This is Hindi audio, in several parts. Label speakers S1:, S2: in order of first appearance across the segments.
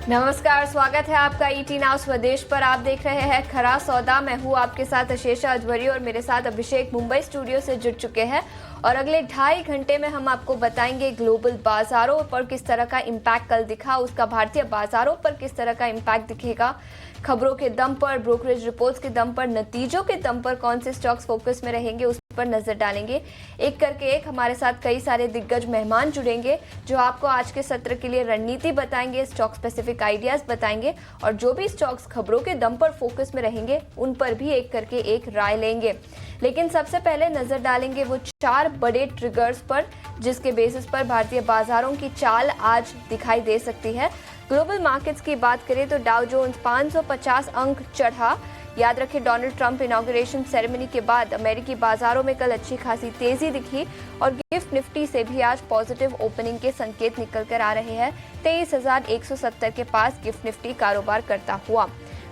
S1: नमस्कार, स्वागत है आपका ईटी नाउ स्वदेश पर। आप देख रहे हैं खरा सौदा। मैं हूं आपके साथ अशेषा अजवरी और मेरे साथ अभिषेक मुंबई स्टूडियो से जुड़ चुके हैं। और अगले 2.5 घंटे में हम आपको बताएंगे ग्लोबल बाजारों पर किस तरह का इम्पैक्ट कल दिखा, उसका भारतीय बाजारों पर किस तरह का इम्पैक्ट दिखेगा, खबरों के दम पर, ब्रोकरेज रिपोर्ट्स के दम पर, नतीजों के दम पर कौन से स्टॉक्स फोकस में रहेंगे उस पर नजर डालेंगे। एक करके एक हमारे साथ कई सारे दिग्गज मेहमान जुड़ेंगे जो आपको आज के सत्र के लिए रणनीति बताएंगे, स्टॉक स्पेसिफिक आइडियाज बताएंगे और जो भी स्टॉक्स खबरों के दम पर फोकस में रहेंगे उन पर भी एक करके एक राय लेंगे। लेकिन सबसे पहले नजर डालेंगे वो 4 बड़े ट्रिगर्स पर जिसके बेसिस पर भारतीय बाजारों की चाल आज दिखाई दे सकती है। ग्लोबल मार्केट्स की बात करें तो डाउ जोन्स 550 अंक चढ़ा। याद रखें, डोनाल्ड ट्रंप इनॉग्रेशन सेरेमनी के बाद अमेरिकी बाजारों में कल अच्छी खासी तेजी दिखी और गिफ्ट निफ्टी से भी आज पॉजिटिव ओपनिंग के संकेत निकल कर आ रहे हैं। 23,170 के पास गिफ्ट निफ्टी कारोबार करता हुआ।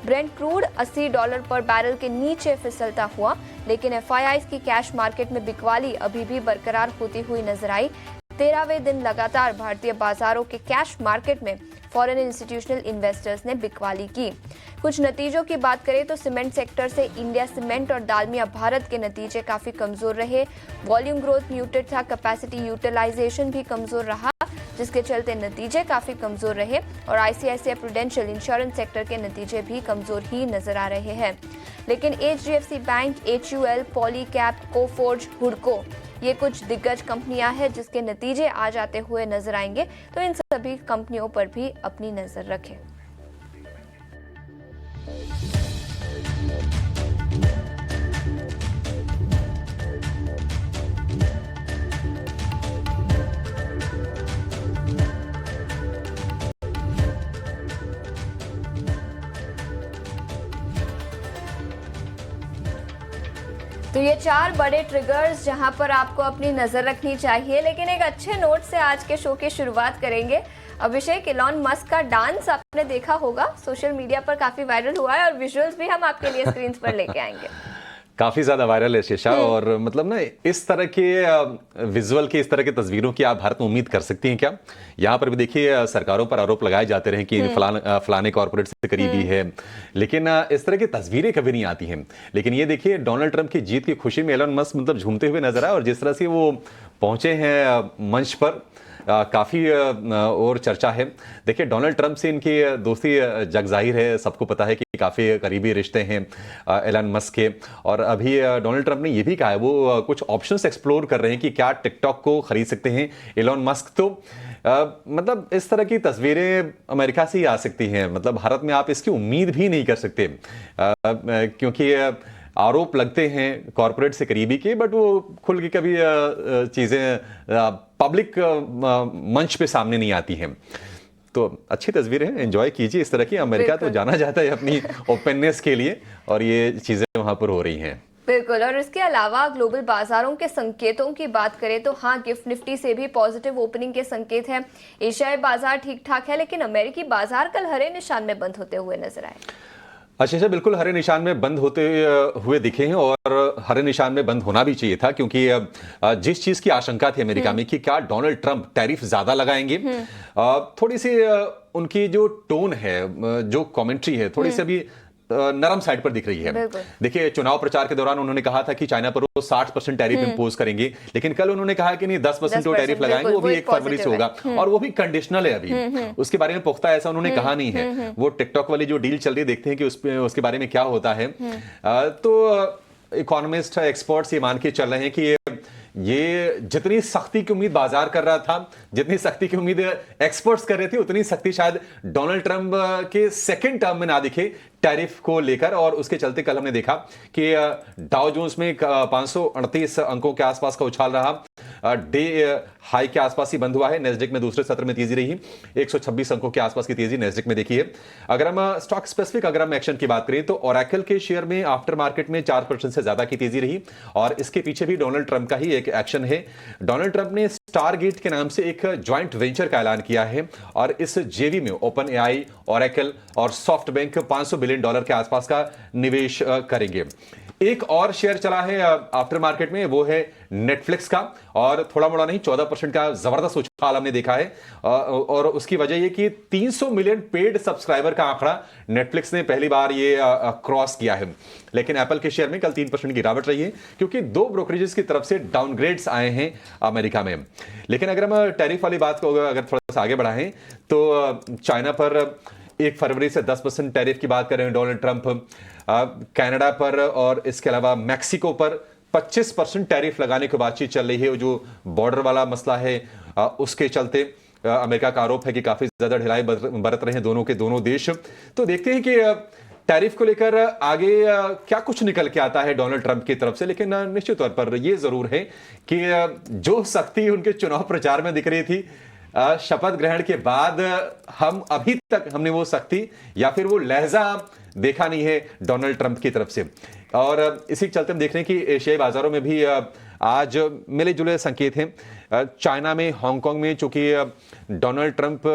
S1: ब्रेंट क्रूड $80 पर बैरल के नीचे फिसलता हुआ, लेकिन एफआईआईज की कैश मार्केट में बिकवाली अभी भी बरकरार होती हुई नजर आई। 13वें दिन लगातार भारतीय बाजारों के कैश मार्केट में फॉरेन इंस्टीट्यूशनल इन्वेस्टर्स ने बिकवाली की। कुछ नतीजों की बात करें तो सीमेंट सेक्टर से इंडिया सीमेंट और दालमिया भारत के नतीजे काफी कमजोर रहे। वॉल्यूम ग्रोथ म्यूटेड था, कैपेसिटी यूटिलाइजेशन भी कमजोर रहा जिसके चलते नतीजे काफी कमजोर रहे और आईसीआईसीआई प्रूडेंशियल इंश्योरेंस सेक्टर के नतीजे भी कमजोर ही नजर आ रहे हैं। लेकिन HDFC bank, HUL, Polycab, Coforge, हुडको ये कुछ दिग्गज कंपनियां हैं जिसके नतीजे आज आते हुए नजर आएंगे, तो इन सभी कंपनियों पर भी अपनी नजर रखें। तो ये 4 बड़े ट्रिगर्स जहां पर आपको अपनी नजर रखनी चाहिए। लेकिन एक अच्छे नोट से आज के शो की शुरुआत करेंगे। अभिषेक, इलॉन मस्क का डांस आपने देखा होगा, सोशल मीडिया पर काफी वायरल हुआ है और विजुअल्स भी हम आपके लिए स्क्रीन पर लेके आएंगे।
S2: काफी ज्यादा वायरल है शीशा। और मतलब ना, इस तरह के विजुअल की, इस तरह की तस्वीरों की आप भारत में उम्मीद कर सकती हैं क्या? यहाँ पर भी देखिए, सरकारों पर आरोप लगाए जाते रहे कि फलाने कॉर्पोरेट से करीबी है, लेकिन इस तरह की तस्वीरें कभी नहीं आती हैं। लेकिन ये देखिए, डोनाल्ड ट्रंप की जीत की खुशी में एलन मस्क मतलब झूमते हुए नजर आए और जिस तरह से वो पहुंचे हैं मंच पर, काफ़ी और चर्चा है। देखिए, डोनाल्ड ट्रंप से इनकी दोस्ती जग जाहिर है, सबको पता है कि काफ़ी करीबी रिश्ते हैं एलन मस्क के। और अभी डोनाल्ड ट्रंप ने ये भी कहा है वो कुछ ऑप्शंस एक्सप्लोर कर रहे हैं कि क्या टिकटॉक को खरीद सकते हैं एलन मस्क। तो मतलब इस तरह की तस्वीरें अमेरिका से ही आ सकती हैं। मतलब भारत में आप इसकी उम्मीद भी नहीं कर सकते क्योंकि आरोप लगते हैं कॉर्पोरेट से करीबी के, बट वो खुल के कभी चीज़ें पब्लिक मंच पे सामने नहीं आती हैं। तो अच्छी तस्वीरें हैं, एंजॉय कीजिए इस तरह की। अमेरिका तो जाना जाता है अपनी ओपननेस के लिए और ये चीज़ें वहाँ पर हो रही हैं।
S1: बिल्कुल। और इसके अलावा ग्लोबल बाजारों के संकेतों की बात करें तो हाँ, गिफ्ट निफ्टी से भी पॉजिटिव ओपनिंग के संकेत हैं। एशियाई बाजार ठीक ठाक है, लेकिन अमेरिकी बाजार कल हरे निशान में बंद होते हुए नजर आए।
S2: अच्छा, बिल्कुल हरे निशान में बंद होते हुए दिखे हैं और हरे निशान में बंद होना भी चाहिए था, क्योंकि जिस चीज की आशंका थी अमेरिका में कि क्या डोनाल्ड ट्रंप टैरिफ ज्यादा लगाएंगे, थोड़ी सी उनकी जो टोन है, जो कमेंट्री है, थोड़ी सी अभी नरम साइड पर दिख रही है। देखिए, चुनाव प्रचार के दौरान उन्होंने कहा था कि चाइना पर वो 60% टैरिफ इंपोज करेंगे, लेकिन कल उन्होंने कहा कि नहीं, 10% वो टैरिफ लगाएंगे, वो भी 1 फरवरी से होगा और वो भी कंडीशनल है। अभी उसके बारे में पुख्ता ऐसा उन्होंने कहा नहीं है। वो टिकटॉक वाली जो डील चल रही है, देखते हैं कि उसके बारे में क्या होता है। तो इकोनॉमिस्ट, एक्सपर्ट्स ये मान के चल रहे हैं कि ये जितनी सख्ती की उम्मीद बाजार कर रहा था, जितनी सख्ती की उम्मीद एक्सपर्ट्स कर रहे थे, उतनी सख्ती शायद डोनाल्ड ट्रंप के सेकंड टर्म में ना दिखे टैरिफ को लेकर। और उसके चलते कल हमने देखा कि डाउ जोन्स में 538 अंकों के आसपास का उछाल रहा, डे हाई के आसपास ही बंद हुआ है। नेस्डेक में दूसरे सत्र में तेजी रही, 126 अंकों के आसपास की तेजी नेस्डेक में देखी है। अगर हम स्टॉक स्पेसिफिक अगर हम एक्शन की बात करें तो ओरेकल के शेयर में आफ्टर मार्केट में 4% से ज्यादा की तेजी रही और इसके पीछे भी डोनाल्ड ट्रंप का ही एक एक्शन है। डोनाल्ड ट्रंप ने स्टारगेट के नाम से एक ज्वाइंट वेंचर का ऐलान किया है और इस जेवी में ओपन एआई, ओरेकल और सॉफ्टबैंक $500 बिलियन के आसपास का निवेश करेंगे। एक और शेयर चला है आफ्टर मार्केट में, वो है नेटफ्लिक्स का, और थोड़ा मोड़ा नहीं 14% का जबरदस्त उछाल हमने देखा है। और उसकी वजह ये कि 300 मिलियन पेड सब्सक्राइबर का आंकड़ा नेटफ्लिक्स ने पहली बार ये क्रॉस किया है। लेकिन एप्पल के शेयर में कल 3% की गिरावट रही है, क्योंकि 2 ब्रोकरेजेस की तरफ से डाउनग्रेड्स आए हैं अमेरिका में। लेकिन अगर हम टैरिफ वाली बात को अगर थोड़ा सा आगे बढ़ाएं, तो चाइना पर 1 फरवरी से 10% टैरिफ की बात कर रहे हैं डोनाल्ड ट्रंप। कनाडा पर और इसके अलावा मैक्सिको पर 25% टैरिफ लगाने की बातचीत चल रही है। जो बॉर्डर वाला मसला है उसके चलते अमेरिका का आरोप है कि काफी ज्यादा ढिलाई बरत रहे हैं दोनों के दोनों देश। तो देखते हैं कि टैरिफ को लेकर आगे क्या कुछ निकल के आता है डोनाल्ड ट्रंप की तरफ से। लेकिन निश्चित तौर पर यह जरूर है कि जो सख्ती उनके चुनाव प्रचार में दिख रही थी, शपथ ग्रहण के बाद हम अभी तक हमने वो सख्ती या फिर वो लहजा देखा नहीं है डोनाल्ड ट्रंप की तरफ से। और इसी के चलते हम देख रहे हैं कि एशियाई बाजारों में भी आज मिले जुले संकेत हैं। चाइना में, हांगकांग में, चूंकि डोनाल्ड ट्रंप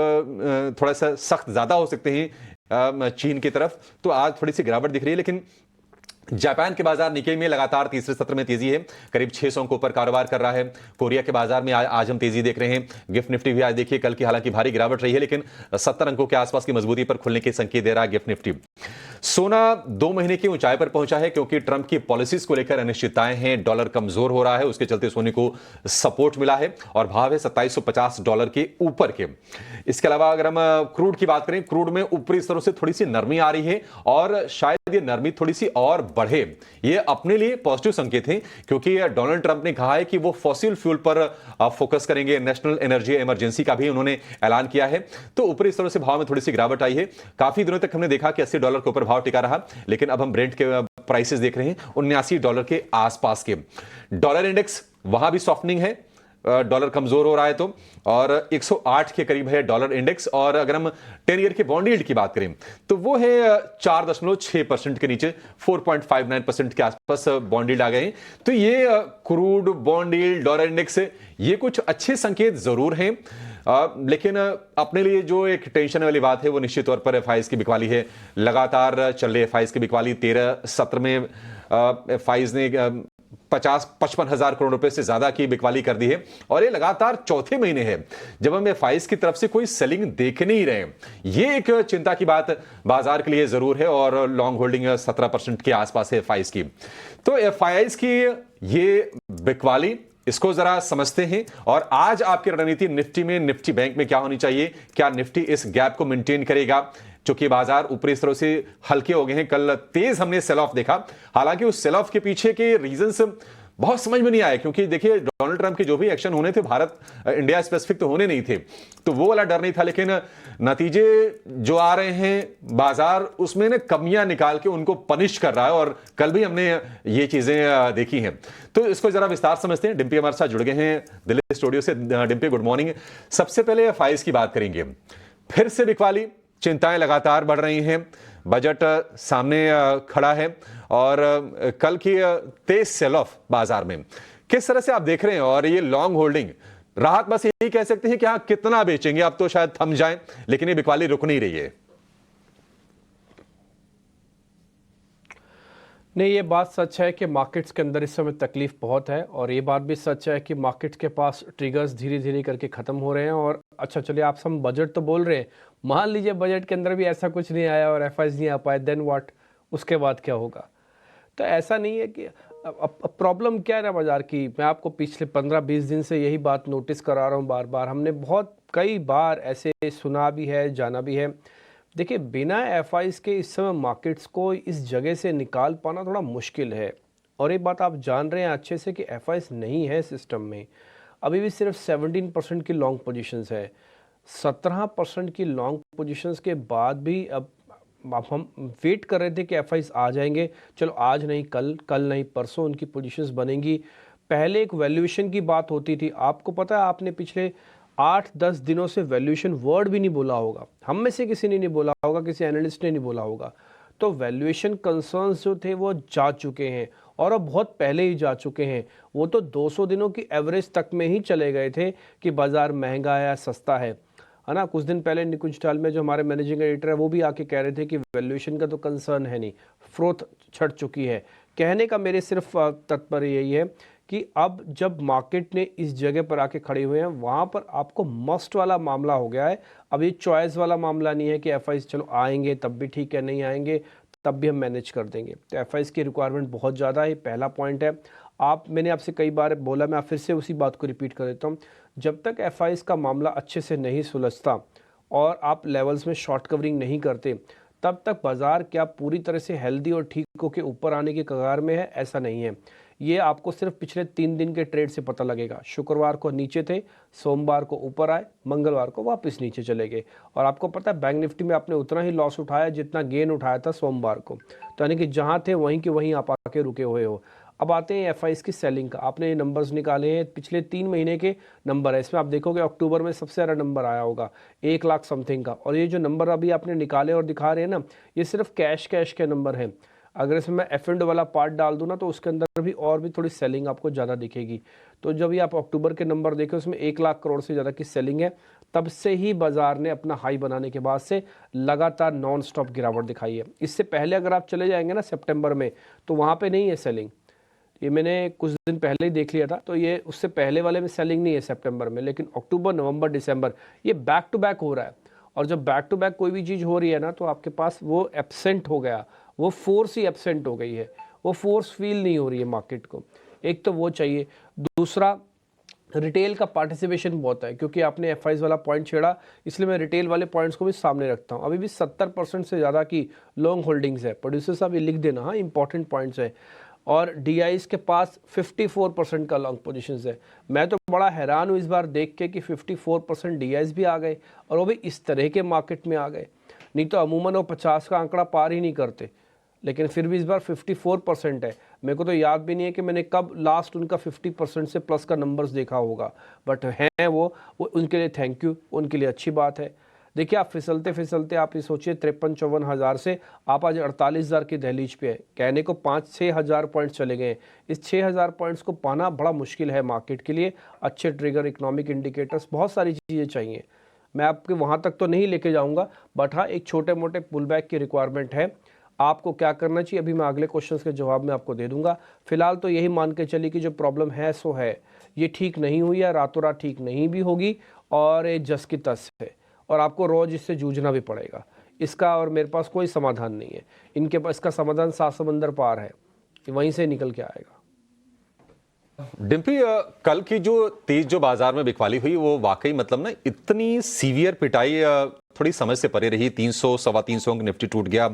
S2: थोड़ा सा सख्त ज्यादा हो सकते हैं चीन की तरफ, तो आज थोड़ी सी गिरावट दिख रही है। लेकिन जापान के बाजार निकेई में लगातार तीसरे सत्र में तेजी है, करीब 600 के ऊपर कारोबार कर रहा है। कोरिया के बाजार में आज हम तेजी देख रहे हैं। गिफ्ट निफ्टी भी आज देखिए, कल की हालांकि भारी गिरावट रही है, लेकिन 70 अंकों के आसपास की मजबूती पर खुलने के संकेत दे रहा है गिफ्ट निफ्टी। सोना 2 महीने की ऊंचाई पर पहुंचा है, क्योंकि ट्रंप की पॉलिसीज को लेकर अनिश्चितताएं हैं। डॉलर कमजोर हो रहा है, उसके चलते सोने को सपोर्ट मिला है और भाव है $2750 के ऊपर के। इसके अलावा अगर हम क्रूड की बात करें, क्रूड में ऊपरी स्तरों से थोड़ी सी नरमी आ रही है और शायद ये नरमी थोड़ी सी और बढ़े। ये अपने लिए पॉजिटिव संकेत है, क्योंकि डोनाल्ड ट्रंप ने कहा है कि वो फॉसिल फ्यूल पर फोकस करेंगे। नेशनल एनर्जी इमरजेंसी का भी उन्होंने ऐलान किया है। तो ऊपरी स्तरों से भाव में थोड़ी सी गिरावट आई है। काफी दिनों तक हमने देखा कि $80 के ऊपर भाव टिका रहा, लेकिन अब हम ब्रेंट के प्राइसेस देख रहे हैं $79 के आसपास के। डॉलर इंडेक्स वहां भी सॉफ्टनिंग है, डॉलर कमजोर हो रहा है तो, और 108 के करीब है डॉलर इंडेक्स। और अगर हम 10 ईयर के बॉन्ड यील्ड की बात करें तो वो है 4.6% के नीचे, 4.59% के आसपास बॉन्ड यील्ड आ गए हैं। तो ये crude, bond yield, dollar index, ये कुछ अच्छे संकेत जरूर हैं। लेकिन अपने लिए जो एक टेंशन वाली बात है वो निश्चित तौर पर एफआईज की बिकवाली है। लगातार चल रही एफआईज की बिकवाली, 13 सत्र में एफआईज ने 50-55 हजार करोड़ रुपए से ज्यादा की बिकवाली कर दी है, और ये लगातार चौथे महीने है जब हम एफआईज की तरफ से कोई सेलिंग देख नहीं रहे। ये एक चिंता की बात बाजार के लिए जरूर है, और लॉन्ग होल्डिंग 17% के आसपास है एफआईज की। तो एफआईज की ये बिकवाली, इसको जरा समझते हैं। और आज आपकी रणनीति निफ्टी में, निफ्टी बैंक में क्या होनी चाहिए? क्या निफ्टी इस गैप को मेंटेन करेगा? चूंकि बाजार ऊपरी स्तरों से हल्के हो गए हैं, कल तेज हमने सेल ऑफ देखा, हालांकि उस सेल ऑफ के पीछे के रीजंस बहुत समझ में नहीं आए, क्योंकि देखिए डोनाल्ड ट्रंप के जो भी एक्शन होने थे भारत इंडिया स्पेसिफिक तो होने नहीं थे, तो वो वाला डर नहीं था। लेकिन नतीजे जो आ रहे हैं बाजार उसमें ना कमियां निकाल के उनको पनिश कर रहा है, और कल भी हमने ये चीजें देखी हैं। तो इसको जरा विस्तार समझते हैं। डिम्पी हमारे साथ जुड़ गए हैं दिल्ली स्टूडियो से। Dimpy, good morning. सबसे पहले एफआईज की बात करेंगे। फिर से बिकवाली, चिंताएं लगातार बढ़ रही हैं, बजट सामने खड़ा है, और कल की तेज सेल ऑफ बाजार में किस तरह से आप देख रहे हैं? और ये लॉन्ग होल्डिंग राहत, बस यही कह सकते हैं कि हाँ, कितना बेचेंगे, अब तो शायद थम जाएं, लेकिन ये बिकवाली रुक नहीं रही है।
S3: नहीं, ये बात सच है कि मार्केट्स के अंदर इस समय तकलीफ बहुत है, और ये बात भी सच है कि मार्केट्स के पास ट्रिगर्स धीरे धीरे करके ख़त्म हो रहे हैं। और अच्छा चलिए, आप सब बजट तो बोल रहे हैं, मान लीजिए बजट के अंदर भी ऐसा कुछ नहीं आया और एफआईज नहीं आ पाए, देन व्हाट? उसके बाद क्या होगा? तो ऐसा नहीं है कि अब प्रॉब्लम क्या है ना बाज़ार की, मैं आपको पिछले 15-20 दिन से यही बात नोटिस करा रहा हूँ बार बार। हमने बहुत कई बार ऐसे सुना भी है, जाना भी है। देखिए, बिना एफआईज के इस समय मार्केट्स को इस जगह से निकाल पाना थोड़ा मुश्किल है। और एक बात आप जान रहे हैं अच्छे से कि एफआईज नहीं है सिस्टम में, अभी भी सिर्फ 17% की लॉन्ग पोजीशंस है। 17% की लॉन्ग पोजीशंस के बाद भी अब हम वेट कर रहे थे कि एफआईज आ जाएंगे, चलो आज नहीं कल नहीं परसों उनकी पोजीशंस बनेंगी। पहले एक वैल्यूएशन की बात होती थी, आपको पता है, आपने पिछले 8-10 दिनों से वैल्यूएशन वर्ड भी नहीं बोला होगा, हम में से किसी ने नहीं बोला होगा, किसी एनालिस्ट ने नहीं बोला होगा। तो वैल्यूएशन कंसर्न्स जो थे वो जा चुके हैं, और अब बहुत पहले ही जा चुके हैं। वो तो 200 दिनों की एवरेज तक में ही चले गए थे कि बाज़ार महंगा है या सस्ता है ना। कुछ दिन पहले निकुंज टाल में जो हमारे मैनेजिंग एडिटर है वो भी आके कह रहे थे कि वैल्यूएशन का तो कंसर्न है नहीं, फ्रोथ छट चुकी है, कहने का मेरे सिर्फ तात्पर्य यही है कि अब जब मार्केट ने इस जगह पर आके खड़े हुए हैं, वहाँ पर आपको मस्ट वाला मामला हो गया है। अब ये चॉइस वाला मामला नहीं है कि एफआईज चलो आएंगे तब भी ठीक है, नहीं आएंगे तब भी हम मैनेज कर देंगे। तो एफआईज की रिक्वायरमेंट बहुत ज़्यादा है, पहला पॉइंट है। मैंने आपसे कई बार बोला, मैं फिर से उसी बात को रिपीट कर देता हूँ, जब तक एफआईज का मामला अच्छे से नहीं सुलझता और आप लेवल्स में शॉर्ट कवरिंग नहीं करते, तब तक बाजार क्या पूरी तरह से हेल्दी और ठीक होकर ऊपर आने की कगार में है, ऐसा नहीं है। ये आपको सिर्फ पिछले 3 दिन के ट्रेड से पता लगेगा। शुक्रवार को नीचे थे, सोमवार को ऊपर आए, मंगलवार को वापस नीचे चले गए। और आपको पता है बैंक निफ्टी में आपने उतना ही लॉस उठाया जितना गेन उठाया था सोमवार को। तो यानी कि जहाँ थे वहीं के वहीं आप आके रुके हुए हो। अब आते हैं एफआईज की सेलिंग का। आपने ये नंबर्स निकाले हैं, पिछले 3 महीने के नंबर है। इसमें आप देखोगे अक्टूबर में सबसे ज़्यादा नंबर आया होगा 1 लाख समथिंग का। और ये जो नंबर अभी आपने निकाले और दिखा रहे हैं ना, ये सिर्फ कैश के नंबर हैं। अगर इसमें मैं एफ एंड वाला पार्ट डाल दूँ ना, तो उसके अंदर भी और भी थोड़ी सेलिंग आपको ज़्यादा दिखेगी। तो जब ये आप अक्टूबर के नंबर देखें, उसमें 1 लाख करोड़ से ज़्यादा की सेलिंग है। तब से ही बाजार ने अपना हाई बनाने के बाद से लगातार नॉन स्टॉप गिरावट दिखाई है। इससे पहले अगर आप चले जाएंगे ना सितंबर में, तो वहाँ पे नहीं है सेलिंग। ये मैंने कुछ दिन पहले ही देख लिया था, तो ये उससे पहले वाले में सेलिंग नहीं है सितंबर में। लेकिन अक्टूबर, नवंबर, दिसंबर ये बैक टू बैक हो रहा है। और जब बैक टू बैक कोई भी चीज़ हो रही है ना, तो आपके पास वो एब्सेंट हो गया, वो फोर्स ही एब्सेंट हो गई है, वो फोर्स फील नहीं हो रही है मार्केट को। एक तो वो चाहिए। दूसरा, रिटेल का पार्टिसिपेशन बहुत है, क्योंकि आपने एफआईज वाला पॉइंट छेड़ा, इसलिए मैं रिटेल वाले पॉइंट्स को भी सामने रखता हूँ। अभी भी 70% से ज़्यादा की लॉन्ग होल्डिंग्स है। प्रोड्यूसर साहब ये लिख देना, हाँ, इंपॉर्टेंट पॉइंट्स है। और डीआईज के पास 54% का लॉन्ग पोजीशंस है। मैं तो बड़ा हैरान हूँ इस बार देख के कि 54% डीआईज भी आ गए, और वो भी इस तरह के मार्केट में आ गए। नहीं तो अमूमन वो 50 का आंकड़ा पार ही नहीं करते, लेकिन फिर भी इस बार 54% है। मेरे को तो याद भी नहीं है कि मैंने कब लास्ट उनका 50% से प्लस का नंबर्स देखा होगा, बट हैं वो उनके लिए थैंक यू, उनके लिए अच्छी बात है। देखिए, आप फिसलते फिसलते आप ये सोचिए 53-54 हज़ार से आप आज 48,000 की दहलीज पे है। कहने को 5-6 हज़ार पॉइंट्स चले गए। इस 6 हज़ार पॉइंट्स को पाना बड़ा मुश्किल है मार्केट के लिए। अच्छे ट्रिगर, इकोनॉमिक इंडिकेटर्स, बहुत सारी चीज़ें चाहिए। मैं आपके वहाँ तक तो नहीं लेके जाऊँगा, बट हाँ, एक छोटे मोटे पुल बैक की रिक्वायरमेंट है। आपको क्या करना चाहिए, अभी मैं अगले क्वेश्चंस के जवाब में आपको दे दूंगा। फिलहाल तो यही मान के चलिए कि जो प्रॉब्लम है सो है, ये ठीक नहीं हुई है, रातों रात ठीक नहीं भी होगी, और ये जस की तस है, और आपको रोज इससे जूझना भी पड़ेगा। इसका और मेरे पास कोई समाधान नहीं है। इनके पास इसका समाधान 7 समंदर पार है, वहीं से निकल के आएगा।
S2: डिम्पी, कल की जो तेज जो बाजार में बिकवाली हुई, वो वाकई मतलब ना इतनी सीवियर पिटाई थोड़ी समझ से परे रही। 300 सवा 300 अंक निफ्टी टूट गया।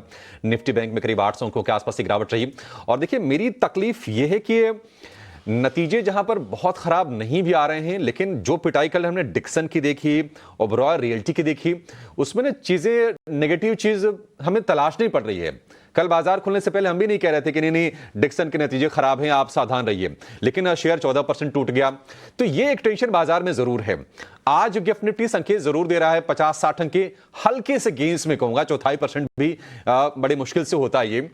S2: निफ्टी बैंक में करीब 800 अंकों के आसपास की गिरावट रही। और देखिए, मेरी तकलीफ यह है कि नतीजे जहां पर बहुत खराब नहीं भी आ रहे हैं, लेकिन जो पिटाई कल हमने डिक्सन की देखी, ओबरॉय रियल्टी की देखी, उसमें ना चीजें, नेगेटिव चीज हमें तलाश नहीं पड़ रही है। कल बाजार खुलने से पहले हम भी नहीं कह रहे थे कि नहीं डिक्सन के नतीजे खराब हैं, आप सावधान रहिए, लेकिन शेयर 14% टूट गया। तो ये एक टेंशन बाजार में जरूर है। आज गिफ्ट निफ्टी संकेत जरूर दे रहा है 50-60 अंक के हल्के से गेंस में, कहूंगा 0.25% भी बड़ी मुश्किल से होता है ये।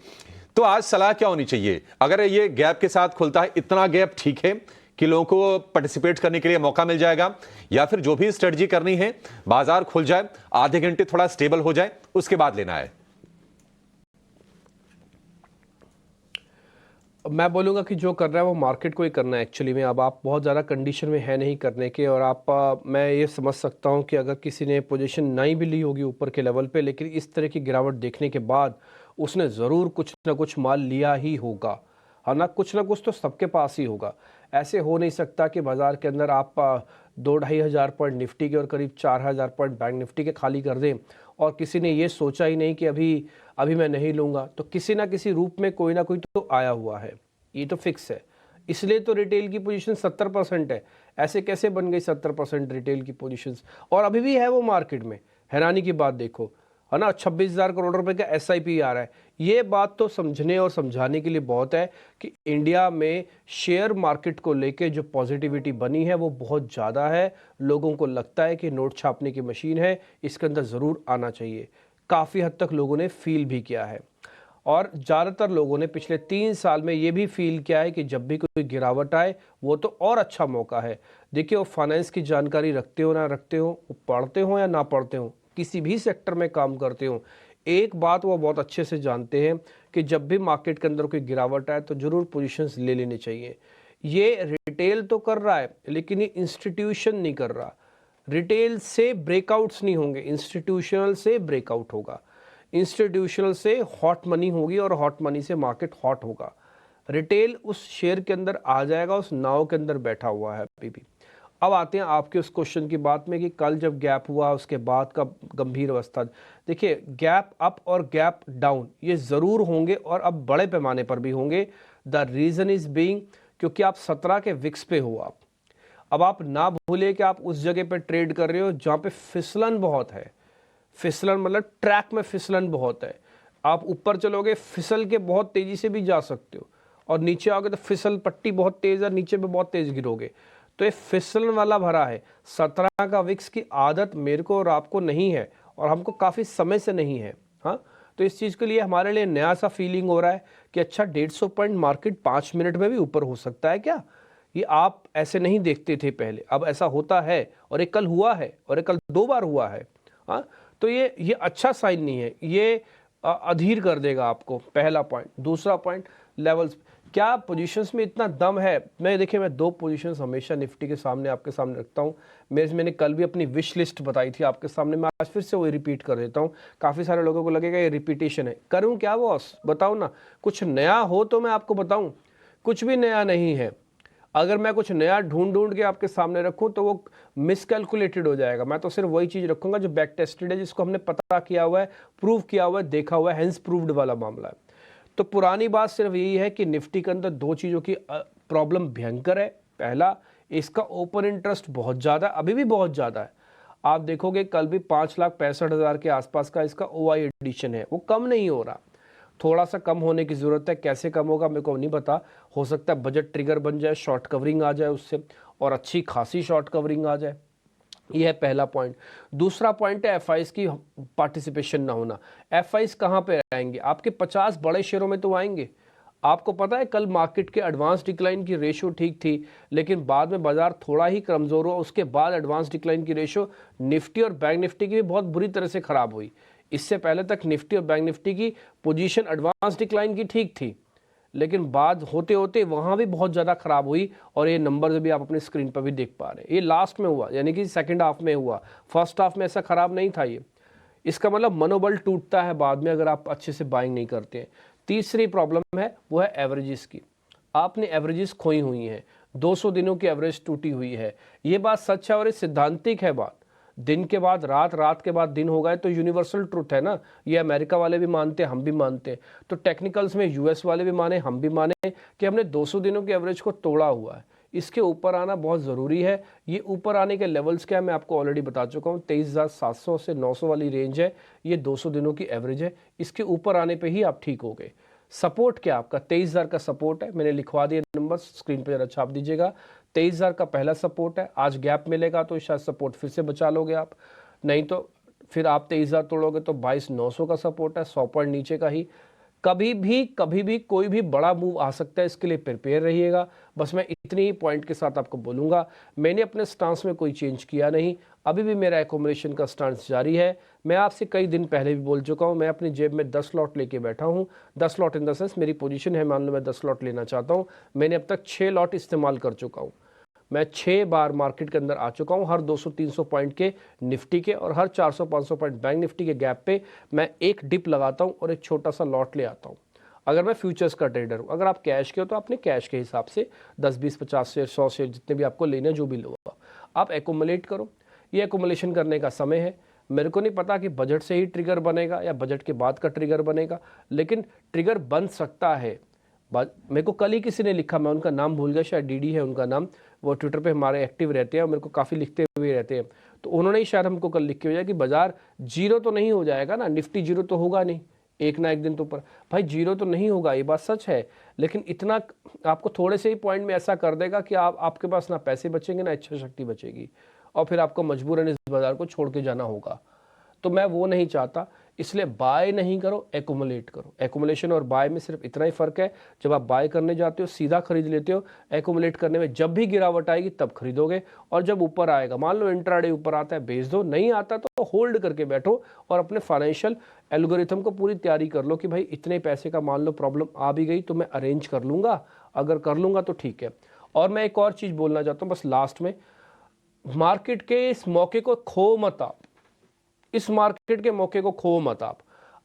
S2: तो आज सलाह क्या होनी चाहिए? अगर ये गैप के साथ खुलता है, इतना गैप ठीक है कि लोगों को पार्टिसिपेट करने के लिए मौका मिल जाएगा, या फिर जो भी स्ट्रेटजी करनी है, बाजार खुल जाए, आधे घंटे थोड़ा स्टेबल हो जाए, उसके बाद लेना है?
S3: मैं बोलूँगा कि जो कर रहा है वो मार्केट को ही करना है एक्चुअली में। अब आप बहुत ज़्यादा कंडीशन में है नहीं करने के, और आप मैं ये समझ सकता हूँ कि अगर किसी ने पोजीशन नहीं भी ली होगी ऊपर के लेवल पे, लेकिन इस तरह की गिरावट देखने के बाद उसने ज़रूर कुछ ना कुछ माल लिया ही होगा, है ना। कुछ ना कुछ तो सबके पास ही होगा। ऐसे हो नहीं सकता कि बाज़ार के अंदर आप 2-2.5 हज़ार पॉइंट निफ्टी के और करीब 4,000 पॉइंट बैंक निफ्टी के खाली कर दें, और किसी ने ये सोचा ही नहीं कि अभी मैं नहीं लूँगा। तो किसी ना किसी रूप में कोई ना कोई तो आया हुआ है, ये तो फिक्स है। इसलिए तो रिटेल की पोजीशन 70% है। ऐसे कैसे बन गई 70% रिटेल की पोजीशंस, और अभी भी है वो मार्केट में। हैरानी की बात देखो, है ना, 26,000 करोड़ रुपए का SIP आ रहा है। ये बात तो समझने और समझाने के लिए बहुत है कि इंडिया में शेयर मार्केट को लेके जो पॉजिटिविटी बनी है वो बहुत ज़्यादा है। लोगों को लगता है कि नोट छापने की मशीन है, इसके अंदर ज़रूर आना चाहिए। काफ़ी हद तक लोगों ने फील भी किया है, और ज़्यादातर लोगों ने पिछले 3 साल में ये भी फील किया है कि जब भी कोई गिरावट आए वो तो और अच्छा मौका है। देखिए, वो फाइनेंस की जानकारी रखते हो ना रखते हो, वो पढ़ते हो या ना पढ़ते हो, किसी भी सेक्टर में काम करते हो, एक बात वो बहुत अच्छे से जानते हैं कि जब भी मार्केट के अंदर कोई गिरावट आए तो जरूर पोजीशंस ले लेनी चाहिए। ये रिटेल तो कर रहा है लेकिन ये इंस्टीट्यूशन नहीं कर रहा। रिटेल से ब्रेकआउट्स नहीं होंगे, इंस्टीट्यूशनल से ब्रेकआउट होगा। इंस्टीट्यूशनल से हॉट मनी होगी और हॉट मनी से मार्केट हॉट होगा। रिटेल उस शेयर के अंदर आ जाएगा, उस नाव के अंदर बैठा हुआ है अभी भी। अब आते हैं आपके उस क्वेश्चन की बात में कि कल जब गैप हुआ उसके बाद का गंभीर अवस्था। देखिए, गैप अप और गैप डाउन ये ज़रूर होंगे और अब बड़े पैमाने पर भी होंगे। द रीज़न इज़ बीइंग क्योंकि आप 17 के विक्स पे हो। अब आप ना भूले कि आप उस जगह पे ट्रेड कर रहे हो जहाँ पे फिसलन बहुत है। फिसलन मतलब ट्रैक में फिसलन बहुत है। आप ऊपर चलोगे फिसल के बहुत तेज़ी से भी जा सकते हो और नीचे आओगे तो फिसल पट्टी बहुत तेज़ है, नीचे पे बहुत तेज़ गिरोगे। तो ये फिसलन वाला भरा है। 17 का विक्स की आदत मेरे को और आपको नहीं है और हमको काफ़ी समय से नहीं है। हाँ, तो इस चीज़ के लिए हमारे लिए नया सा फीलिंग हो रहा है कि अच्छा 150 पॉइंट मार्केट 5 मिनट में भी ऊपर हो सकता है क्या। ये आप ऐसे नहीं देखते थे पहले, अब ऐसा होता है और एक कल हुआ है और एक कल 2 बार हुआ है। हाँ, तो ये अच्छा साइन नहीं है, ये अधीर कर देगा आपको। पहला पॉइंट। दूसरा पॉइंट, लेवल्स। क्या पोजीशंस में इतना दम है? देखिए, मैं 2 पोजीशंस हमेशा निफ्टी के सामने आपके सामने रखता हूँ। मैंने कल भी अपनी विश लिस्ट बताई थी आपके सामने, मैं आज फिर से वही रिपीट कर देता हूँ। काफ़ी सारे लोगों को लगेगा ये रिपीटेशन है। करूँ क्या बॉस, बताओ ना। कुछ नया हो तो मैं आपको बताऊँ, कुछ भी नया नहीं है। अगर मैं कुछ नया ढूंढ के आपके सामने रखूं तो वो मिसकैलकुलेटेड हो जाएगा। मैं तो सिर्फ वही चीज़ रखूंगा जो बैक टेस्टेड है, जिसको हमने पता किया हुआ है, प्रूव किया हुआ है, देखा हुआ है, हेंस प्रूव्ड वाला मामला है। तो पुरानी बात सिर्फ यही है कि निफ्टी के अंदर 2 चीज़ों की प्रॉब्लम भयंकर है। पहला, इसका ओपन इंटरेस्ट बहुत ज़्यादा, अभी भी बहुत ज़्यादा है। आप देखोगे कल भी 5,65,000 के आसपास का इसका OI एडिशन है, वो कम नहीं हो रहा। थोड़ा सा कम होने की ज़रूरत है। कैसे कम होगा मेरे को नहीं पता। हो सकता है बजट ट्रिगर बन जाए, शॉर्ट कवरिंग आ जाए उससे, और अच्छी खासी शॉर्ट कवरिंग आ जाए। यह है पहला पॉइंट। दूसरा पॉइंट है FIs की पार्टिसिपेशन ना होना। FIs कहाँ पे आएंगे? आपके 50 बड़े शेयरों में तो आएंगे। आपको पता है कल मार्केट के एडवांस डिक्लाइन की रेशो ठीक थी, लेकिन बाद में बाजार थोड़ा ही कमज़ोर हुआ। उसके बाद एडवांस डिक्लाइन की रेशो निफ्टी और बैंक निफ्टी की भी बहुत बुरी तरह से ख़राब हुई। इससे पहले तक निफ्टी और बैंक निफ्टी की पोजीशन एडवांस डिक्लाइन की ठीक थी, लेकिन बाद होते होते वहाँ भी बहुत ज़्यादा ख़राब हुई और ये नंबर भी आप अपने स्क्रीन पर भी देख पा रहे हैं। ये लास्ट में हुआ, यानी कि सेकंड हाफ में हुआ। फर्स्ट हाफ में ऐसा ख़राब नहीं था ये। इसका मतलब मनोबल टूटता है बाद में अगर आप अच्छे से बाइंग नहीं करते हैं। तीसरी प्रॉब्लम है वो है एवरेजेस की। आपने एवरेजेस खोई हुई हैं, 200 दिनों की एवरेज टूटी हुई है। ये बात सच है और ये सिद्धांतिक है बात। दिन के बाद रात, रात के बाद दिन हो गए तो यूनिवर्सल ट्रुथ है ना। ये अमेरिका वाले भी मानते हैं, हम भी मानते हैं। तो टेक्निकल्स में US वाले भी माने, हम भी माने कि हमने 200 दिनों की एवरेज को तोड़ा हुआ है। इसके ऊपर आना बहुत ज़रूरी है। ये ऊपर आने के लेवल्स क्या है मैं आपको ऑलरेडी बता चुका हूँ। 23,700 से 900 वाली रेंज है, ये 200 दिनों की एवरेज है। इसके ऊपर आने पे ही आप ठीक हो गए। सपोर्ट क्या आपका 23,000 का सपोर्ट है। मैंने लिखवा दिए नंबर, स्क्रीन पर जरा छाप दीजिएगा। 23,000 का पहला सपोर्ट है। आज गैप मिलेगा तो शायद सपोर्ट फिर से बचा लोगे आप, नहीं तो फिर आप 23,000 तोड़ोगे तो 22,900 का सपोर्ट है, 100 पॉइंट नीचे का ही। कभी भी कोई भी बड़ा मूव आ सकता है, इसके लिए प्रिपेयर रहिएगा। बस मैं इतनी ही पॉइंट के साथ आपको बोलूँगा। मैंने अपने स्टांस में कोई चेंज किया नहीं, अभी भी मेरा एकोमोडेशन का स्टांस जारी है। मैं आपसे कई दिन पहले भी बोल चुका हूँ, मैं अपनी जेब में 10 लॉट लेके बैठा हूँ। 10 लॉट इन द सेंस मेरी पोजीशन है, मान लो मैं 10 लॉट लेना चाहता हूँ। मैंने अब तक 6 लॉट इस्तेमाल कर चुका हूँ। मैं 6 बार मार्केट के अंदर आ चुका हूं। हर 200-300 पॉइंट के निफ्टी के और हर 400-500 पॉइंट बैंक निफ्टी के गैप पे मैं एक डिप लगाता हूं और एक छोटा सा लॉट ले आता हूं। अगर मैं फ्यूचर्स का ट्रेडर हूं, अगर आप कैश के हो तो अपने कैश के हिसाब से 10, 20, 50 शेयर, 100 शेयर जितने भी आपको लेने, जो भी लो आप एकोमुलेट करो। ये एकोमुलेशन करने का समय है। मेरे को नहीं पता कि बजट से ही ट्रिगर बनेगा या बजट के बाद का ट्रिगर बनेगा, लेकिन ट्रिगर बन सकता है। मेरे को कल ही किसी ने लिखा, मैं उनका नाम भूल गया, शायद DD है उनका नाम, वो ट्विटर पे हमारे एक्टिव रहते हैं और मेरे को काफ़ी लिखते हुए रहते हैं। तो उन्होंने ही शायद हमको कल लिख के भेजा कि बाजार जीरो तो नहीं हो जाएगा ना, निफ्टी जीरो तो होगा नहीं एक ना एक दिन तो ऊपर। भाई जीरो तो नहीं होगा, ये बात सच है, लेकिन इतना आपको थोड़े से ही पॉइंट में ऐसा कर देगा कि आपके पास ना पैसे बचेंगे ना इच्छा शक्ति बचेगी और फिर आपको मजबूरन इस बाजार को छोड़ के जाना होगा। तो मैं वो नहीं चाहता। इसलिए बाय नहीं करो, एक्यूमुलेट करो। एक्यूमुलेशन और बाय में सिर्फ इतना ही फर्क है, जब आप बाय करने जाते हो सीधा खरीद लेते हो, एक्यूमुलेट करने में जब भी गिरावट आएगी तब खरीदोगे, और जब ऊपर आएगा, मान लो इंट्राडे ऊपर आता है बेच दो, नहीं आता तो होल्ड करके बैठो और अपने फाइनेंशियल एल्गोरिथम को पूरी तैयारी कर लो कि भाई इतने पैसे का मान लो प्रॉब्लम आ भी गई तो मैं अरेंज कर लूँगा, अगर कर लूँगा तो ठीक है। और मैं एक और चीज़ बोलना चाहता हूँ बस लास्ट में, मार्केट के इस मौके को खो मत आप, इस मार्केट के मौके को खो मत आप।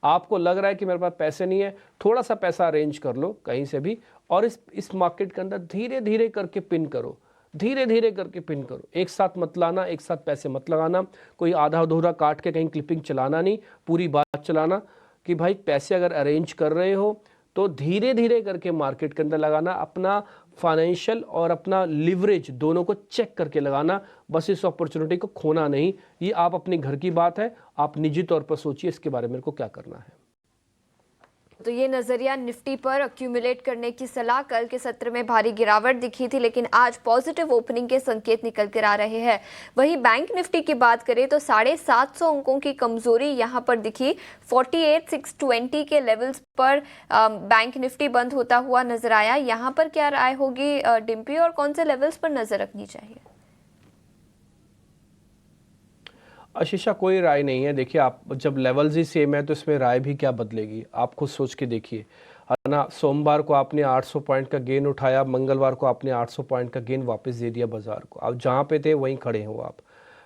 S3: आपको लग रहा है कि मेरे पास पैसे नहीं है, थोड़ा सा पैसा अरेंज कर लो कहीं से भी, और इस मार्केट के अंदर धीरे धीरे करके पिन करो, धीरे धीरे करके पिन करो। एक साथ मत लाना, एक साथ पैसे मत लगाना, कोई आधा अधूरा काट के कहीं क्लिपिंग चलाना नहीं, पूरी बात चलाना कि भाई पैसे अगर अरेंज कर रहे हो तो धीरे धीरे करके मार्केट के अंदर लगाना, अपना फाइनेंशियल और अपना लिवरेज दोनों को चेक करके लगाना, बस इस अपॉर्चुनिटी को खोना नहीं। ये आप अपने घर की बात है, आप निजी तौर पर सोचिए इसके बारे में मेरे को क्या करना है।
S1: तो ये नजरिया निफ्टी पर अक्यूमुलेट करने की सलाह, कल के सत्र में भारी गिरावट दिखी थी लेकिन आज पॉजिटिव ओपनिंग के संकेत निकल कर आ रहे हैं। वहीं बैंक निफ्टी की बात करें तो 750 अंकों की कमजोरी यहां पर दिखी, 48,620 के लेवल्स पर बैंक निफ्टी बंद होता हुआ नजर आया। यहां पर क्या राय होगी डिम्पी, और कौन से लेवल्स पर नजर रखनी चाहिए?
S3: आशीषा, कोई राय नहीं है। देखिए, आप जब लेवल्स ही सेम है तो इसमें राय भी क्या बदलेगी, आप खुद सोच के देखिए, है ना। सोमवार को आपने 800 पॉइंट का गेन उठाया, मंगलवार को आपने 800 पॉइंट का गेन वापस दे दिया बाजार को। आप जहाँ पे थे वहीं खड़े हो, आप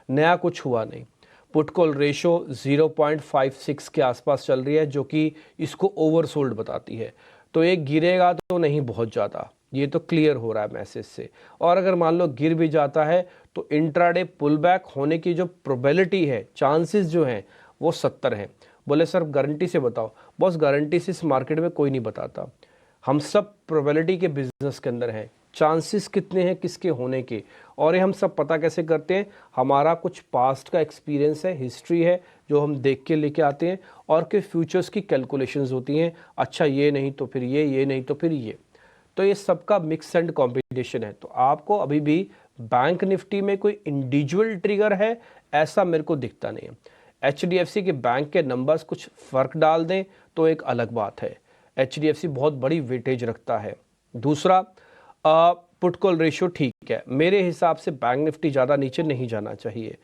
S3: नया कुछ हुआ नहीं। पुट कॉल रेशो 0.56 के आसपास चल रही है, जो कि इसको ओवरसोल्ड बताती है। तो एक गिरेगा तो नहीं बहुत ज़्यादा, ये तो क्लियर हो रहा है मैसेज से। और अगर मान लो गिर भी जाता है तो इंट्राडे पुलबैक होने की जो प्रोबेबिलिटी है, चांसेस जो हैं वो 70 हैं। बोले सर गारंटी से बताओ, बॉस गारंटी से इस मार्केट में कोई नहीं बताता, हम सब प्रोबेबिलिटी के बिजनेस के अंदर हैं। चांसेस कितने हैं किसके होने के, और ये हम सब पता कैसे करते हैं, हमारा कुछ पास्ट का एक्सपीरियंस है, हिस्ट्री है जो हम देख के लेके आते हैं, और के फ्यूचर्स की कैलकुलेशंस होती हैं। अच्छा ये नहीं तो फिर ये नहीं तो फिर ये, तो ये सबका मिक्स एंड कॉम्बिनेशन है। तो आपको अभी भी बैंक निफ्टी में कोई इंडिविजुअल ट्रिगर है ऐसा मेरे को दिखता नहीं है। HDFC के बैंक के नंबर्स कुछ फर्क डाल दें तो एक अलग बात है, HDFC बहुत बड़ी वेटेज रखता है। दूसरा, पुट कॉल रेशियो ठीक है, मेरे हिसाब से बैंक निफ्टी ज़्यादा नीचे नहीं जाना चाहिए।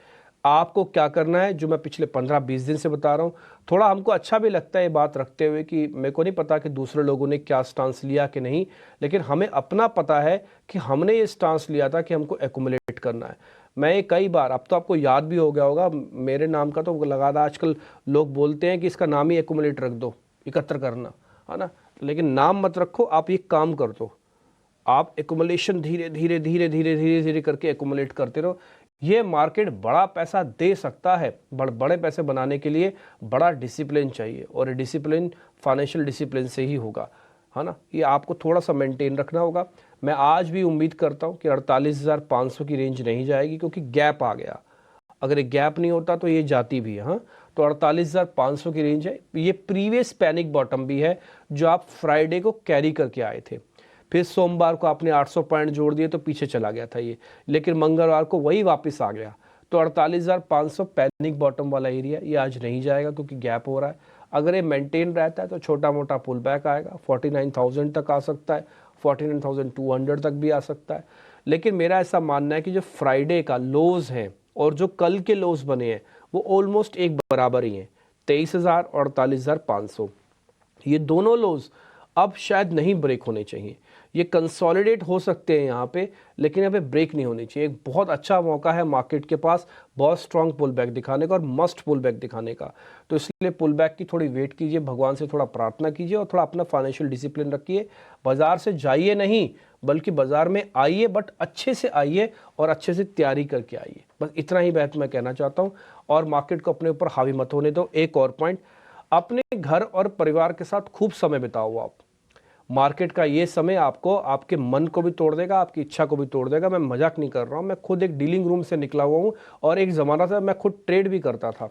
S3: आपको क्या करना है, जो मैं पिछले 15-20 दिन से बता रहा हूँ, थोड़ा हमको अच्छा भी लगता है ये बात रखते हुए कि मेरे को नहीं पता कि दूसरे लोगों ने क्या स्टांस लिया कि नहीं, लेकिन हमें अपना पता है कि हमने ये स्टांस लिया था कि हमको एक्यूमुलेट करना है। मैं ये कई बार, अब तो आपको याद भी हो गया होगा, मेरे नाम का तो लगा था, आजकल लोग बोलते हैं कि इसका नाम ही एक्यूमुलेट रख दो, एकत्र करना, है ना। लेकिन नाम मत रखो, आप ये काम कर दो, आप एक्यूमुलेशन धीरे धीरे धीरे धीरे धीरे धीरे करके एक्यूमुलेट करते रहो। ये मार्केट बड़ा पैसा दे सकता है, बड़े पैसे बनाने के लिए बड़ा डिसिप्लिन चाहिए, और ये डिसिप्लिन फाइनेंशियल डिसिप्लिन से ही होगा, है ना। ये आपको थोड़ा सा मेंटेन रखना होगा। मैं आज भी उम्मीद करता हूँ कि 48,500 की रेंज नहीं जाएगी, क्योंकि गैप आ गया। अगर ये गैप नहीं होता तो ये जाती भी है, हाँ। तो 48,500 की रेंज है। ये प्रीवियस पैनिक बॉटम भी है जो आप फ्राइडे को कैरी करके आए थे, फिर सोमवार को आपने 800 पॉइंट जोड़ दिए तो पीछे चला गया था ये, लेकिन मंगलवार को वही वापस आ गया। तो 48,500 पैनिक बॉटम वाला एरिया, ये आज नहीं जाएगा क्योंकि गैप हो रहा है। अगर ये मेंटेन रहता है तो छोटा मोटा पुल बैक आएगा, 49,000 तक आ सकता है, 49,200 तक भी आ सकता है। लेकिन मेरा ऐसा मानना है कि जो फ्राइडे का लोज है और जो कल के लोज बने हैं वो ऑलमोस्ट एक बराबर ही हैं, 23,000 और 48,500। ये दोनों लोज अब शायद नहीं ब्रेक होने चाहिए, ये कंसोलिडेट हो सकते हैं यहाँ पे, लेकिन यहाँ पे ब्रेक नहीं होनी चाहिए। एक बहुत अच्छा मौका है मार्केट के पास बहुत स्ट्रॉन्ग पुल बैक दिखाने का और मस्ट पुल बैक दिखाने का। तो इसलिए पुल बैक की थोड़ी वेट कीजिए, भगवान से थोड़ा प्रार्थना कीजिए और थोड़ा अपना फाइनेंशियल डिसिप्लिन रखिए। बाजार से जाइए नहीं, बल्कि बाजार में आइए, बट अच्छे से आइए और अच्छे से तैयारी करके आइए। बस इतना ही बात मैं कहना चाहता हूँ, और मार्केट को अपने ऊपर हावी मत होने दो। एक और पॉइंट, अपने घर और परिवार के साथ खूब समय बिताओ आप। मार्केट का ये समय आपको, आपके मन को भी तोड़ देगा, आपकी इच्छा को भी तोड़ देगा। मैं मजाक नहीं कर रहा हूँ, मैं खुद एक डीलिंग रूम से निकला हुआ हूँ और एक ज़माना था मैं खुद ट्रेड भी करता था।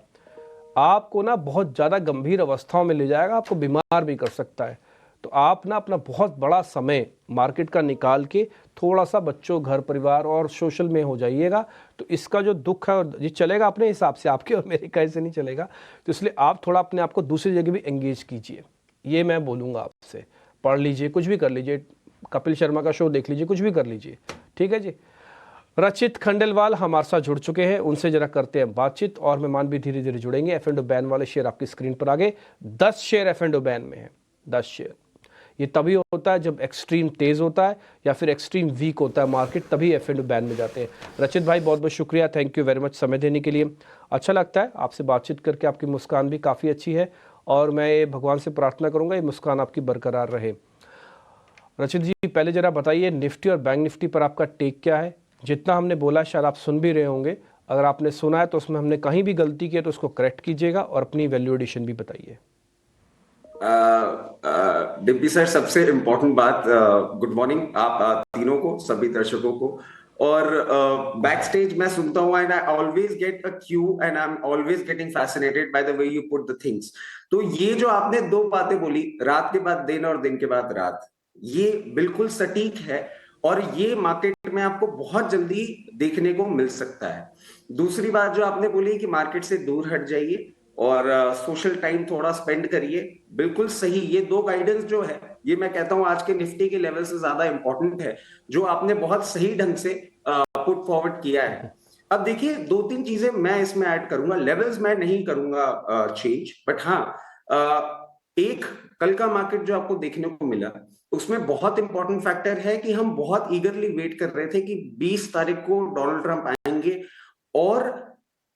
S3: आपको ना बहुत ज़्यादा गंभीर अवस्थाओं में ले जाएगा, आपको बीमार भी कर सकता है। तो आप ना अपना बहुत बड़ा समय मार्केट का निकाल के थोड़ा सा बच्चों, घर परिवार और सोशल में हो जाइएगा। तो इसका जो दुख है ये चलेगा अपने हिसाब से, आपके और मेरे कैसे नहीं चलेगा। तो इसलिए आप थोड़ा अपने आप को दूसरी जगह भी एंगेज कीजिए, ये मैं बोलूँगा आपसे। पढ़ लीजिए, कुछ भी कर लीजिए, कपिल शर्मा का शो देख लीजिए, कुछ भी कर लीजिए, ठीक है जी। रचित खंडेलवाल हमारे साथ जुड़ चुके हैं, उनसे जरा करते हैं बातचीत और मेहमान भी धीरे धीरे जुड़ेंगे। F&O बैन वाले शेयर आपकी स्क्रीन पर आ गए। 10 शेयर F&O बैन में है, 10 शेयर। ये तभी होता है जब एक्सट्रीम तेज होता है या फिर एक्सट्रीम वीक होता है मार्केट, तभी F&O बैन में जाते हैं। रचित भाई बहुत बहुत शुक्रिया, थैंक यू वेरी मच समय देने के लिए। अच्छा लगता है आपसे बातचीत करके, आपकी मुस्कान भी काफ़ी अच्छी है और मैं ये भगवान से प्रार्थना करूँगा ये मुस्कान आपकी बरकरार रहे। रचित जी पहले जरा बताइए निफ्टी और बैंक निफ्टी पर आपका टेक क्या है? जितना हमने बोला शायद आप सुन भी रहे होंगे, अगर आपने सुना है तो उसमें हमने कहीं भी गलती की है तो उसको करेक्ट कीजिएगा और अपनी वैल्यू एडिशन भी बताइए।
S4: डिम्पी सर, सबसे इम्पोर्टेंट बात, गुड मॉर्निंग आप तीनों को, सभी दर्शकों को। और बैक स्टेज मैं सुनता हूँ and I always get a Q and I am always getting fascinated by the way you put the things. तो ये जो आपने दो बातें बोली, रात के बाद दिन और दिन के बाद रात, ये बिल्कुल सटीक है और ये मार्केट में आपको बहुत जल्दी देखने को मिल सकता है। दूसरी बात जो आपने बोली कि मार्केट से दूर हट जाइए और सोशल टाइम थोड़ा स्पेंड करिए, बिल्कुल सही। ये दो गाइडेंस जो है, ये मैं कहता हूं आज के निफ्टी के लेवल से ज्यादा इंपॉर्टेंट है, जो आपने बहुत सही ढंग से पुट फॉरवर्ड किया है। अब देखिए, दो तीन चीजें मैं इसमें ऐड करूंगा। लेवल्स मैं नहीं करूंगा चेंज, बट हाँ, एक कल का मार्केट जो आपको देखने को मिला, उसमें बहुत इंपॉर्टेंट फैक्टर है कि हम बहुत ईगरली वेट कर रहे थे कि 20 तारीख को डोनाल्ड ट्रंप आएंगे। और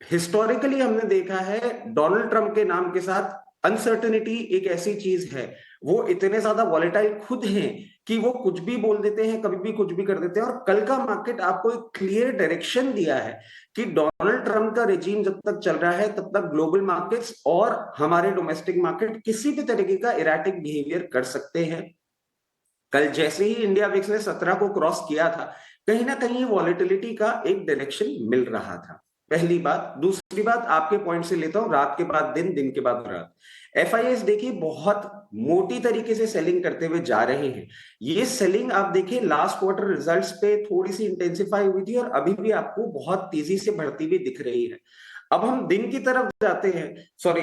S4: हिस्टोरिकली हमने देखा है डोनाल्ड ट्रंप के नाम के साथ अनसर्टेनिटी एक ऐसी चीज है, वो इतने ज्यादा वॉलेटाइल खुद हैं कि वो कुछ भी बोल देते हैं, कभी भी कुछ भी कर देते हैं। और कल का मार्केट आपको एक क्लियर डायरेक्शन दिया है कि डोनाल्ड ट्रंप का रेजीम जब तक चल रहा है तब तक ग्लोबल मार्केट्स और हमारे डोमेस्टिक मार्केट किसी भी तरीके का इराटिक बिहेवियर कर सकते हैं। कल जैसे ही इंडिया विक्स ने 17 को क्रॉस किया था, कहीं ना कहीं वॉलेटिलिटी का एक डायरेक्शन मिल रहा था, पहली बात। दूसरी बात आपके पॉइंट से लेता हूं, रात के बाद दिन, दिन के बाद रात। FIS देखिए बहुत मोटी तरीके से सेलिंग करते हुए जा रहे हैं। ये सेलिंग आप देखिए लास्ट क्वार्टर रिजल्ट्स पे थोड़ी सी इंटेंसिफाई हुई थी और अभी भी आपको बहुत तेजी से बढ़ती हुई दिख रही है। अब हम दिन की तरफ जाते हैं। सॉरी,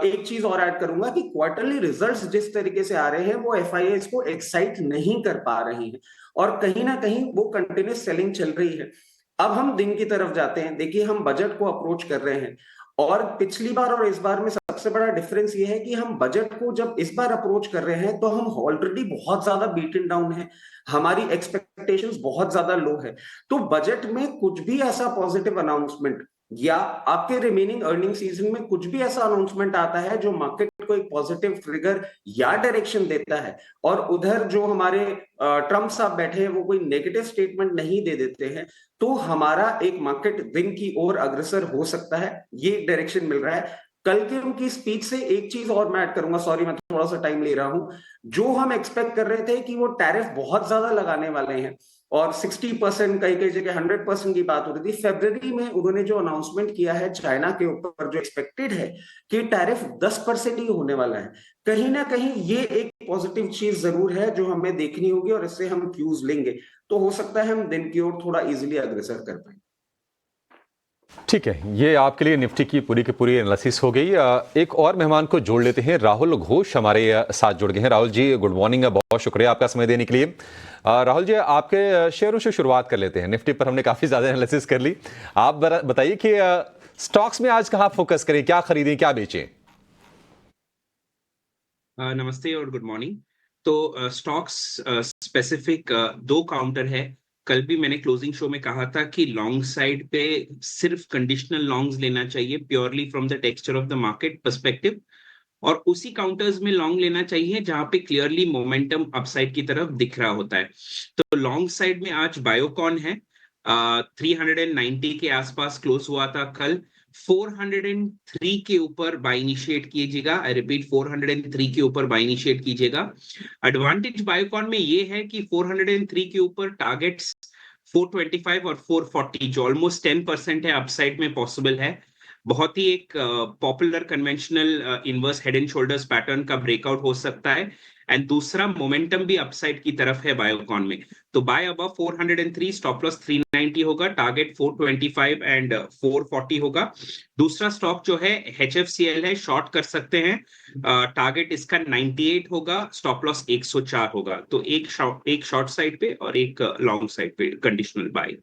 S4: एक चीज और ऐड करूंगा कि क्वार्टरली रिजल्ट्स जिस तरीके से आ रहे हैं वो FIS को एक्साइट नहीं कर पा रहे हैं और कहीं ना कहीं वो कंटिन्यूस सेलिंग चल रही है। अब हम दिन की तरफ जाते हैं। देखिए, हम बजट को अप्रोच कर रहे हैं और पिछली बार और इस बार में सबसे बड़ा डिफरेंस ये है कि हम बजट को जब इस बार अप्रोच कर रहे हैं तो हम ऑलरेडी बहुत ज्यादा बीटन डाउन है, हमारी एक्सपेक्टेशंस बहुत ज्यादा लो है। तो बजट में कुछ भी ऐसा पॉजिटिव अनाउंसमेंट या आपके रिमेनिंग अर्निंग सीजन में कुछ भी ऐसा अनाउंसमेंट आता है जो मार्केट को एक पॉजिटिव ट्रिगर या डायरेक्शन देता है और उधर जो हमारे ट्रम्प साहब बैठे हैं वो कोई नेगेटिव स्टेटमेंट नहीं दे देते हैं, तो हमारा एक मार्केट दिन की ओर अग्रसर हो सकता है। ये डायरेक्शन मिल रहा है। कल की उनकी स्पीच से एक चीज और मैं ऐड करूंगा, सॉरी मैं थोड़ा सा टाइम ले रहा हूं। जो हम एक्सपेक्ट कर रहे थे कि वो टैरिफ बहुत ज्यादा लगाने वाले हैं और 60%, कई जगह 100% की बात हो रही थी, फरवरी में उन्होंने जो अनाउंसमेंट किया है चाइना के ऊपर, जो एक्सपेक्टेड है कि टैरिफ 10% ही होने वाला है, कहीं ना कहीं ये एक पॉजिटिव चीज जरूर है जो हमें देखनी होगी और इससे हम क्यूज लेंगे, तो हो सकता है हम दिन की ओर थोड़ा इजिली अग्रसर कर पाए।
S2: ठीक है, ये आपके लिए निफ्टी की पूरी एनालिसिस हो गई। एक और मेहमान को जोड़ लेते हैं, राहुल घोष हमारे साथ जुड़ गए हैं। राहुल जी गुड मॉर्निंग, बहुत शुक्रिया आपका समय देने के लिए। राहुल जी, आपके शेयरों से शुरुआत कर लेते हैं। निफ्टी पर हमने काफी ज्यादा एनालिसिस कर ली, आप बताइए कि स्टॉक्स में आज कहाँ फोकस करें, क्या खरीदें क्या बेचें?
S5: नमस्ते और गुड मॉर्निंग। तो स्टॉक्स स्पेसिफिक दो काउंटर है। कल भी मैंने क्लोजिंग शो में कहा था कि लॉन्ग साइड पे सिर्फ कंडीशनल लॉन्ग्स लेना चाहिए, purely from the texture of the market perspective, और उसी काउंटर्स में लॉन्ग लेना चाहिए जहां पे क्लियरली मोमेंटम अपसाइड की तरफ दिख रहा होता है। तो लॉन्ग साइड में आज बायोकॉन है, 390 के आसपास क्लोज हुआ था कल। 403 के ऊपर बाय इनिशिएट कीजिएगा। आई रिपीट, 403 के ऊपर बाय इनिशिएट कीजिएगा। एडवांटेज बायोकॉन में ये है कि 403 के ऊपर टारगेट्स 425 और 440 जो ऑलमोस्ट 10% है अपसाइड में पॉसिबल है। बहुत ही एक popular conventional inverse head and shoulders pattern का ब्रेकआउट हो सकता है। एंड दूसरा मोमेंटम भी अपसाइड की तरफ है बायोकॉन में, तो बाय अबव 403, स्टॉप लॉस 390 होगा, टारगेट 425 एंड 440 होगा। दूसरा स्टॉक जो है HFCL है, शॉर्ट कर सकते हैं, टारगेट इसका 98 होगा, स्टॉप लॉस 104 होगा। तो एक शॉर्ट साइड पे और एक लॉन्ग साइड पे कंडीशनल बाय।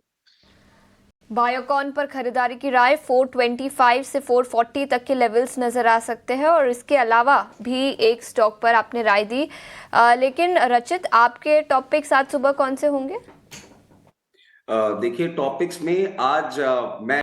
S1: बायोकॉन पर खरीदारी की राय 425 से 440 तक के लेवल्स नजर आ सकते हैं, और इसके अलावा भी एक स्टॉक पर आपने राय दी। लेकिन रचित, आपके टॉपिक्स आज सुबह कौन से होंगे?
S4: देखिए, टॉपिक्स में आज मैं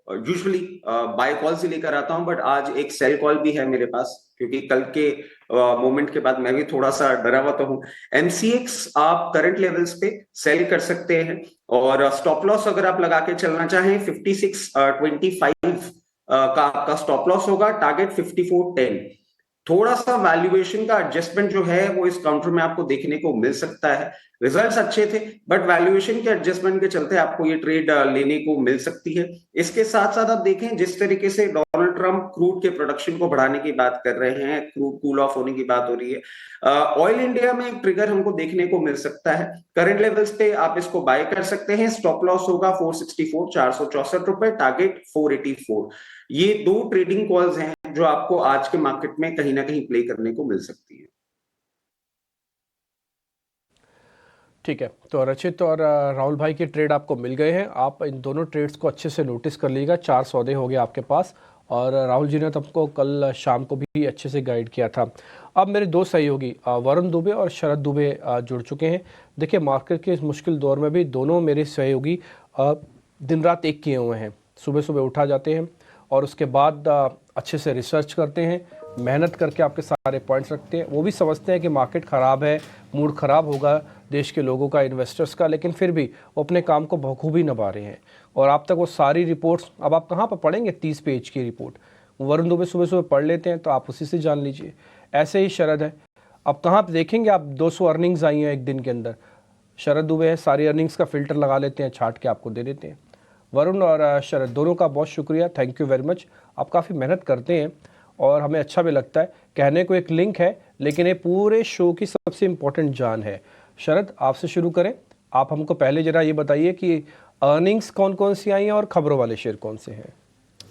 S4: यूजुअली बाय कॉल से लेकर आता हूं, बट आज एक सेल कॉल भी है मेरे पास, क्योंकि कल के मोमेंट के बाद मैं भी थोड़ा सा डरा हुआ तो हूं। MCX आप करंट लेवल्स पे सेल कर सकते हैं, और स्टॉप लॉस अगर आप लगा के चलना चाहें 56.25 का आपका स्टॉप लॉस होगा, टारगेट 54.10। थोड़ा सा वैल्यूएशन का एडजस्टमेंट जो है वो इस काउंटर में आपको देखने को मिल सकता है। रिजल्ट्स अच्छे थे, बट वैल्यूएशन के एडजस्टमेट के चलते आपको ये ट्रेड लेने को मिल सकती है। इसके साथ साथ आप देखें, जिस तरीके से डोनाल्ड ट्रंप क्रूड के प्रोडक्शन को बढ़ाने की बात कर रहे हैं, क्रूड कूल ऑफ होने की बात हो रही है, ऑयल इंडिया में एक ट्रिगर हमको देखने को मिल सकता है। करंट लेवल्स पे आप इसको बाय कर सकते हैं, स्टॉप लॉस होगा 464, 464 रुपए, टारगेट 484। ये दो ट्रेडिंग कॉल्स हैं जो आपको आज के मार्केट में कहीं ना कहीं प्ले करने को मिल सकती है।
S3: ठीक है, तो रचित और राहुल भाई के ट्रेड आपको मिल गए हैं। आप इन दोनों ट्रेड्स को अच्छे से नोटिस कर लीजिएगा। 4 सौदे हो गए आपके पास, और राहुल जी ने तो आपको कल शाम को भी अच्छे से गाइड किया था। अब मेरे दो सहयोगी वरुण दुबे और शरद दुबे जुड़ चुके हैं। देखिए, मार्केट के इस मुश्किल दौर में भी दोनों मेरे सहयोगी दिन रात एक किए हुए हैं। सुबह सुबह उठा जाते हैं और उसके बाद अच्छे से रिसर्च करते हैं, मेहनत करके आपके सारे पॉइंट्स रखते हैं। वो भी समझते हैं कि मार्केट ख़राब है, मूड ख़राब होगा देश के लोगों का, इन्वेस्टर्स का, लेकिन फिर भी वो अपने काम को बखूबी निभा रहे हैं। और आप तक वो सारी रिपोर्ट्स, अब आप कहाँ पर पढ़ेंगे 30 पेज की रिपोर्ट, वरुण दुबे सुबह सुबह पढ़ लेते हैं, तो आप उसी से जान लीजिए। ऐसे ही शरद है, अब कहाँ पर देखेंगे आप 200 अर्निंग्स आई हैं एक दिन के अंदर, शरद दुबे है सारी अर्निंग्स का फ़िल्टर लगा लेते हैं, छाट के आपको दे देते हैं। वरुण और शरद दोनों का बहुत शुक्रिया, थैंक यू वेरी मच। आप काफ़ी मेहनत करते हैं और हमें अच्छा भी लगता है। कहने को एक लिंक है, लेकिन ये पूरे शो की सबसे इम्पोर्टेंट जान है। शरद, आपसे शुरू करें। आप हमको पहले ज़रा ये बताइए कि अर्निंग्स कौन कौन सी आई हैं और खबरों वाले शेयर कौन से हैं।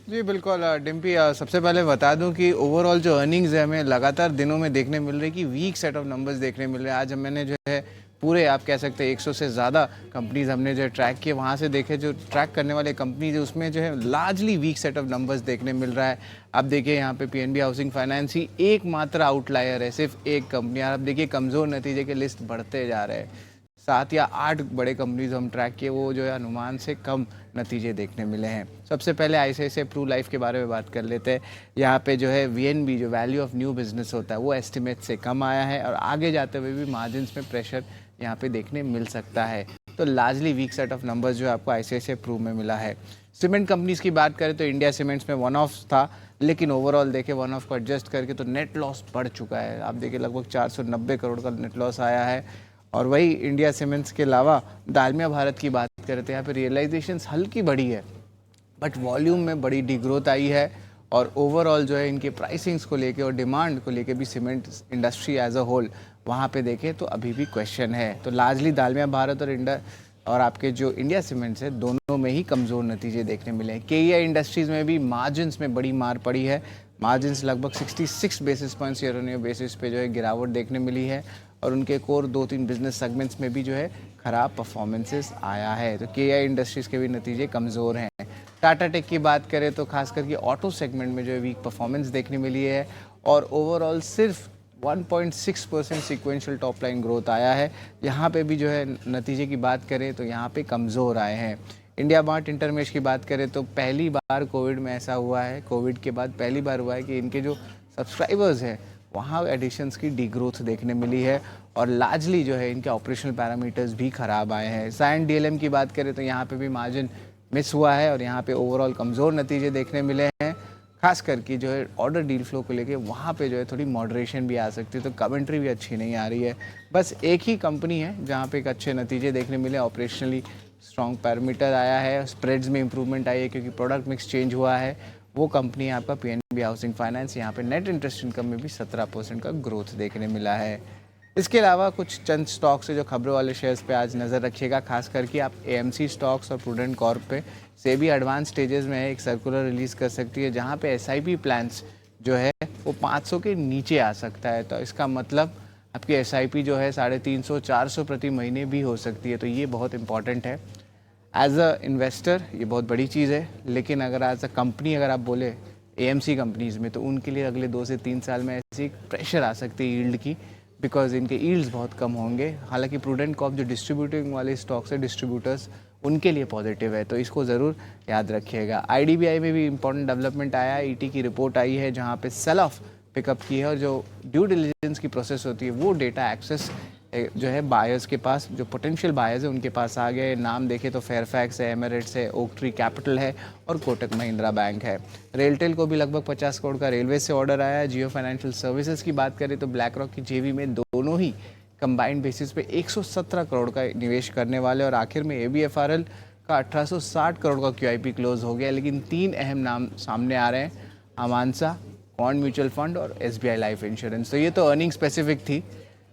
S6: जी बिल्कुल डिम्पी, सबसे पहले बता दूं कि ओवरऑल जो अर्निंग्स है हमें लगातार दिनों में देखने मिल रही है कि वीक सेट ऑफ नंबर्स देखने मिल रहे हैं। आज मैंने जो है पूरे आप कह सकते हैं 100 से ज़्यादा कंपनीज हमने जो है ट्रैक किए, वहाँ से देखे जो ट्रैक करने वाले कंपनीज है उसमें जो है largely weak set of numbers देखने मिल रहा है। आप देखिए यहाँ पे PNB हाउसिंग फाइनेंस ही एकमात्र आउटलायर है, सिर्फ एक कंपनी। आप देखिए कमज़ोर नतीजे के लिस्ट बढ़ते जा रहे हैं। 7 या 8 बड़े कंपनीज हम ट्रैक किए, वो जो है अनुमान से कम नतीजे देखने मिले हैं। सबसे पहले ICICI प्रू लाइफ के बारे में बात कर लेते हैं। यहाँ पे जो है VNB जो वैल्यू ऑफ न्यू बिजनेस होता है वो एस्टिमेट से कम आया है, और आगे जाते हुए भी मार्जिन्स में प्रेशर यहाँ पे देखने मिल सकता है। तो largely weak set of numbers जो है आपको ICICI प्रू में मिला है। सीमेंट कंपनीज़ की बात करें तो इंडिया सीमेंट्स में वन ऑफ था, लेकिन ओवरऑल देखें वन ऑफ को एडजस्ट करके तो नेट लॉस बढ़ चुका है। आप देखिए लगभग 490 करोड़ का नेट लॉस आया है। और वही इंडिया सीमेंट्स के अलावा दालमिया भारत की बात करें तो यहाँ पे रियलाइजेशंस हल्की बढ़ी है, बट वॉल्यूम में बड़ी डिग्रोथ आई है। और ओवरऑल जो है इनके प्राइसिंग्स को लेके और डिमांड को लेके भी cement industry as a whole वहाँ पे देखें तो अभी भी क्वेश्चन है। तो लार्जली दालमिया भारत और आपके जो इंडिया सीमेंट्स है दोनों में ही कमज़ोर नतीजे देखने मिले हैं। KEI इंडस्ट्रीज़ में भी मार्जिन्स में बड़ी मार पड़ी है। मार्जिन्स लगभग 66 basis points year on year basis पे जो है गिरावट देखने मिली है, और उनके कोर 2-3 बिजनेस सेगमेंट्स में भी जो है ख़राब परफॉर्मेंसेस आया है। तो KEI इंडस्ट्रीज़ के भी नतीजे कमज़ोर हैं। टाटा टेक की बात करें तो खास करके ऑटो सेगमेंट में जो है वीक परफॉर्मेंस देखने मिली है, और ओवरऑल सिर्फ 1.6% सीक्वेंशियल टॉप लाइन ग्रोथ आया है। यहाँ पे भी जो है नतीजे की बात करें तो यहाँ पे कमज़ोर आए हैं। इंडिया मार्ट इंटरमेश की बात करें तो पहली बार कोविड में ऐसा हुआ है, कोविड के बाद पहली बार हुआ है कि इनके जो सब्सक्राइबर्स हैं वहाँ एडिशंस की डीग्रोथ देखने मिली है, और लार्जली जो है इनके ऑपरेशनल पैरामीटर्स भी ख़राब आए हैं। साइन DLM की बात करें तो यहाँ पे भी मार्जिन मिस हुआ है, और यहाँ पे ओवरऑल कमज़ोर नतीजे देखने मिले हैं। खास करके जो है ऑर्डर डील फ्लो को लेके वहाँ पे जो है थोड़ी मॉडरेशन भी आ सकती है, तो कमेंट्री भी अच्छी नहीं आ रही है। बस एक ही कंपनी है जहाँ पे एक अच्छे नतीजे देखने मिले, ऑपरेशनली स्ट्रॉन्ग पैरामीटर आया है, स्प्रेड्स में इंप्रूवमेंट आई है क्योंकि प्रोडक्ट मिक्स चेंज हुआ है, वो कंपनी है आपका पीएनबी हाउसिंग फाइनेंस। यहाँ पे नेट इंटरेस्ट इनकम में भी 17% का ग्रोथ देखने मिला है। इसके अलावा कुछ चंद स्टॉक्स है जो खबरों वाले शेयर्स पे आज नज़र रखिएगा, खास करके आप एएमसी स्टॉक्स और प्रूडेंट कॉर्प पे से भी एडवांस स्टेजेस में है, एक सर्कुलर रिलीज़ कर सकती है जहाँ पे एसआईपी प्लान्स जो है वो 500 के नीचे आ सकता है। तो इसका मतलब आपकी एसआईपी जो है 350-400 प्रति महीने भी हो सकती है। तो ये बहुत इंपॉर्टेंट है एज अ इन्वेस्टर, ये बहुत बड़ी चीज़ है। लेकिन अगर एज अ कंपनी अगर आप बोले एएमसी कंपनीज़ में, तो उनके लिए अगले 2 से 3 साल में ऐसी प्रेशर आ सकती है यील्ड की, बिकॉज इनके यील्ड्स बहुत कम होंगे। हालांकि प्रूडेंट कॉर्प जो डिस्ट्रीब्यूटिंग वाले स्टॉक्स है, डिस्ट्रीब्यूटर्स, उनके लिए पॉजिटिव है, तो इसको ज़रूर याद रखिएगा। आईडीबीआई में भी इंपॉर्टेंट डेवलपमेंट आया है, ईटी की रिपोर्ट आई है जहाँ पे सेल ऑफ पिकअप की है और जो ड्यू डिलिजेंस की प्रोसेस होती है वो डेटा एक्सेस जो है बायर्स के पास, जो पोटेंशियल बायर्स है उनके पास आ गए। नाम देखें तो फेयरफैक्स है, एमिरेट्स है, ओक ट्री कैपिटल है और कोटक महिंद्रा बैंक है। रेलटेल को भी लगभग 50 करोड़ का रेलवे से ऑर्डर आया है। जियो फाइनेंशियल सर्विसेज की बात करें तो ब्लैक रॉक की जेवी में दोनों ही कंबाइंड बेसिस पे 117 करोड़ का निवेश करने वाले। और आखिर में एबीएफआरएल का 1860 करोड़ का क्यूआईपी क्लोज हो गया। लेकिन 3 अहम नाम सामने आ रहे हैं, अमानसा, बॉन्ड म्यूचुअल फंड और एसबीआई लाइफ इंश्योरेंस। तो ये तो अर्निंग स्पेसिफिक थी,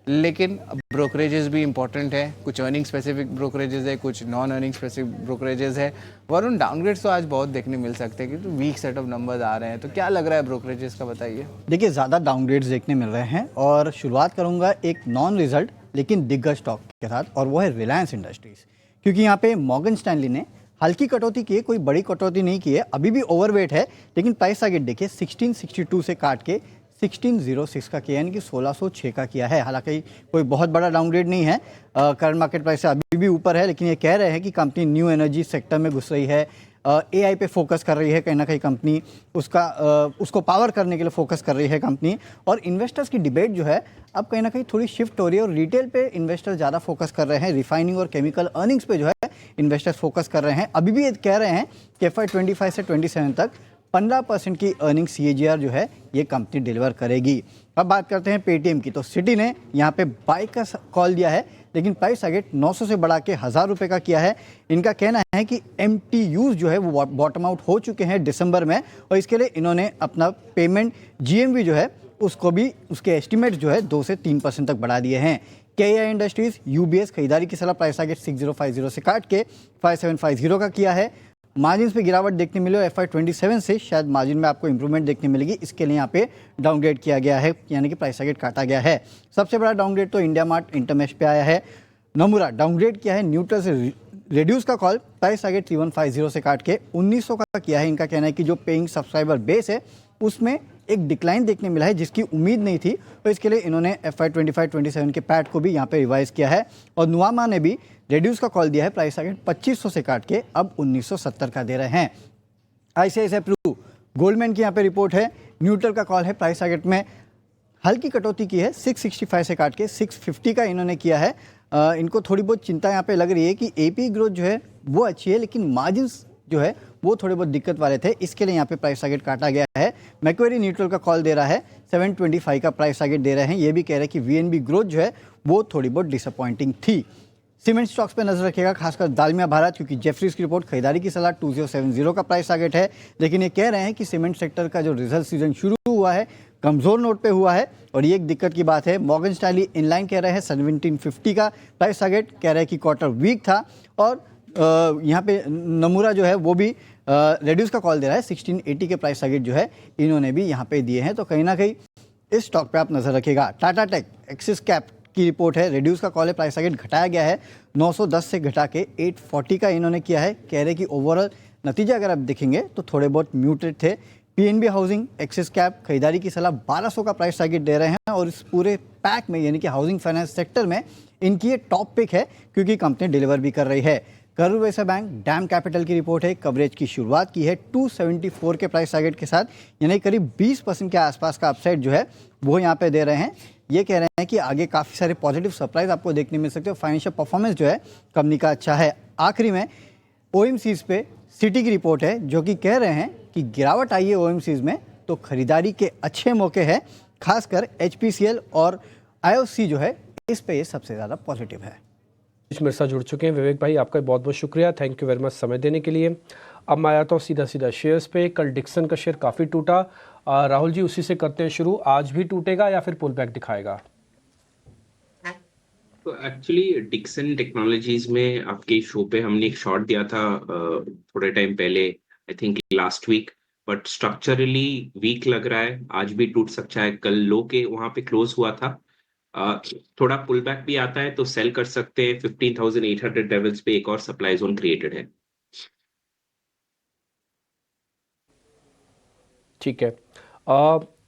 S6: लेकिन ब्रोकरेजेस भी इंपॉर्टेंट है। कुछ अर्निंग स्पेसिफिक ब्रोकरेजेस है, कुछ नॉन अर्निंग स्पेसिफिक ब्रोकरेजेस है। वरुण, डाउनग्रेड्स तो आज बहुत देखने मिल सकते हैं क्योंकि वीक सेट ऑफ नंबर्स आ रहे हैं, तो क्या लग रहा है ब्रोकरेजेस का, बताइए।
S7: देखिए, ज़्यादा डाउनग्रेड्स देखने मिल रहे हैं और शुरुआत करूंगा एक नॉन रिजल्ट लेकिन दिग्गज स्टॉक के साथ, और वो है रिलायंस इंडस्ट्रीज। क्योंकि यहाँ पे मॉर्गन स्टैनली ने हल्की कटौती की है, कोई बड़ी कटौती नहीं की है, अभी भी ओवरवेट है। लेकिन प्राइस टारगेट देखिए 1662 से काट के 1606 का किया, यानी कि 1606 का किया है। हालांकि कोई बहुत बड़ा डाउनग्रेड नहीं है, करंट मार्केट प्राइस से अभी भी ऊपर है। लेकिन ये कह रहे हैं कि कंपनी न्यू एनर्जी सेक्टर में घुस रही है, एआई पे फोकस कर रही है, कहीं ना कहीं कंपनी उसको पावर करने के लिए फोकस कर रही है कंपनी। और इन्वेस्टर्स की डिबेट जो है अब कहीं ना कहीं थोड़ी शिफ्ट हो रही है और रिटेल पे इन्वेस्टर ज़्यादा फोकस कर रहे हैं, रिफाइनिंग और केमिकल अर्निंग्स पे जो है इन्वेस्टर्स फोकस कर रहे हैं। अभी भी ये कह रहे हैं कि FY25 से 27 तक 15% की अर्निंग CAGR जो है ये कंपनी डिलीवर करेगी। अब बात करते हैं पेटीएम की, तो सिटी ने यहाँ पे बाय का कॉल दिया है, लेकिन प्राइस टारगेट 900 से बढ़ा के 1000 रुपये का किया है। इनका कहना है कि MTUs जो है वो बॉटम आउट हो चुके हैं दिसंबर में, और इसके लिए इन्होंने अपना पेमेंट GMV जो है उसको भी, उसके एस्टिमेट जो है 2 से 3% तक बढ़ा दिए हैं। KAI इंडस्ट्रीज UBS खरीदारी की सलाह, प्राइस टारगेट 6050 से काट के 5750 का किया है। मार्जिन पे गिरावट देखने मिली और FY27 से शायद मार्जिन में आपको इंप्रूवमेंट देखने मिलेगी, इसके लिए यहाँ पे डाउनग्रेड किया गया है, यानी कि प्राइस टारगेट काटा गया है। सबसे बड़ा डाउनग्रेड तो इंडिया मार्ट इंटरमेश पे आया है। नमूरा डाउनग्रेड किया है, न्यूट्रल से रिड्यूस का कॉल, प्राइस टारगेट 3150 से काट के 1900 का किया है। इनका कहना है कि जो पेइंग सब्सक्राइबर बेस है उसमें एक डिक्लाइन देखने मिला है जिसकी उम्मीद नहीं थी, तो इसके लिए इन्होंने FY25-27 के पैट को भी यहाँ पे रिवाइज किया है। और नुआमा ने भी रेड्यूस का कॉल दिया है, प्राइस टारगेट 2500 से काट के अब 1970 का दे रहे हैं। ICICI प्रू गोल्डमैन की यहाँ पे रिपोर्ट है, न्यूट्रल का कॉल है, प्राइस टारगेट में हल्की कटौती की है, 665 से काट के 650 का इन्होंने किया है। इनको थोड़ी बहुत चिंता यहाँ पे लग रही है कि AP ग्रोथ जो है वो अच्छी है, लेकिन मार्जिन्स जो है वो थोड़े बहुत दिक्कत वाले थे, इसके लिए यहाँ पे प्राइस टारगेट काटा गया है। मैक्वेरी न्यूट्रल का कॉल दे रहा है, 725 का प्राइस टारगेट दे रहे हैं। ये भी कह रहे हैं कि VNB ग्रोथ जो है वो थोड़ी बहुत डिसअपॉइंटिंग थी। सीमेंट स्टॉक्स पे नजर रखिएगा, खासकर दालमिया भारत, क्योंकि जेफरीज की रिपोर्ट खरीदारी की सलाह 2070 का प्राइस टारगेट है। लेकिन ये कह रहे हैं कि सीमेंट सेक्टर का जो रिजल्ट सीजन शुरू हुआ है कमजोर नोट पे हुआ है, और ये एक दिक्कत की बात है। मॉर्गन स्टैनली इनलाइन कह रहे हैं 1750 का प्राइस टारगेट, कह रहे हैं कि क्वार्टर वीक था। और यहाँ पे नमूरा जो है वो भी रेड्यूस का कॉल दे रहा है, 1680 के प्राइस टारगेट जो है इन्होंने भी यहाँ पे दिए हैं। तो कहीं ना कहीं इस स्टॉक पे आप नजर रखिएगा। टाटा टेक एक्सिस कैप की रिपोर्ट है, रेड्यूस का कॉल है, प्राइस टारगेट घटाया गया है, 910 से घटा के 840 का इन्होंने किया है। कह रहे कि ओवरऑल नतीजा अगर आप देखेंगे तो थोड़े बहुत म्यूटेड थे। PNB हाउसिंग एक्सिस कैप खरीदारी की सलाह 1200 का प्राइस टारगेट दे रहे हैं, और इस पूरे पैक में यानी कि हाउसिंग फाइनेंस सेक्टर में इनकी ये टॉप पिक है क्योंकि कंपनी डिलीवर भी कर रही है। करूर वैसा बैंक डैम कैपिटल की रिपोर्ट है, कवरेज की शुरुआत की है 274 के प्राइस टारगेट के साथ, यानी करीब 20% के आसपास का अपसाइड जो है वो यहाँ पे दे रहे हैं। ये कह रहे हैं कि आगे काफ़ी सारे पॉजिटिव सरप्राइज आपको देखने मिल सकते हैं। फाइनेंशियल परफॉर्मेंस जो है कंपनी का अच्छा है। आखिरी में OMCs पे सिटी की रिपोर्ट है, जो कि कह रहे हैं कि गिरावट आई है OMCs में, तो खरीदारी के अच्छे मौके हैं, खासकर HPCL और IOC जो है इस पे ये सबसे ज़्यादा पॉजिटिव है।
S3: मेरे साथ जुड़ चुके हैं विवेक भाई, आपका बहुत बहुत शुक्रिया, थैंक यू वेरी मच समय देने के लिए। अब मैं आता हूँ सीधा सीधा शेयर्स पे। कल डिक्सन का शेयर काफ़ी टूटा। राहुल जी उसी से करते हैं शुरू, आज भी टूटेगा या फिर पुल बैक दिखाएगा?
S5: तो एक्चुअली डिक्सन टेक्नोलॉजीज में आपके शो पे हमने एक शॉट दिया था थोड़े टाइम पहले, I think last week, but structurally weak लग रहा है, आज भी टूट सकता है। कल लो के वहां पे क्लोज हुआ था। थोड़ा पुल बैक भी आता है तो सेल कर सकते हैं। 15,800 लेवल्स पे एक और सप्लाई जोन क्रिएटेड है।
S3: ठीक है।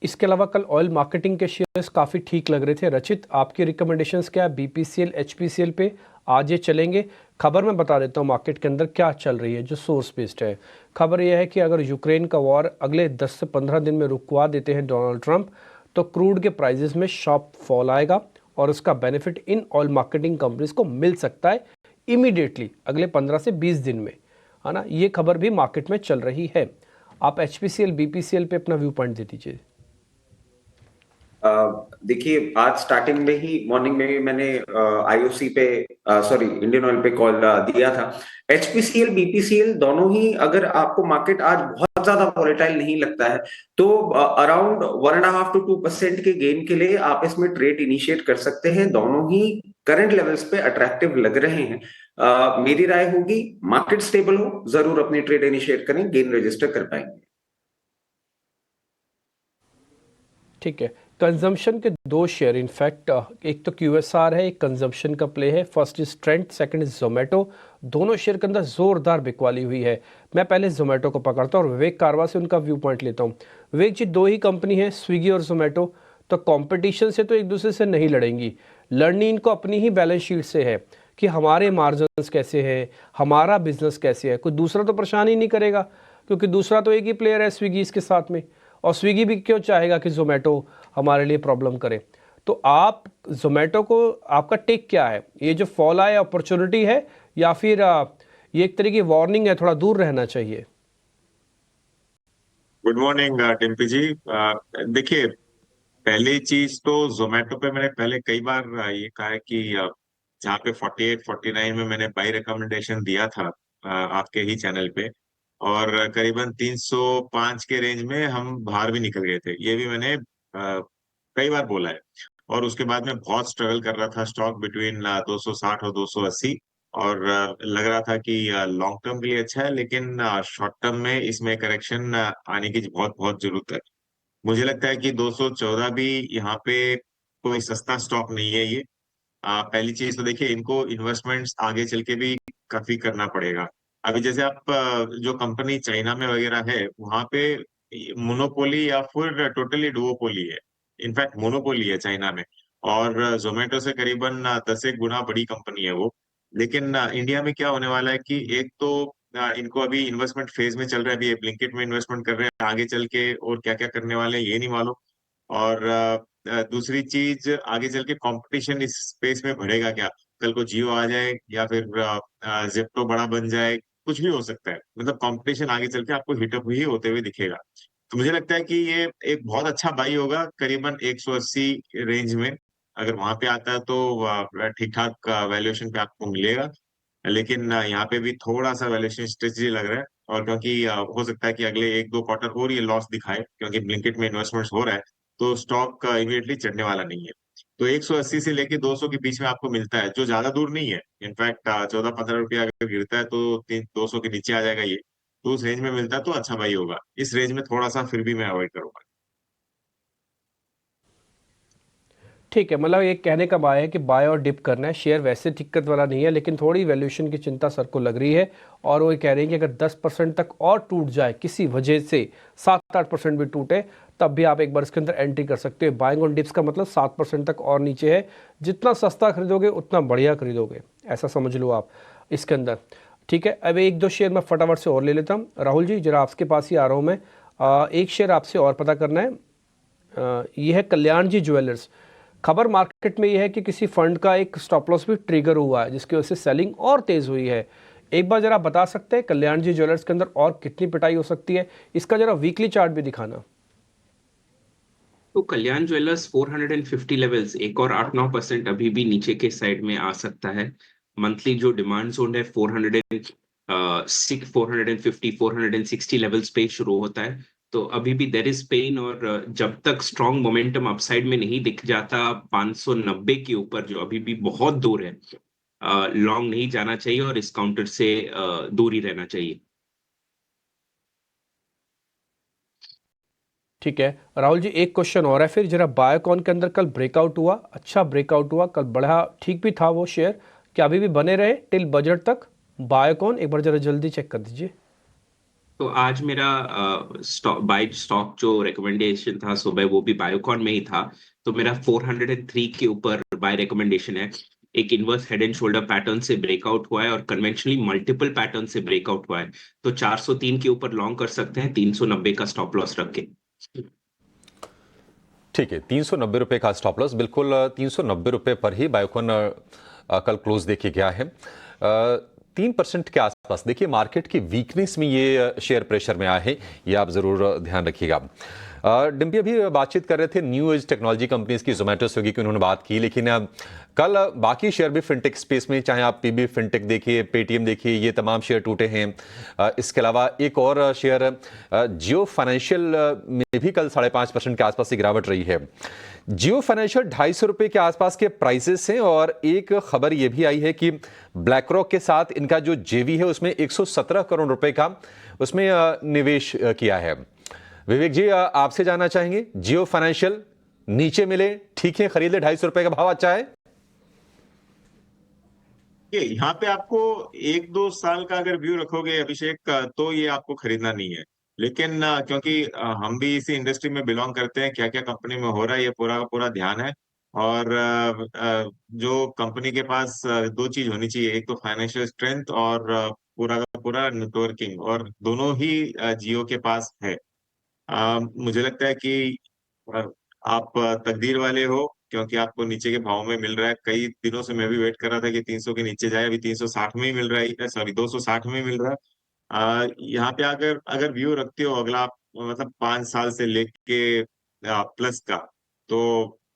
S3: इसके अलावा कल ऑयल मार्केटिंग के शेयर्स काफ़ी ठीक लग रहे थे। रचित, आपकी रिकमेंडेशंस क्या है बीपीसीएल एचपीसीएल पे? आज ये चलेंगे? खबर मैं बता देता हूँ मार्केट के अंदर क्या चल रही है जो सोर्स बेस्ड है। खबर यह है कि अगर यूक्रेन का वॉर अगले 10 से 15 दिन में रुकवा देते हैं डोनाल्ड ट्रंप, तो क्रूड के प्राइजेस में शार्प फॉल आएगा और उसका benefit in oil marketing companies को मिल सकता है इमीडिएटली अगले 15 से 20 दिन में, है ना। ये खबर भी मार्केट में चल रही है। आप एचपीसीएल बीपीसीएल पे अपना व्यू पॉइंट दे दीजिए।
S4: देखिए, आज स्टार्टिंग में ही मॉर्निंग में भी मैंने आईओसी पे सॉरी इंडियन ऑयल पे कॉल दिया था। एचपीसीएल बीपीसीएल दोनों ही, अगर आपको मार्केट आज बहुत ज्यादा वॉलेटाइल नहीं लगता है तो अराउंड 1.5 to 2% के गेन के लिए आप इसमें ट्रेड इनिशिएट कर सकते हैं। दोनों ही करंट लेवल्स पे अट्रैक्टिव लग रहे हैं। मेरी राय होगी मार्केट स्टेबल हो, जरूर अपनी ट्रेड इनिशिएट करें, गेन रजिस्टर कर पाएंगे।
S3: ठीक है। कंजम्पशन के दो शेयर, इनफैक्ट एक तो क्यूएसआर है, एक कंजम्पशन का प्ले है। First is Trent, second is Zomato. दोनों शेयर के अंदर जोरदार बिकवाली हुई है। मैं पहले जोमेटो को पकड़ता हूँ और विवेक कारवा से उनका व्यू पॉइंट लेता हूँ। विवेक जी, दो ही कंपनी है, स्विगी और जोमेटो, तो कंपटीशन से तो एक दूसरे से नहीं लड़ेंगी। लड़नी इनको अपनी ही बैलेंस शीट से है कि हमारे मार्जिन्स कैसे हैं, हमारा बिजनेस कैसे है। कोई दूसरा तो परेशान ही नहीं करेगा, क्योंकि दूसरा तो एक ही प्लेयर है स्विगी इसके साथ में, और स्विगी भी क्यों चाहेगा कि जोमेटो हमारे लिए प्रॉब्लम करे। तो आप जोमेटो को, आपका टेक क्या है? ये जो फॉल आया अपॉर्चुनिटी है या फिर ये एक तरह की वार्निंग है, थोड़ा दूर रहना चाहिए?
S8: गुड मॉर्निंग डिम्पी जी। देखिए, पहली चीज तो जोमेटो पे मैंने पहले कई बार ये कहा है कि जहाँ पे 48 49 में मैंने बाई रिकमेंडेशन दिया था आपके ही चैनल पे, और करीबन 305 के रेंज में हम बाहर भी निकल गए थे, ये भी मैंने कई बार बोला है। और उसके बाद में बहुत स्ट्रगल कर रहा था स्टॉक बिटवीन 260 और 280, और लग रहा था कि लॉन्ग टर्म के लिए अच्छा है, लेकिन शॉर्ट टर्म में इसमें करेक्शन आने की बहुत बहुत जरूरत है। मुझे लगता है कि 214 भी यहाँ पे कोई सस्ता स्टॉक नहीं है ये। पहली चीज तो देखिए, इनको इन्वेस्टमेंट्स आगे चल के भी काफी करना पड़ेगा। अभी जैसे आप जो कंपनी चाइना में वगैरह है, वहां पे मोनोपोली या फिर टोटली डुओपोली है। इनफैक्ट मोनोपोली है चाइना में, और जोमेटो से करीबन 10 एक गुना बड़ी कंपनी है वो। लेकिन इंडिया में क्या होने वाला है कि एक तो इनको अभी इन्वेस्टमेंट फेज में चल रहा है, अभी ब्लिंकिट में इन्वेस्टमेंट कर रहे हैं, आगे चल के और क्या क्या करने वाले हैं ये नहीं मालूम। और दूसरी चीज, आगे चल के कंपटीशन इस स्पेस में बढ़ेगा क्या? कल को जियो आ जाए या फिर जेप्टो बड़ा बन जाए, कुछ भी हो सकता है। मतलब कंपटीशन आगे चल के आपको हिटअप ही होते हुए दिखेगा। तो मुझे लगता है कि ये एक बहुत अच्छा बाई होगा करीबन 180 रेंज में। अगर वहां पे आता है तो ठीक ठाक वैल्यूएशन पे आपको मिलेगा। लेकिन यहाँ पे भी थोड़ा सा वैल्यूएशन स्ट्रेटजी लग रहा है, और क्योंकि हो सकता है कि अगले 1-2 क्वार्टर और ये लॉस दिखाए, क्योंकि ब्लिंकिट में इन्वेस्टमेंट्स हो रहा है, तो स्टॉक इमीडिएटली चढ़ने वाला नहीं है। तो 180 से लेके 200 के बीच में आपको मिलता है, जो ज्यादा दूर नहीं है। इनफैक्ट 14-15 रुपया अगर गिरता है तो 200 के नीचे आ जाएगा ये। तो उस रेंज में मिलता है तो अच्छा भाई होगा। इस रेंज में थोड़ा सा फिर भी मैं अवॉइड करूंगा।
S3: ठीक है, मतलब ये कहने का बाय है कि बाय और डिप करना है। शेयर वैसे दिक्कत वाला नहीं है, लेकिन थोड़ी वैल्यूएशन की चिंता सर को लग रही है, और वो ये कह रहे हैं कि अगर 10% तक और टूट जाए किसी वजह से, 7-8% भी टूटे, तब भी आप एक बार इसके अंदर एंट्री कर सकते हो। बाइंग ऑन डिप्स का मतलब 7% तक और नीचे है। जितना सस्ता खरीदोगे उतना बढ़िया खरीदोगे, ऐसा समझ लो आप इसके अंदर। ठीक है, अब एक दो शेयर मैं फटाफट से और ले लेता हूँ। राहुल जी, जरा आपके पास ही आ रहा हूँ मैं। एक शेयर आपसे और पता करना है, ये है कल्याण जी ज्वेलर्स। खबर मार्केट में ये है कि किसी फंड का एक स्टॉप लॉस भी ट्रिगर हुआ है, जिसकी वजह से सेलिंग और तेज हुई है। एक बार जरा बता सकते हैं कल्याण जी ज्वेलर्स के अंदर और कितनी पिटाई हो सकती है? इसका जरा वीकली चार्ट भी दिखाना।
S5: तो कल्याण ज्वेलर्स 450 लेवल्स, एक और 8-9% अभी भी नीचे के साइड में आ सकता है। मंथली जो डिमांड जोन है 400 450 460 लेवल्स पे शुरू होता है। तो अभी भी देयर इज पेन, और जब तक स्ट्रॉन्ग मोमेंटम अपसाइड में नहीं दिख जाता 590 के ऊपर, जो अभी भी बहुत दूर है, लॉन्ग नहीं जाना चाहिए और इस काउंटर से दूर ही रहना चाहिए।
S3: ठीक है राहुल जी, एक क्वेश्चन और है फिर जरा। बायोकॉन के अंदर कल ब्रेकआउट हुआ, अच्छा ब्रेकआउट हुआ, कल बढ़ा, ठीक भी था वो शेयर, क्या अभी भी बने रहे टिल बजट तक? बायोकॉन एक बार जरा जल्दी चेक कर दीजिए।
S5: तो आज मेरा स्टॉक जो रिकमेंडेशन था सुबह, वो भी बायोकॉन में ही था। तो मेरा 403 के ऊपर बाय रिकमेंडेशन है। एक inverse head and shoulder pattern से ब्रेकआउट हुआ है और कन्वेंशनली मल्टीपल पैटर्न से ब्रेकआउट हुआ है। तो 403 के ऊपर लॉन्ग कर सकते हैं 390 का स्टॉप लॉस रख के।
S2: ठीक है, 390 रुपए का स्टॉप लॉस, बिल्कुल 390 रुपए पर ही बायोकॉन कल क्लोज देखे गया है। 3% के आसपास। देखिए मार्केट की वीकनेस में ये शेयर प्रेशर में आए हैं, ये आप जरूर ध्यान रखिएगा। डिम्पी अभी बातचीत कर रहे थे न्यू एज टेक्नोलॉजी कंपनीज की, जोमेटो स्विगी की उन्होंने बात की, लेकिन कल बाकी शेयर भी फिनटेक स्पेस में, चाहे आप पीबी फिनटेक देखिए, पेटीएम देखिए, ये तमाम शेयर टूटे हैं। इसके अलावा एक और शेयर जियो फाइनेंशियल में भी कल 5.5% के आसपास की गिरावट रही है। जियो फाइनेंशियल 250 रुपए के आसपास के प्राइसेस हैं और एक खबर यह भी आई है कि ब्लैक रॉक के साथ इनका जो जेवी है उसमें 117 करोड़ रुपए का उसमें निवेश किया है। विवेक जी आपसे जानना चाहेंगे, जियो फाइनेंशियल नीचे मिले ठीक है, खरीद ले, 250 रुपए का भाव अच्छा है?
S8: ये यहाँ पे आपको 1-2 साल का अगर व्यू रखोगे अभिषेक, तो ये आपको खरीदना नहीं है। लेकिन क्योंकि हम भी इसी इंडस्ट्री में बिलोंग करते हैं, क्या क्या कंपनी में हो रहा है ये पूरा का पूरा ध्यान है। और जो कंपनी के पास दो चीज होनी चाहिए, एक तो फाइनेंशियल स्ट्रेंथ और पूरा का पूरा नेटवर्किंग, और दोनों ही जियो के पास है। मुझे लगता है कि अ, आप तकदीर वाले हो, क्योंकि आपको नीचे के भाव में मिल रहा है। कई दिनों से मैं भी वेट कर रहा था कि 300 के नीचे जाए, अभी 360 में ही मिल रहा है, सॉरी 260 में ही मिल रहा है। यहाँ पे अगर अगर व्यू रखते हो अगला, मतलब 5 साल से लेके प्लस का, तो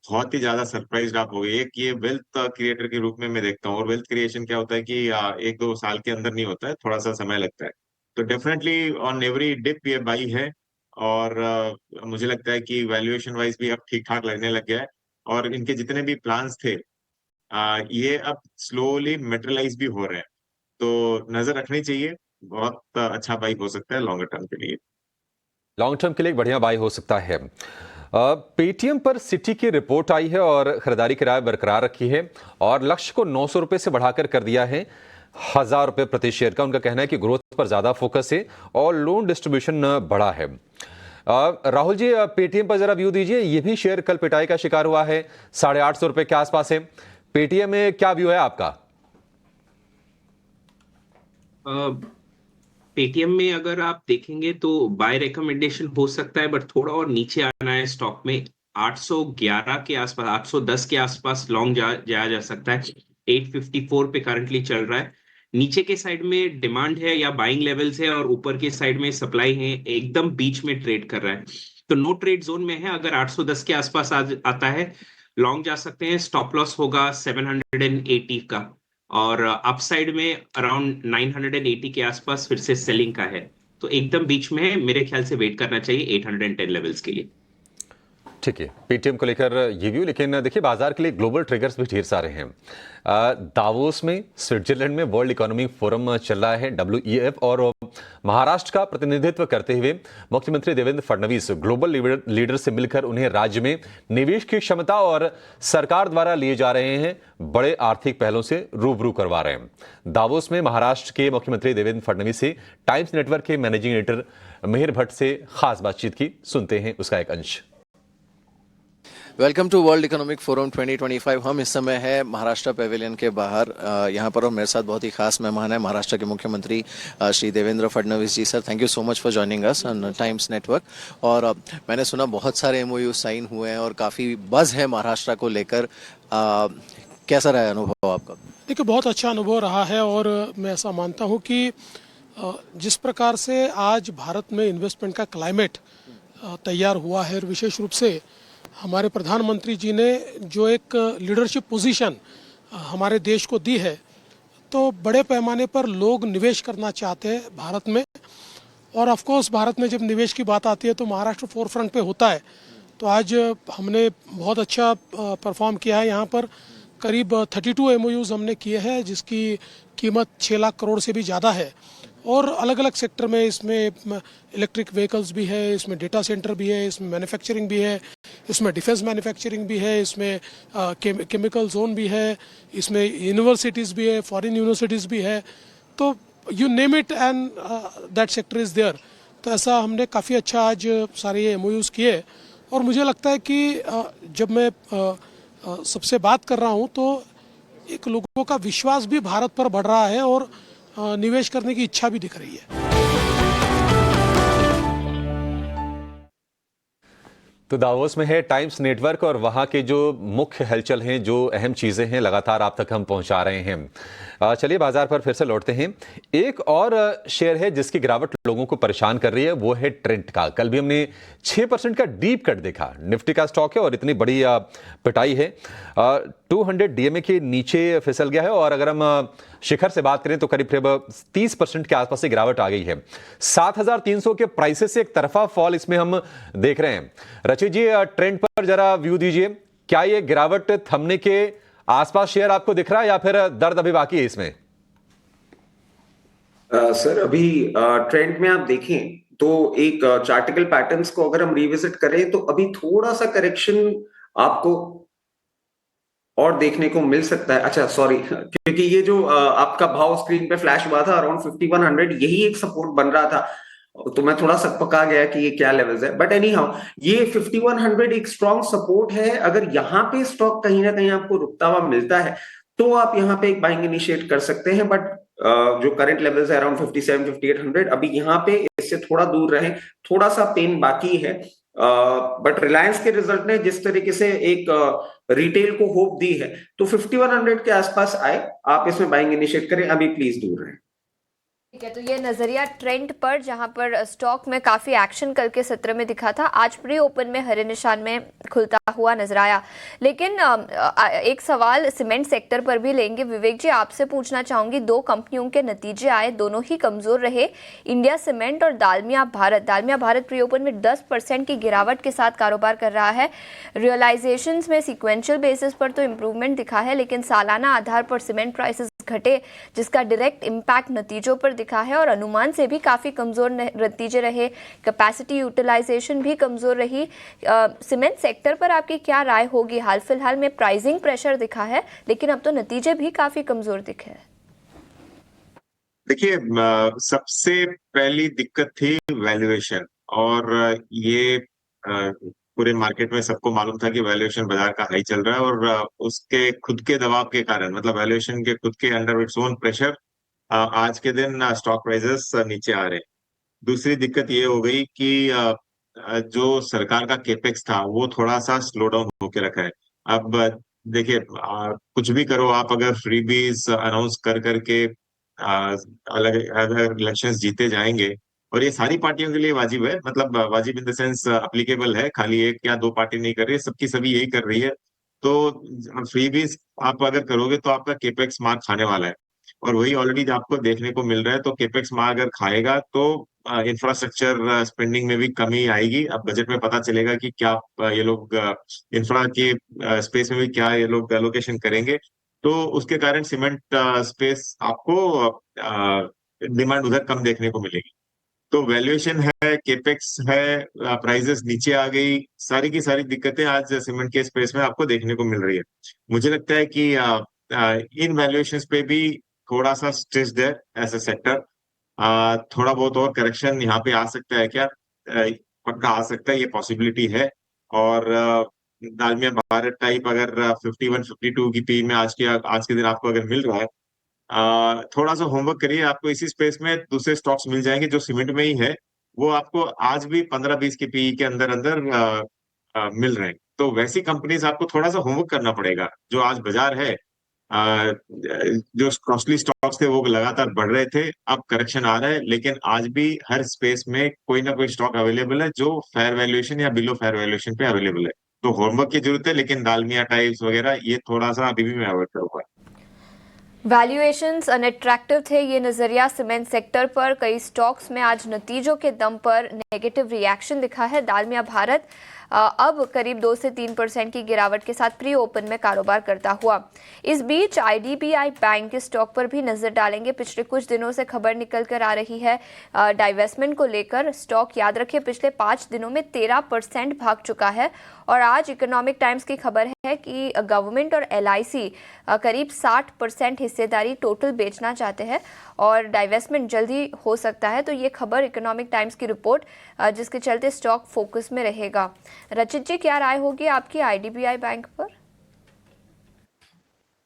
S8: बहुत ही ज्यादा सरप्राइज आप हो गए। एक ये वेल्थ क्रिएटर के रूप में मैं देखता हूँ, और वेल्थ क्रिएशन क्या होता है कि 1-2 साल के अंदर नहीं होता है, थोड़ा सा समय लगता है। तो डेफिनेटली ऑन एवरी डिप ये बाई है, और मुझे लगता है कि वैल्यूएशन वाइज भी अब ठीक ठाक लगने लग गया है। और इनके जितने भी प्लान्स थे ये अब स्लोली मेटेरियलाइज भी हो रहे हैं, तो नजर रखनी चाहिए। बहुत अच्छा बाई हो सकता है लॉन्गर टर्म के लिए।
S2: लॉन्ग टर्म के लिए एक बढ़िया बाई हो सकता है। पेटीएम पर सिटी की रिपोर्ट आई है और खरीदारी की राय बरकरार रखी है और लक्ष्य को 900 रुपए से बढ़ाकर कर दिया है 1000 रुपए प्रति शेयर का। उनका कहना है कि ग्रोथ पर ज्यादा फोकस है और लोन डिस्ट्रीब्यूशन बढ़ा है। राहुल जी पेटीएम पर जरा व्यू दीजिए, ये भी शेयर कल पिटाई का शिकार हुआ है, 850 रुपए के आसपास है। पेटीएम में क्या व्यू है आपका?
S5: पेटीएम में अगर आप देखेंगे तो बाय रिकमेंडेशन हो सकता है, बट थोड़ा और नीचे आना है स्टॉक में। 811 के आसपास, 810 के आसपास लॉन्ग जाया जा सकता है। 854 पे करंटली चल रहा है। नीचे के साइड में डिमांड है या बाइंग लेवल्स है, और ऊपर के साइड में सप्लाई है, एकदम बीच में ट्रेड कर रहा है। तो नो ट्रेड जोन में है। अगर 810 के आसपास आता है लॉन्ग जा सकते हैं। स्टॉप लॉस होगा 780 का, और अपसाइड में अराउंड 980 के आसपास फिर से सेलिंग का है। तो एकदम बीच में है, मेरे ख्याल से वेट करना चाहिए 810 लेवल्स के लिए।
S2: ठीक है, पेटीएम को लेकर ये व्यू। लेकिन देखिए बाजार के लिए ग्लोबल ट्रिगर्स भी ढेर सारे हैं। दावोस में स्विट्जरलैंड में वर्ल्ड इकोनॉमिक फोरम चल रहा है WEF, और महाराष्ट्र का प्रतिनिधित्व करते हुए मुख्यमंत्री देवेंद्र फडणवीस ग्लोबल लीडर से मिलकर उन्हें राज्य में निवेश की क्षमता और सरकार द्वारा लिए जा रहे हैं बड़े आर्थिक पहलों से रूबरू करवा रहे हैं। दावोस में महाराष्ट्र के मुख्यमंत्री देवेंद्र फडणवीस से टाइम्स नेटवर्क के मैनेजिंग एडिटर मिहिर भट्ट से खास बातचीत की, सुनते हैं उसका एक अंश।
S9: Welcome to World Economic Forum 2025। हम इस समय है महाराष्ट्र पेविलियन के बाहर यहाँ पर, और मेरे साथ बहुत ही खास मेहमान है महाराष्ट्र के मुख्यमंत्री Shri Devendra Fadnavis ji. Sir, thank you so much for joining us on Times Network. और मैंने सुना बहुत सारे MOU साइन हुए हैं और काफ़ी बज़ है महाराष्ट्र को लेकर। कैसा रहा अनुभव आपका?
S10: देखिए, बहुत अच्छा अनुभव रहा है, और मैं ऐसा मानता हूँ कि जिस प्रकार से आज भारत में इन्वेस्टमेंट का क्लाइमेट तैयार हुआ है, और विशेष रूप से हमारे प्रधानमंत्री जी ने जो एक लीडरशिप पोजीशन हमारे देश को दी है, तो बड़े पैमाने पर लोग निवेश करना चाहते हैं भारत में। और ऑफ कोर्स भारत में जब निवेश की बात आती है तो महाराष्ट्र फोरफ्रंट पे होता है। तो आज हमने बहुत अच्छा परफॉर्म किया है। यहाँ पर करीब 32 MOUs हमने किए हैं जिसकी कीमत 6 लाख करोड़ से भी ज़्यादा है। और अलग अलग सेक्टर में, इसमें इलेक्ट्रिक व्हीकल्स भी है, इसमें डेटा सेंटर भी है, इसमें मैन्युफैक्चरिंग भी है, इसमें डिफेंस मैन्युफैक्चरिंग भी है, इसमें केमिकल जोन भी है, इसमें यूनिवर्सिटीज़ भी है, फॉरेन यूनिवर्सिटीज़ भी है। तो you name it and that sector is there. तो ऐसा हमने काफ़ी अच्छा आज सारे ये MOUs किए। और मुझे लगता है कि जब मैं सबसे बात कर रहा हूँ तो एक लोगों का विश्वास भी भारत पर बढ़ रहा है और निवेश करने की इच्छा भी दिख रही है।
S2: तो दावोस में है टाइम्स नेटवर्क और वहां के जो मुख्य हलचल हैं, जो अहम चीजें हैं, लगातार आप तक हम पहुंचा रहे हैं। चलिए बाजार पर फिर से लौटते हैं। एक और शेयर है जिसकी गिरावट लोगों को परेशान कर रही है, वो है ट्रेंट का। कल भी हमने 6% का डीप कट देखा। निफ्टी का स्टॉक है और इतनी बड़ी पिटाई है, 200 DMA के नीचे फिसल गया है। और अगर हम शिखर से बात करें तो करीब 30% के आसपास से गिरावट आ गई है। 7300 के प्राइसेस से एक तरफा फॉल इसमें हम देख रहे हैं। रचित जी, ट्रेंड पर जरा व्यू दीजिए। क्या ये गिरावट थमने के आसपास शेयर आपको दिख रहा है या फिर दर्द अभी बाकी है इसमें?
S4: सर अभी ट्रेंड में आप देखें तो एक चार्टिकल पैटर्न्स को अगर हम रिविजिट करें तो अभी थोड़ा सा करेक्शन आपको और देखने को मिल सकता है। अच्छा सॉरी, क्योंकि ये जो आपका भाव स्क्रीन पे फ्लैश हुआ था अराउंड 5100, यही एक सपोर्ट बन रहा था, तो मैं थोड़ा सा पका गया कि ये क्या लेवल्स है। बट एनी हाउ ये 5100 एक स्ट्रॉन्ग सपोर्ट है। अगर यहाँ पे स्टॉक कहीं ना कहीं आपको रुकता हुआ मिलता है तो आप यहाँ पे एक बाइंग इनिशिएट कर सकते हैं। बट जो करंट लेवल्स है अराउंड 57 5800, अभी यहाँ पे इससे थोड़ा दूर रहे, थोड़ा सा पेन बाकी है। बट रिलायंस के रिजल्ट ने जिस तरीके से एक रिटेल को होप दी है तो 5100 के आसपास आए, आप इसमें बाइंग इनिशिएट करें, अभी प्लीज दूर रहें।
S1: ठीक है, तो ये नजरिया ट्रेंड पर, जहां पर स्टॉक में काफी एक्शन कल के सत्र में दिखा था, आज प्री ओपन में हरे निशान में खुलता हुआ नजर आया। लेकिन एक सवाल सीमेंट सेक्टर पर भी लेंगे। विवेक जी, आपसे पूछना चाहूंगी, दो कंपनियों के नतीजे आए, दोनों ही कमजोर रहे, इंडिया सीमेंट और दालमिया भारत। दालमिया भारत प्री ओपन में 10% की गिरावट के साथ कारोबार कर रहा है। रियलाइजेशंस में सीक्वेंशियल बेसिस पर तो इंप्रूवमेंट दिखा है, लेकिन सालाना आधार पर सीमेंट प्राइसेस घटे, जिसका डायरेक्ट इंपैक्ट नतीजों पर दिखा है। और अनुमान से भी काफी कमजोर नतीजे रहे, कैपेसिटी यूटिलाइजेशन भी कमजोर रही। सीमेंट सेक्टर पर आपकी क्या राय होगी? हाल फिलहाल में प्राइसिंग प्रेशर दिखा है, लेकिन अब तो नतीजे भी काफी कमजोर दिखे हैं।
S8: देखिए, सबसे पहली दिक्कत थी वैल्यूएशन। और ये पूरे मार्केट में सबको मालूम था कि वैल्यूएशन बाजार का हाई चल रहा है और उसके खुद के दबाव के कारण, मतलब वैल्यूएशन के खुद के अंडर इट्स ओन प्रेशर, आज के दिन स्टॉक प्राइसेस नीचे आ रहे हैं। दूसरी दिक्कत ये हो गई कि जो सरकार का केपेक्स था वो थोड़ा सा स्लो डाउन होके रखा है। अब देखिए, कुछ भी करो आप, अगर फ्रीबीज अनाउंस कर करके अलग अलग इलेक्शंस जीते जाएंगे, और ये सारी पार्टियों के लिए वाजिब है, मतलब वाजिब इन द सेंस अप्लीकेबल है, खाली एक या दो पार्टी नहीं कर रही है, सबकी सभी यही कर रही है। तो फ्रीबीज आप अगर करोगे तो आपका केपेक्स मार खाने वाला है, और वही ऑलरेडी आपको देखने को मिल रहा है। तो केपेक्स मार अगर खाएगा तो इंफ्रास्ट्रक्चर स्पेंडिंग में भी कमी आएगी। अब बजट में पता चलेगा कि क्या ये लोग इंफ्रा के स्पेस में भी क्या ये लोग एलोकेशन करेंगे। तो उसके कारण सीमेंट स्पेस आपको डिमांड उधर कम देखने को मिलेगी। तो वैल्यूएशन है, केपेक्स है, प्राइसेस नीचे आ गई, सारी की सारी दिक्कतें आज सीमेंट के स्पेस में आपको देखने को मिल रही है। मुझे लगता है कि इन वैल्यूएशंस पे भी थोड़ा सा स्ट्रेस्ड है एज अ सेक्टर। थोड़ा बहुत और करेक्शन यहाँ पे आ सकता है क्या? पक्का आ सकता है, ये पॉसिबिलिटी है। और दालमिया भारत टाइप अगर 51 52 की पी में आज के दिन आपको अगर मिल रहा है, थोड़ा सा होमवर्क करिए, आपको इसी स्पेस में दूसरे स्टॉक्स मिल जाएंगे जो सीमेंट में ही है, वो आपको आज भी 15-20 के पी के अंदर अंदर मिल रहे हैं। तो वैसी कंपनीज आपको थोड़ा सा होमवर्क करना पड़ेगा। जो आज बाजार है, जो कॉस्टली स्टॉक्स थे वो लगातार बढ़ रहे थे, अब करेक्शन आ रहा है, लेकिन आज भी हर स्पेस में कोई ना कोई स्टॉक अवेलेबल है जो फेयर वैल्यूएशन या बिलो फेयर वैल्यूएशन पे अवेलेबल है। तो होमवर्क की जरूरत है, लेकिन दालमिया टाइप्स वगैरह ये थोड़ा सा अभी भी मैं अवॉइड करूंगा।
S1: वैल्यूएशंस अनअट्रैक्टिव थे, ये नजरिया सीमेंट सेक्टर पर कई स्टॉक्स में आज नतीजों के दम पर नेगेटिव रिएक्शन दिखा है। दालमिया भारत अब करीब 2 से 3% की गिरावट के साथ प्री ओपन में कारोबार करता हुआ। इस बीच आईडीबीआई बैंक के स्टॉक पर भी नजर डालेंगे। पिछले कुछ दिनों से खबर निकल कर आ रही है डाइवेस्टमेंट को लेकर। स्टॉक याद रखिए पिछले 5 दिनों में 13% भाग चुका है। और आज इकोनॉमिक टाइम्स की खबर है कि गवर्नमेंट और एलआईसी करीब 60% हिस्सेदारी टोटल बेचना चाहते हैं और डाइवेस्टमेंट जल्दी हो सकता है। तो ये खबर इकोनॉमिक टाइम्स की रिपोर्ट जिसके चलते स्टॉक फोकस में रहेगा। रचित जी, क्या राय होगी आपकी आईडीबीआई बैंक पर?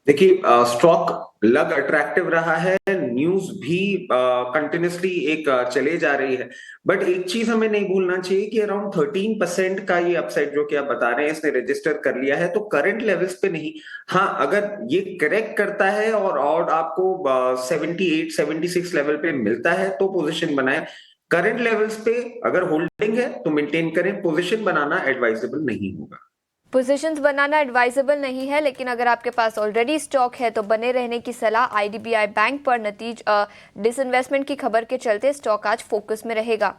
S4: देखिए, स्टॉक लग अट्रैक्टिव रहा है, न्यूज भी कंटिन्यूसली एक चले जा रही है, बट एक चीज हमें नहीं भूलना चाहिए कि अराउंड 13% का ये अपसाइड जो कि आप बता रहे हैं इसने रजिस्टर कर लिया है, तो करंट लेवल्स पे नहीं। हाँ, अगर ये करेक्ट करता है और आपको 78 76 लेवल पे मिलता है तो पोजीशन बनाए। करंट लेवल्स पे अगर होल्डिंग है तो मेंटेन करें, पोजीशन बनाना एडवाइजेबल नहीं होगा।
S1: पोजीशंस बनाना एडवाइजेबल नहीं है, लेकिन अगर आपके पास ऑलरेडी स्टॉक है तो बने रहने की सलाह। आईडीबीआई बैंक पर डिसइन्वेस्टमेंट की खबर के चलते स्टॉक आज फोकस में रहेगा।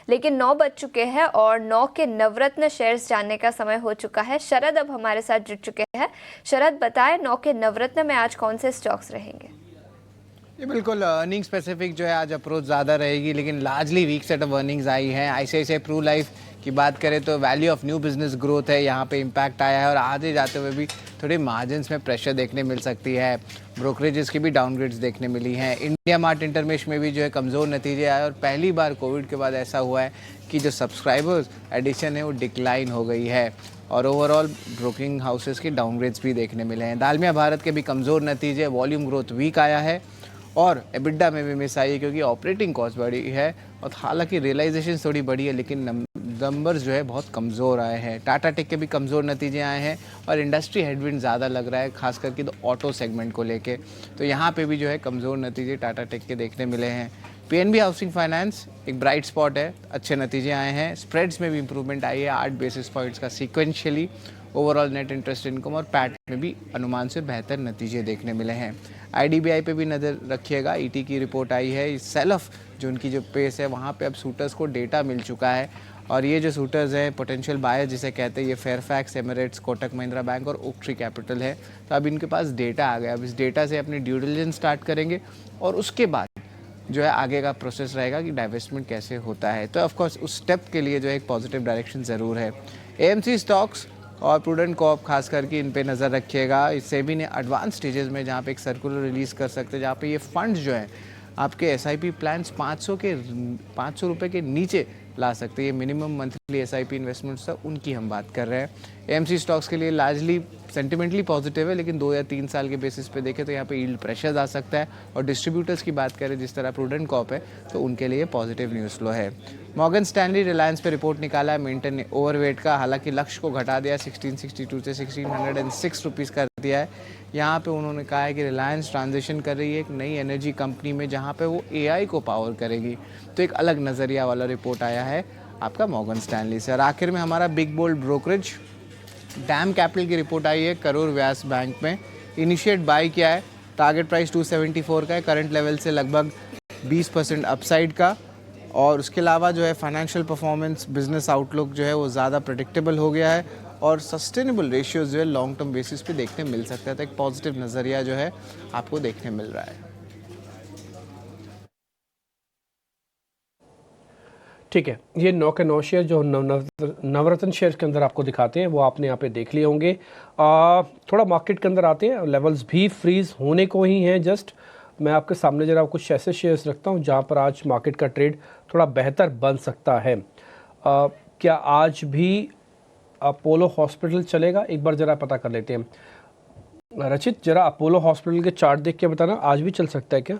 S1: लेकिन 9 बज चुके हैं और 9 के नवरत्न शेयर्स जानने का समय हो चुका है। शरद अब हमारे साथ जुड़ चुके हैं। शरद, बताएं 9 के नवरत्न में आज कौन से स्टॉक्स रहेंगे?
S6: ये बिल्कुल अर्निंग स्पेसिफिक जो है आज अप्रोच ज़्यादा रहेगी, लेकिन largely weak set of earnings आई हैं। आईसीआईसीआई प्रू लाइफ की बात करें तो value of new business growth है, यहाँ पे इम्पैक्ट आया है और आगे जाते हुए भी थोड़ी मार्जिन्स में प्रेशर देखने मिल सकती है। ब्रोकरेजेस की भी डाउनग्रेड्स देखने मिली हैं। इंडिया मार्ट इंटरमेश में भी जो है कमज़ोर नतीजे आए और पहली बार कोविड के बाद ऐसा हुआ है कि जो सब्सक्राइबर्स एडिशन है वो डिक्लाइन हो गई है और ओवरऑल ब्रोकिंग हाउसेस की डाउनग्रेड्स भी देखने मिले हैं। दालमिया भारत के भी कमज़ोर नतीजे, वॉल्यूम ग्रोथ वीक आया है और एबिडा में भी मिस आई है क्योंकि ऑपरेटिंग कॉस्ट बढ़ी है और हालांकि रियलाइजेशन थोड़ी बढ़ी है, लेकिन नंबर्स जो है बहुत कमज़ोर आए हैं। टाटा टेक के भी कमज़ोर नतीजे आए हैं और इंडस्ट्री हेडविंड ज़्यादा लग रहा है, खास करके तो ऑटो सेगमेंट को लेके। तो यहाँ पे भी जो है कमज़ोर नतीजे टाटा टेक के देखने मिले हैं। पीएनबी हाउसिंग फाइनेंस एक ब्राइट स्पॉट है, अच्छे नतीजे आए हैं। स्प्रेड्स में भी इंप्रूवमेंट आई है 8 बेसिस पॉइंट्स का sequentially. Overall net interest income और पैट में भी अनुमान से बेहतर नतीजे देखने मिले हैं। आईडीबीआई पे भी नज़र रखिएगा, ईटी की रिपोर्ट आई है। सेल ऑफ जो उनकी जो पेस है वहाँ पे अब सूटर्स को डेटा मिल चुका है और ये जो सूटर्स हैं पोटेंशियल बायर जिसे कहते हैं, ये Fairfax, Emirates, Kotak Mahindra bank और ओकट्री कैपिटल है। तो अब इनके पास डेटा आ गया, अब इस डेटा से अपनी ड्यू डिलिजेंस स्टार्ट करेंगे और उसके बाद जो है आगे का प्रोसेस रहेगा कि डाइवेस्टमेंट कैसे होता है। तो ऑफकोर्स उस स्टेप के लिए जो है एक पॉजिटिव डायरेक्शन ज़रूर है। एएमसी स्टॉक्स और प्रूडेंट कोऑप खास करके इन पे नज़र रखिएगा। इससे भी ने एडवांस स्टेजेस में जहाँ पे एक सर्कुलर रिलीज़ कर सकते हैं, जहाँ पे ये फंड्स जो हैं आपके एसआईपी प्लान्स 500 रुपये के नीचे ला सकते हैं। ये मिनिमम मंथली एसआईपी इन्वेस्टमेंट्स था, उनकी हम बात कर रहे हैं। एएमसी स्टॉक्स के लिए लार्जली सेंटिमेंटली पॉजिटिव है, लेकिन 2 या 3 साल के बेसिस पे देखें तो यहाँ पे यील्ड प्रेशर आ सकता है। और डिस्ट्रीब्यूटर्स की बात करें जिस तरह प्रूडेंट कॉप है तो उनके लिए पॉजिटिव न्यूज़ फ्लो है। मॉर्गन स्टैनली रिलायंस पे रिपोर्ट निकाला है मेंटेन ने ओवरवेट का, हालांकि लक्ष्य को घटा दिया 1662 से 1606 रुपीज़ कर दिया है। यहाँ पे उन्होंने कहा है कि रिलायंस ट्रांजिशन कर रही है एक नई एनर्जी कंपनी में जहाँ पे वो एआई को पावर करेगी। तो एक अलग नज़रिया वाला रिपोर्ट आया है आपका मॉर्गन स्टैनली से। और आखिर में हमारा big bold brokerage DAM Capital की रिपोर्ट आई है करूर व्यास बैंक में। इनिशिएट बाय किया है, टारगेट प्राइस 274 का है, करंट लेवल से लगभग 20% अपसाइड का। और उसके अलावा जो है फाइनेंशियल परफॉर्मेंस, बिजनेस आउटलुक जो है वो ज़्यादा प्रेडिक्टेबल हो गया है और सस्टेनेबल रेशियोज जो है लॉन्ग टर्म बेसिस पे देखने मिल सकता है। तो एक पॉजिटिव नज़रिया जो है आपको देखने मिल रहा है।
S3: ठीक है, ये 9 के 9 शेयर जो नवरत्न शेयर के अंदर आपको दिखाते हैं वो आपने यहाँ पे देख लिए होंगे। थोड़ा मार्केट के अंदर आते हैं, लेवल्स भी फ्रीज होने को ही हैं जस्ट। मैं आपके सामने जरा कुछ ऐसे शेयर्स रखता हूँ जहाँ पर आज मार्केट का ट्रेड थोड़ा बेहतर बन सकता है। क्या आज भी अपोलो हॉस्पिटल चलेगा? एक बार ज़रा पता कर लेते हैं। रचित, ज़रा अपोलो हॉस्पिटल के चार्ट देख के बताना आज भी चल सकता है क्या?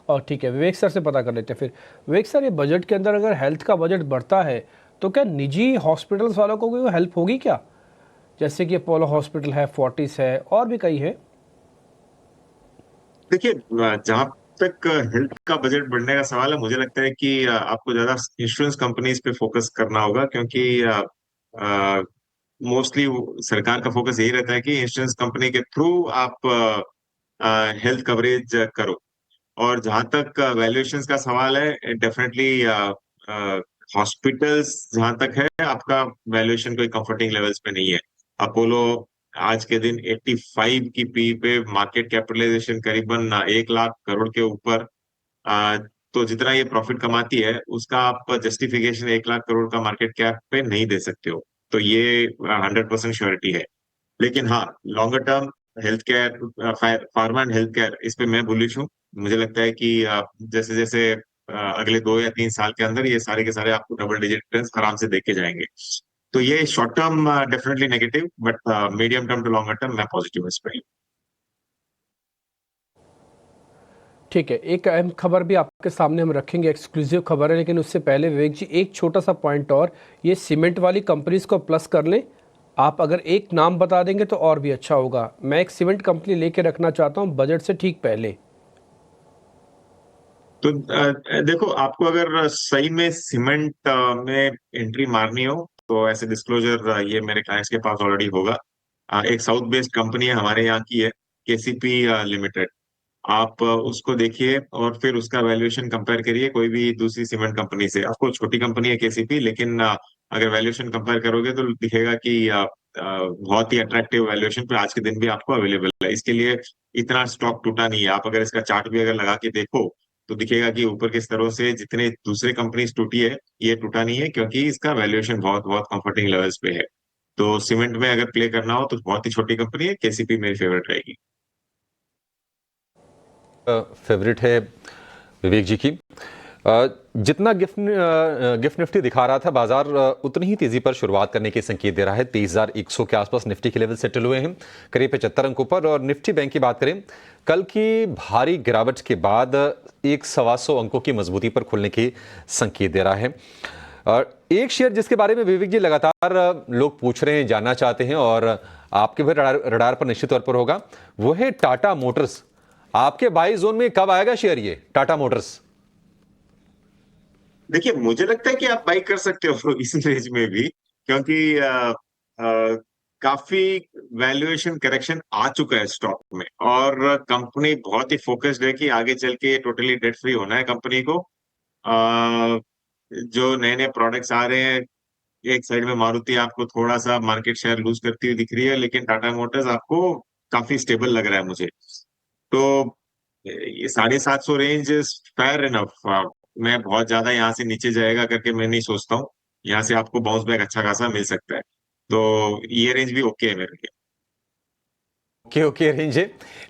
S3: और ठीक है, विवेक सर से पता कर लेते हैं फिर। विवेक सर, ये बजट के अंदर अगर हेल्थ का बजट बढ़ता है तो क्या निजी हॉस्पिटल्स वालों को कोई हेल्प होगी क्या? जैसे कि अपोलो हॉस्पिटल है, फोर्टिस है और भी कई है।
S8: देखिए, जहां तक हेल्थ का बजट बढ़ने का सवाल है, मुझे लगता है कि आपको ज्यादा इंश्योरेंस कंपनीज पे फोकस करना होगा, क्योंकि मोस्टली सरकार का फोकस यही रहता है कि इंश्योरेंस कंपनी के थ्रू आप हेल्थ कवरेज करो। और जहां तक वैल्यूएशंस का सवाल है, डेफिनेटली हॉस्पिटल्स जहां तक है, आपका वैल्यूएशन कोई कंफर्टिंग लेवल्स पे नहीं है। अपोलो आज के दिन 85 की पी पे, मार्केट कैपिटलाइजेशन करीबन 1 लाख करोड़ के ऊपर। आ, तो जितना ये प्रॉफिट कमाती है, उसका आप जस्टिफिकेशन 1 लाख करोड़ का मार्केट कैप पे नहीं दे सकते हो। तो ये 100% श्योरिटी है। लेकिन हाँ, longer term health care, pharma and health care, इस पे मैं बुलिश हूँ। मुझे लगता है कि जैसे जैसे अगले 2 या 3 साल के अंदर ये सारे के सारे आपको डबल डिजिट रिटर्न्स आराम से देखे जाएंगे। तो ये short term definitely negative, but medium term to longer term मैं पॉजिटिव इस पे।
S3: ठीक है, एक अहम खबर भी आपके सामने हम रखेंगे, एक्सक्लूसिव खबर है, लेकिन उससे पहले विवेक जी एक छोटा सा पॉइंट और, ये सीमेंट वाली कंपनीज को प्लस कर लें। आप अगर एक नाम बता देंगे तो और भी अच्छा होगा। मैं एक सीमेंट कंपनी लेके रखना चाहता हूँ बजट से ठीक पहले।
S8: तो देखो, आपको अगर सही में सीमेंट में एंट्री मारनी हो तो ऐसे डिस्क्लोजर ये मेरे क्लाइंट्स के पास ऑलरेडी होगा। एक साउथ बेस्ड कंपनी है, हमारे यहाँ की है, केसीपी लिमिटेड। आप उसको देखिए और फिर उसका वैल्यूएशन कंपेयर करिए कोई भी दूसरी सीमेंट कंपनी से। आपको छोटी कंपनी है केसीपी, लेकिन अगर वैल्यूएशन कंपेयर करोगे तो दिखेगा कि बहुत ही अट्रैक्टिव वैल्यूएशन पे आज के दिन भी आपको अवेलेबल है। इसके लिए इतना स्टॉक टूटा नहीं है। आप अगर इसका चार्ट भी अगर लगा के देखो तो दिखेगा कि ऊपर के स्तरों से जितने दूसरे कंपनीज टूटी है, ये टूटा नहीं है, क्योंकि इसका वैल्यूएशन बहुत बहुत कंफर्टिंग लेवल्स पे है। तो सीमेंट में अगर प्ले करना हो तो बहुत ही छोटी कंपनी है, केसीपी मेरी फेवरेट रहेगी।
S2: फेवरेट है विवेक जी की। जितना गिफ्ट निफ्टी दिखा रहा था बाजार, उतनी ही तेजी पर शुरुआत करने के संकेत दे रहा है। 23,100 के आसपास निफ्टी के लेवल सेटल हुए हैं, करीब 75 अंकों पर। और निफ्टी बैंक की बात करें, कल की भारी गिरावट के बाद 125 अंकों की मजबूती पर खुलने के संकेत दे रहा है। और एक शेयर जिसके बारे में विवेक जी लगातार लोग पूछ रहे हैं, जानना चाहते हैं, और आपके भी रडार पर निश्चित तौर पर होगा, वो है टाटा मोटर्स। आपके बाई जोन में कब आएगा शेयर ये टाटा मोटर्स?
S8: देखिए, मुझे लगता है कि आप बाई कर सकते हो इस रेंज में भी, क्योंकि काफी वैल्यूएशन करेक्शन आ चुका है स्टॉक में, और कंपनी बहुत ही फोकस्ड है कि आगे चल के टोटली डेट फ्री होना है कंपनी को। जो नए नए प्रोडक्ट्स आ रहे हैं, एक साइड में मारुति आपको थोड़ा सा मार्केट शेयर लूज करती हुई दिख रही है, लेकिन टाटा मोटर्स आपको काफी स्टेबल लग रहा है मुझे। तो ये 750 रेंज इज फेयर इनफ। मैं बहुत ज्यादा यहाँ से नीचे जाएगा करके मैं नहीं सोचता हूँ। यहाँ से आपको बाउंस बैक अच्छा खासा मिल सकता है, तो ये रेंज भी ओके है मेरे लिए।
S2: ओके रेंज है।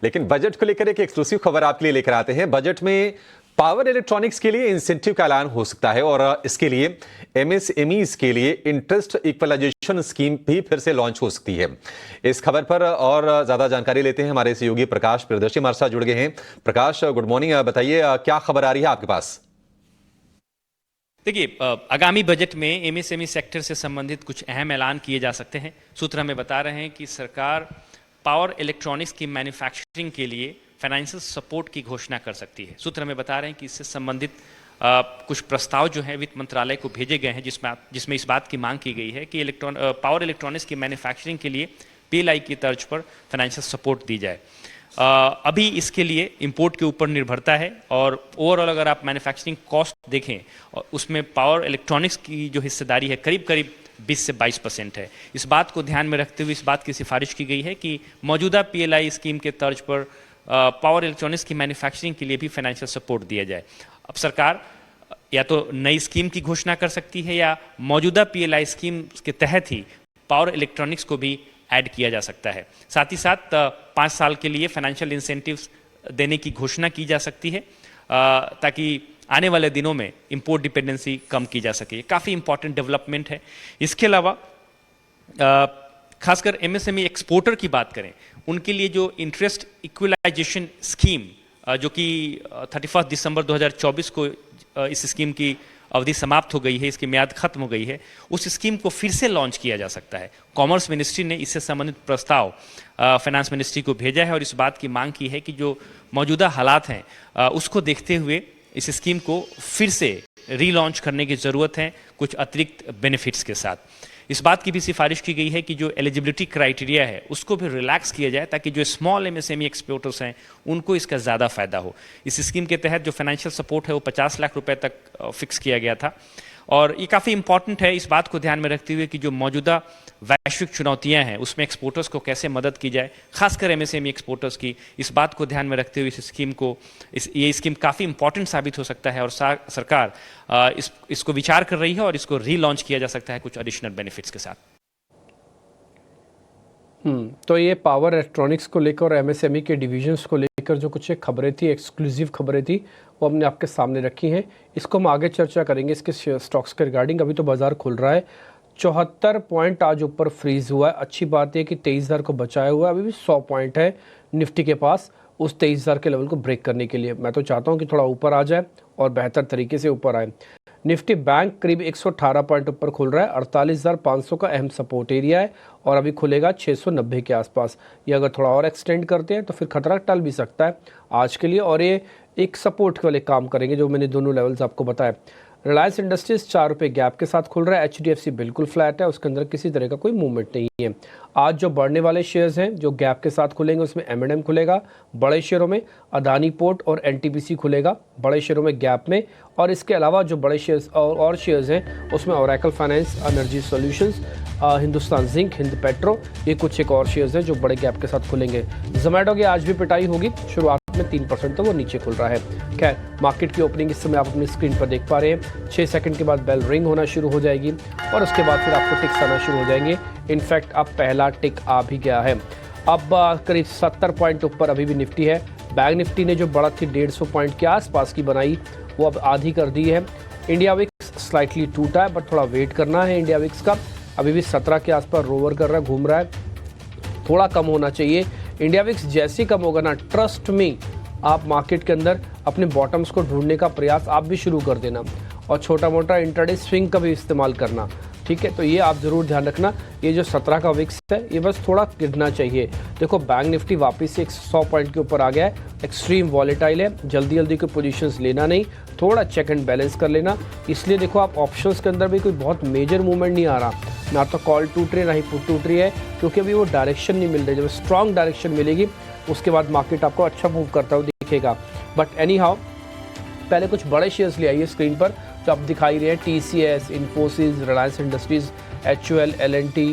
S2: लेकिन बजट को लेकर एक एक्सक्लूसिव खबर आपके लिए लेकर आते हैं। बजट में पावर इलेक्ट्रॉनिक्स के लिए इंसेंटिव का ऐलान हो सकता है, और इसके लिए एमएसएमईज के लिए इंटरेस्ट इक्वलाइजेशन स्कीम भी फिर से लॉन्च हो सकती है। इस खबर पर और ज्यादा जानकारी लेते हैं, हमारे सहयोगी प्रकाश प्रियदर्शी हमारे साथ जुड़ गए हैं। प्रकाश, गुड मॉर्निंग। बताइए क्या खबर आ रही है आपके पास?
S11: देखिए, आगामी बजट में एमएसएमई सेक्टर से संबंधित कुछ अहम ऐलान किए जा सकते हैं। सूत्र हमें बता रहे हैं कि सरकार पावर इलेक्ट्रॉनिक्स की मैन्युफैक्चरिंग के लिए फाइनेंशियल सपोर्ट की घोषणा कर सकती है। सूत्र हमें बता रहे हैं कि इससे संबंधित कुछ प्रस्ताव जो है वित्त मंत्रालय को भेजे गए हैं, जिसमें इस बात की मांग की गई है कि पावर इलेक्ट्रॉनिक्स की मैन्युफैक्चरिंग के लिए पीएलआई की तर्ज पर फाइनेंशियल सपोर्ट दी जाए। अभी इसके लिए इंपोर्ट के ऊपर निर्भरता है, और ओवरऑल अगर आप मैन्युफैक्चरिंग कॉस्ट देखें, उसमें पावर इलेक्ट्रॉनिक्स की जो हिस्सेदारी है करीब करीब 20 से 22% है। इस बात को ध्यान में रखते हुए इस बात की सिफारिश की गई है कि मौजूदा पीएलआई स्कीम के तर्ज पर पावर इलेक्ट्रॉनिक्स की मैन्युफैक्चरिंग के लिए भी फाइनेंशियल सपोर्ट दिया जाए। अब सरकार या तो नई स्कीम की घोषणा कर सकती है, या मौजूदा पीएलआई स्कीम के तहत ही पावर इलेक्ट्रॉनिक्स को भी ऐड किया जा सकता है। साथ ही साथ 5 साल के लिए फाइनेंशियल इंसेंटिव्स देने की घोषणा की जा सकती है, ताकि आने वाले दिनों में इंपोर्ट डिपेंडेंसी कम की जा सके। काफ़ी इंपॉर्टेंट डेवलपमेंट है। इसके अलावा खासकर एमएसएमई एक्सपोर्टर की बात करें, उनके लिए जो इंटरेस्ट इक्वलाइजेशन स्कीम, जो कि 31 दिसंबर 2024 को इस स्कीम की अवधि समाप्त हो गई है, इसकी म्याद खत्म हो गई है, उस स्कीम को फिर से लॉन्च किया जा सकता है। कॉमर्स मिनिस्ट्री ने इससे संबंधित प्रस्ताव फाइनेंस मिनिस्ट्री को भेजा है, और इस बात की मांग की है कि जो मौजूदा हालात हैं उसको देखते हुए इस स्कीम को फिर से रीलॉन्च करने की ज़रूरत है, कुछ अतिरिक्त बेनिफिट्स के साथ। इस बात की भी सिफारिश की गई है कि जो एलिजिबिलिटी क्राइटेरिया है उसको भी रिलैक्स किया जाए ताकि जो स्मॉल एमएसएमई एक्सपोर्टर्स हैं उनको इसका ज़्यादा फायदा हो। इस स्कीम के तहत जो फाइनेंशियल सपोर्ट है वो 50 लाख रुपए तक फिक्स किया गया था और ये काफ़ी इंपॉर्टेंट है इस बात को ध्यान में रखते हुए कि जो मौजूदा वैश्विक चुनौतियां हैं उसमें एक्सपोर्टर्स को कैसे मदद की जाए, खासकर एमएसएमई एक्सपोर्टर्स की। इस बात को ध्यान में रखते हुए इस स्कीम को ये स्कीम काफ़ी इंपॉर्टेंट साबित हो सकता है और सरकार इसको विचार कर रही है और इसको रीलॉन्च किया जा सकता है कुछ एडिशनल बेनिफिट्स के साथ।
S3: तो ये पावर इलेक्ट्रॉनिक्स को लेकर और एमएसएमई के डिविजन्स को लेकर जो कुछ एक खबरें थी, एक्सक्लूसिव खबरें थी, वो हमने आपके सामने रखी हैं। इसको हम आगे चर्चा करेंगे इसके स्टॉक्स के रिगार्डिंग। अभी तो बाजार खुल रहा है, 74 पॉइंट आज ऊपर फ्रीज हुआ है। अच्छी बात है कि 23,000 को बचाया हुआ है, अभी भी 100 पॉइंट है निफ्टी के पास उस 23,000 के लेवल को ब्रेक करने के लिए। मैं तो चाहता हूँ कि थोड़ा ऊपर आ जाए और बेहतर तरीके से ऊपर आए। निफ्टी बैंक करीब 118 पॉइंट ऊपर खुल रहा है, 48,500 का अहम सपोर्ट एरिया है और अभी खुलेगा 690 के आसपास। ये अगर थोड़ा और एक्सटेंड करते हैं तो फिर खतरा टल भी सकता है आज के लिए और ये एक सपोर्ट वाले काम करेंगे जो मैंने दोनों लेवल्स आपको बताया। रिलायंस इंडस्ट्रीज 4 रुपये गैप के साथ खुल रहा है। HDFC बिल्कुल फ्लैट है, उसके अंदर किसी तरह का कोई मूवमेंट नहीं है। आज जो बढ़ने वाले शेयर्स हैं जो गैप के साथ खुलेंगे उसमें M&M खुलेगा बड़े शेयरों में, अदानी पोर्ट और NTPC खुलेगा बड़े शेयरों में गैप में, और इसके अलावा जो बड़े शेयर्स और शेयर्स हैं उसमें Oracle finance, energy solutions, Hindustan zinc, Hind petro, ये कुछ एक और शेयर्स हैं जो बड़े गैप के साथ खुलेंगे। जोमैटो की आज भी पिटाई होगी, शुरुआत में 3% तो वो नीचे खुल रहा है। खैर, मार्केट की ओपनिंग इस समय आप अपनी स्क्रीन पर देख पा रहे हैं। 6 सेकंड के बाद बेल रिंग होना शुरू हो जाएगी और उसके बाद फिर आपको टिक्स आना शुरू हो जाएंगे। इनफैक्ट अब पहला टिक आ भी गया है। अब करीब 70 पॉइंट ऊपर अभी भी निफ्टी है। बैंक निफ्टी ने जो बढ़त थी 150 पॉइंट के आसपास की बनाई वो अब आधी कर दी है। इंडिया विक्स स्लाइटली टूटा है बट थोड़ा वेट करना है। इंडिया विक्स का अभी भी 17 के आसपास रोवर कर रहा है, घूम रहा है, थोड़ा कम होना चाहिए। इंडिया विक्स जैसे कम होगा ना, ट्रस्ट में आप मार्केट के अंदर अपने बॉटम्स को ढूंढने का प्रयास आप भी शुरू कर देना और छोटा मोटा इंट्राडे स्विंग का भी इस्तेमाल करना, ठीक है। तो ये आप ज़रूर ध्यान रखना। ये जो 17 का विक्स है ये बस थोड़ा गिरना चाहिए। देखो बैंक निफ्टी वापस से 100 पॉइंट के ऊपर आ गया है, एक्सट्रीम वॉलेटाइल है, जल्दी जल्दी कोई पोजीशंस लेना नहीं, थोड़ा चेक एंड बैलेंस कर लेना। इसलिए देखो आप ऑप्शंस के अंदर भी कोई बहुत मेजर मूवमेंट नहीं आ रहा, ना तो कॉल टूट रही है ना ही पुट टूट रही है, क्योंकि अभी वो डायरेक्शन नहीं मिल रही। जब स्ट्रॉन्ग डायरेक्शन मिलेगी उसके बाद मार्केट आपको अच्छा मूव करता हुआ दिखेगा। बट एनी हाउ पहले कुछ बड़े शेयर्स ले आइए स्क्रीन पर जो आप दिखाई रहे हैं, TCS, Infosys, Reliance industries, HUL, L&T,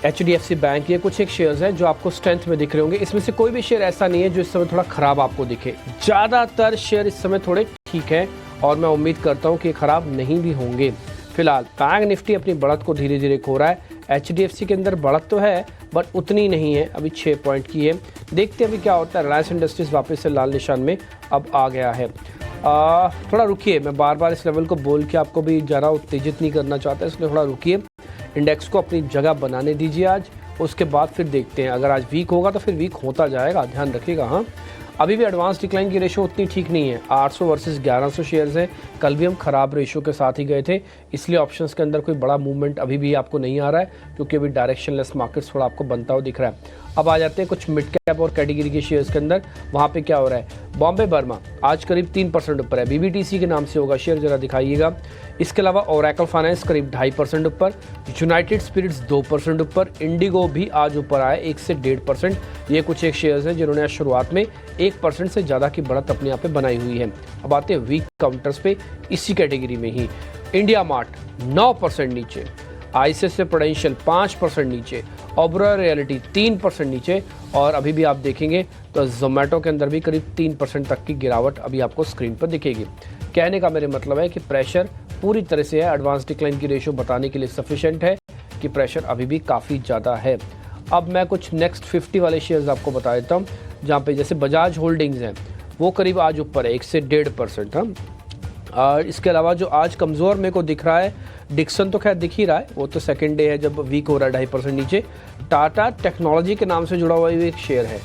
S3: HDFC bank, ये कुछ एक शेयर्स हैं जो आपको स्ट्रेंथ में दिख रहे होंगे। इसमें से कोई भी शेयर ऐसा नहीं है जो इस समय थोड़ा खराब आपको दिखे। ज़्यादातर शेयर इस समय थोड़े ठीक है और मैं उम्मीद करता हूँ कि खराब नहीं भी होंगे। फिलहाल बैंक निफ्टी अपनी बढ़त को धीरे धीरे खो रहा है। HDFC के अंदर बढ़त तो है बट उतनी नहीं है, अभी 6 पॉइंट की है। देखते हैं अभी क्या होता है। रिलायंस इंडस्ट्रीज वापस से लाल निशान में अब आ गया है। थोड़ा रुकिए, मैं बार बार इस लेवल को बोल के आपको भी ज़रा उत्तेजित नहीं करना चाहता, इसलिए थोड़ा रुकिए, इंडेक्स को अपनी जगह बनाने दीजिए आज, उसके बाद फिर देखते हैं। अगर आज वीक होगा तो फिर वीक होता जाएगा, ध्यान रखिएगा। हाँ, अभी भी एडवांस डिक्लाइन की रेशो उतनी ठीक नहीं है। 800 वर्सेस 1100 शेयर्स हैं। कल भी हम खराब रेशो के साथ ही गए थे, इसलिए ऑप्शंस के अंदर कोई बड़ा मूवमेंट अभी भी आपको नहीं आ रहा है, क्योंकि अभी डायरेक्शनलेस मार्केट्स थोड़ा आपको बनता हुआ दिख रहा है। अब आ जाते हैं कुछ मिड कैप और कैटेगरी के शेयर्स के अंदर, वहाँ पे क्या हो रहा है। बॉम्बे बर्मा आज करीब 3% ऊपर है, BBTC के नाम से होगा शेयर, जरा दिखाइएगा। इसके अलावा ओरेकल फाइनेंस करीब 2.5% ऊपर, यूनाइटेड स्पिरिट्स 2% ऊपर, इंडिगो भी आज ऊपर आया 1 से 1.5%। ये कुछ एक शेयर्स हैं जिन्होंने शुरुआत में 1% से ज़्यादा की बढ़त अपने यहाँ पे बनाई हुई है। अब आते हैं वीक काउंटर्स पे, इसी कैटेगरी में ही इंडिया मार्ट 9% नीचे, ICICI प्रूडेंशियल 5% नीचे, ओबेरॉय रियल्टी 3% नीचे, और अभी भी आप देखेंगे तो जोमैटो के अंदर भी करीब 3% तक की गिरावट अभी आपको स्क्रीन पर दिखेगी। कहने का मेरे मतलब है कि प्रेशर पूरी तरह से है, एडवांस डिक्लाइन की रेशो बताने के लिए सफिशिएंट है कि प्रेशर अभी भी काफ़ी ज़्यादा है। अब मैं कुछ नेक्स्ट 50 वाले शेयर्स आपको बता देता हूँ, जहाँ पे जैसे बजाज होल्डिंग्स हैं वो करीब आज ऊपर है 1 से 1.5%। हाँ, इसके अलावा जो आज कमज़ोर मेरे को दिख रहा है, डिक्सन तो खैर दिख ही रहा है, वो तो सेकेंड डे है जब वीक हो रहा है 2.5% नीचे। टाटा टेक्नोलॉजी के नाम से जुड़ा हुआ एक शेयर है,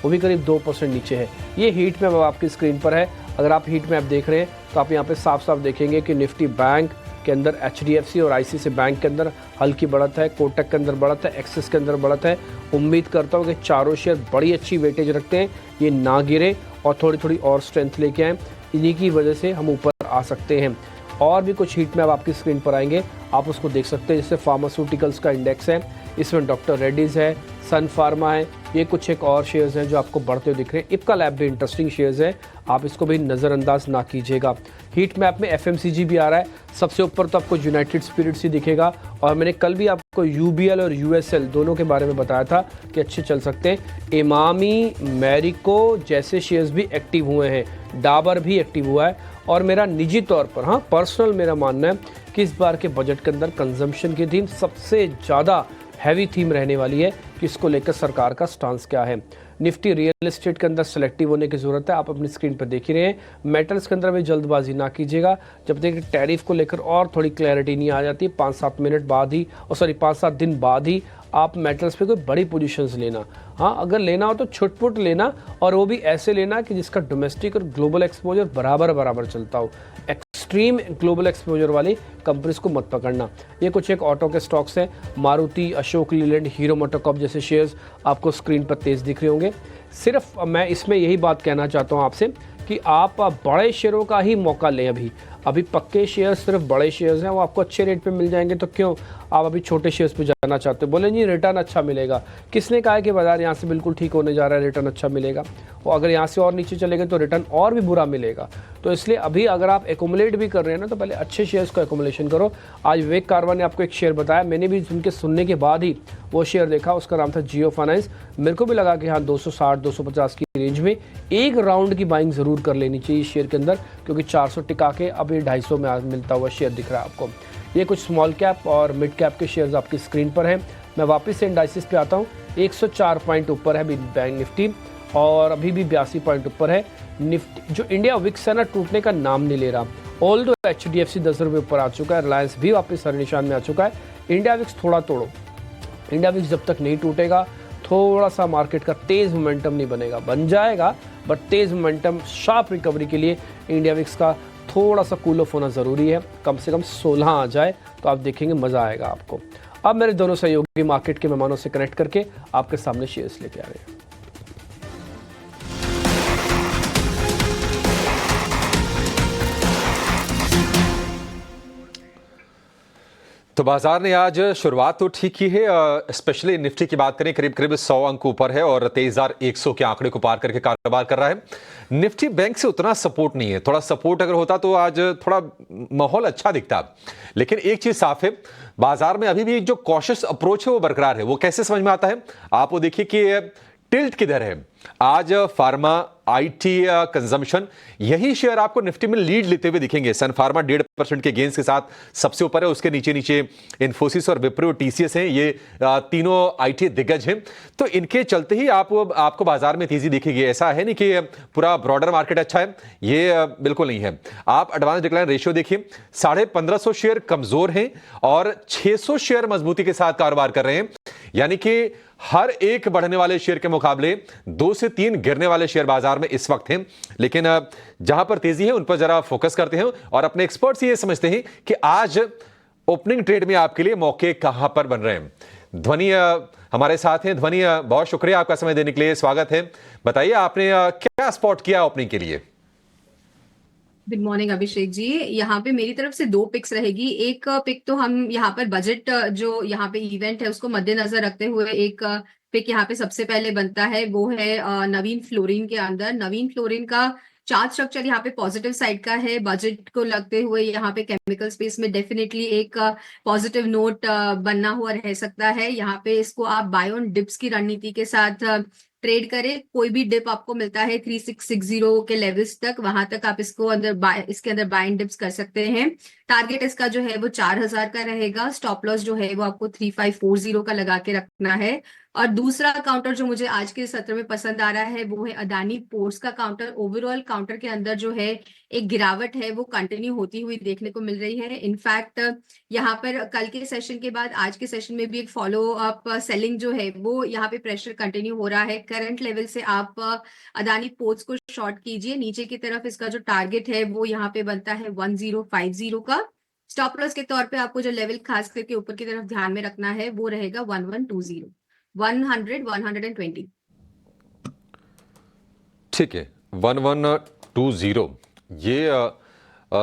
S3: वो भी करीब 2% नीचे है। ये हीट मैप आपकी स्क्रीन पर है। अगर आप हीट मैप देख रहे हैं तो आप यहाँ पे साफ साफ देखेंगे कि निफ्टी बैंक के अंदर HDFC और ICICI बैंक के अंदर हल्की बढ़त है, कोटक के अंदर बढ़त है, एक्सिस के अंदर बढ़त है। उम्मीद करता हूँ कि चारों शेयर बड़ी अच्छी वेटेज रखते हैं, ये ना गिरे और थोड़ी थोड़ी और स्ट्रेंथ लेके आएँ, इन्हीं की वजह से हम ऊपर आ सकते हैं। और भी कुछ हीट मैप आपकी स्क्रीन पर आएंगे, आप उसको देख सकते हैं। जैसे फार्मास्यूटिकल्स का इंडेक्स है, इसमें डॉक्टर रेड्डीज है, सन फार्मा है, ये कुछ एक और शेयर्स हैं जो आपको बढ़ते हुए दिख रहे हैं। इप्का लैब भी इंटरेस्टिंग शेयर्स है, आप इसको भी नज़रअंदाज ना कीजिएगा। हीट मैप में FMCG भी आ रहा है, सबसे ऊपर तो आपको यूनाइटेड स्पिरिट्स ही दिखेगा। और मैंने कल भी आपको UBL और USL दोनों के बारे में बताया था कि अच्छे चल सकते हैं। इमामी, मैरिको जैसे शेयर्स भी एक्टिव हुए हैं, डाबर भी एक्टिव हुआ है। और मेरा निजी तौर पर, हाँ पर्सनल मेरा मानना है कि इस बार के बजट के अंदर कंजम्पशन की थीम सबसे ज़्यादा हैवी थीम रहने वाली है कि इसको लेकर सरकार का स्टांस क्या है। निफ्टी रियल एस्टेट के अंदर सेलेक्टिव होने की ज़रूरत है, आप अपनी स्क्रीन पर देख ही रहे हैं। मेटल्स के अंदर भी जल्दबाजी ना कीजिएगा, जब तक टैरिफ को लेकर और थोड़ी क्लैरिटी नहीं आ जाती, 5-7 मिनट बाद ही, 5-7 दिन बाद ही आप मेटल्स पे कोई बड़ी पोजीशंस लेना। हाँ, अगर लेना हो तो छुटपुट लेना, और वो भी ऐसे लेना कि जिसका डोमेस्टिक और ग्लोबल एक्सपोजर बराबर चलता हो। एक्सट्रीम ग्लोबल एक्सपोजर वाली कंपनीज को मत पकड़ना। ये कुछ एक ऑटो के स्टॉक्स हैं, मारुति, अशोक लीलैंड, हीरो मोटोकॉर्प जैसे शेयर्स आपको स्क्रीन पर तेज दिख रहे होंगे। सिर्फ मैं इसमें यही बात कहना चाहता हूँ आपसे कि आप बड़े शेयरों का ही मौका लें। अभी पक्के शेयर्स सिर्फ बड़े शेयर्स हैं, वो आपको अच्छे रेट पे मिल जाएंगे, तो क्यों आप अभी छोटे शेयर्स पे जाना चाहते हो? बोले जी रिटर्न अच्छा मिलेगा। किसने कहा है कि बाजार यहाँ से बिल्कुल ठीक होने जा रहा है, रिटर्न अच्छा मिलेगा? और अगर यहाँ से और नीचे चलेंगे तो रिटर्न और भी बुरा मिलेगा। तो इसलिए अभी अगर आप एकोमुलेट भी कर रहे हैं ना, तो पहले अच्छे शेयर्स को एकोमुलेशन करो। आज विवेक कारवा ने आपको एक शेयर बताया, मैंने भी उनके सुनने के बाद ही वो शेयर देखा, उसका नाम था जियो फाइनेंस। मेरे को भी लगा कि हाँ 260-250 की रेंज में एक राउंड की बाइंग ज़रूर कर लेनी चाहिए शेयर के अंदर, क्योंकि 400 टिका के अब ये 250 में मिलता हुआ शेयर दिख रहा है आपको। ये कुछ स्मॉल कैप और मिड कैप के शेयर्स आपकी स्क्रीन पर हैं। मैं वापस से इंडाइसिस पे आता हूँ। 104 पॉइंट ऊपर है बैंक निफ्टी, और अभी भी 82 पॉइंट ऊपर है निफ्टी। जो इंडिया विक्स है ना, टूटने का नाम नहीं ले रहा। ऑल दो HDFC 10 रुपये ऊपर आ चुका है, रिलायंस भी वापस हर निशान में आ चुका है। इंडिया विक्स थोड़ा तोड़ो, इंडिया विक्स जब तक नहीं टूटेगा थोड़ा सा मार्केट का तेज़ मोमेंटम नहीं बनेगा, बन जाएगा बट तेज़ मोमेंटम, शार्प रिकवरी के लिए इंडिया विक्स का थोड़ा सा कूल ऑफ होना ज़रूरी है। कम से कम 16 आ जाए तो आप देखेंगे मज़ा आएगा आपको। अब मेरे दोनों सहयोगी मार्केट के मेहमानों से कनेक्ट करके आपके सामने शेयर्स लेके आ रहे हैं।
S2: तो बाजार ने आज शुरुआत तो ठीक की है, स्पेशली निफ्टी की बात करें करीब 100 अंक ऊपर है और 23,100 के आंकड़े को पार करके कारोबार कर रहा है। निफ्टी बैंक से उतना सपोर्ट नहीं है, थोड़ा सपोर्ट अगर होता तो आज थोड़ा माहौल अच्छा दिखता। लेकिन एक चीज साफ है, बाजार में अभी भी जो कॉशियस अप्रोच है वो बरकरार है। वो कैसे समझ में आता है, आप वो देखिए कि टिल्ट किधर है। आज फार्मा, IT, कंजम्पशन, यही शेयर आपको निफ्टी में लीड लेते हुए दिखेंगे। सन फार्मा 1.5% के गेंस के साथ सबसे ऊपर है, उसके नीचे नीचे इन्फोसिस और विप्रो, TCS हैं। ये तीनों IT दिग्गज हैं। तो इनके चलते ही आपको बाजार में तेजी दिखेगी। ऐसा है नहीं कि पूरा ब्रॉडर मार्केट अच्छा है, ये बिल्कुल नहीं है। आप एडवांस डिक्लाइन रेशियो देखिए, 1550 शेयर कमजोर हैं और 600 शेयर मजबूती के साथ कारोबार कर रहे हैं। यानी कि हर एक बढ़ने वाले शेयर के मुकाबले 2 से 3 गिरने वाले शेयर बाजार में इस वक्त हैं। लेकिन जहां पर तेजी है उन पर जरा फोकस करते हैं और अपने एक्सपर्ट्स ये समझते हैं कि आज ओपनिंग ट्रेड में आपके लिए मौके कहां पर बन रहे हैं। ध्वनि हमारे साथ हैं। ध्वनि, बहुत शुक्रिया आपका समय देने के लिए, स्वागत है। बताइए आपने क्या स्पॉट किया ओपनिंग के लिए?
S12: Good morning Abhishek ji. यहाँ पे मेरी तरफ से 2 पिक्स रहेगी। एक पिक तो हम यहाँ पर बजट जो यहाँ पे इवेंट है उसको मद्देनजर रखते हुए एक पिक यहाँ पे सबसे पहले बनता है, वो है नवीन फ्लोरिन के अंदर। नवीन फ्लोरिन का चार्ट स्ट्रक्चर यहाँ पे पॉजिटिव साइड का है। बजट को लगते हुए यहाँ पे केमिकल स्पेस में डेफिनेटली एक पॉजिटिव नोट बनना हुआ रह सकता है। यहाँ पे इसको आप बाय ऑन डिप्स की रणनीति के साथ ट्रेड करें। कोई भी डिप आपको मिलता है 3660 के लेवल्स तक, वहां तक आप इसको इसके अंदर बाय एंड डिप्स कर सकते हैं। टारगेट इसका जो है वो 4000 का रहेगा। स्टॉप लॉस जो है वो आपको 3540 का लगा के रखना है। और दूसरा काउंटर जो मुझे आज के सत्र में पसंद आ रहा है वो है अदानी पोर्ट्स का काउंटर। ओवरऑल काउंटर के अंदर जो है एक गिरावट है वो कंटिन्यू होती हुई देखने को मिल रही है। इनफैक्ट यहाँ पर कल के सेशन के बाद आज के सेशन में भी एक फॉलो अप सेलिंग जो है वो यहाँ पे प्रेशर कंटिन्यू हो रहा है। करंट लेवल से आप अदानी पोर्ट्स को शॉर्ट कीजिए। नीचे की तरफ इसका जो टारगेट है वो यहाँ पे बनता है 1050 का। स्टॉप लॉस के तौर पे आपको जो लेवल खास करके ऊपर की तरफ ध्यान में रखना है वो रहेगा 1120, 100, 120।
S2: ठीक है, 1120 ये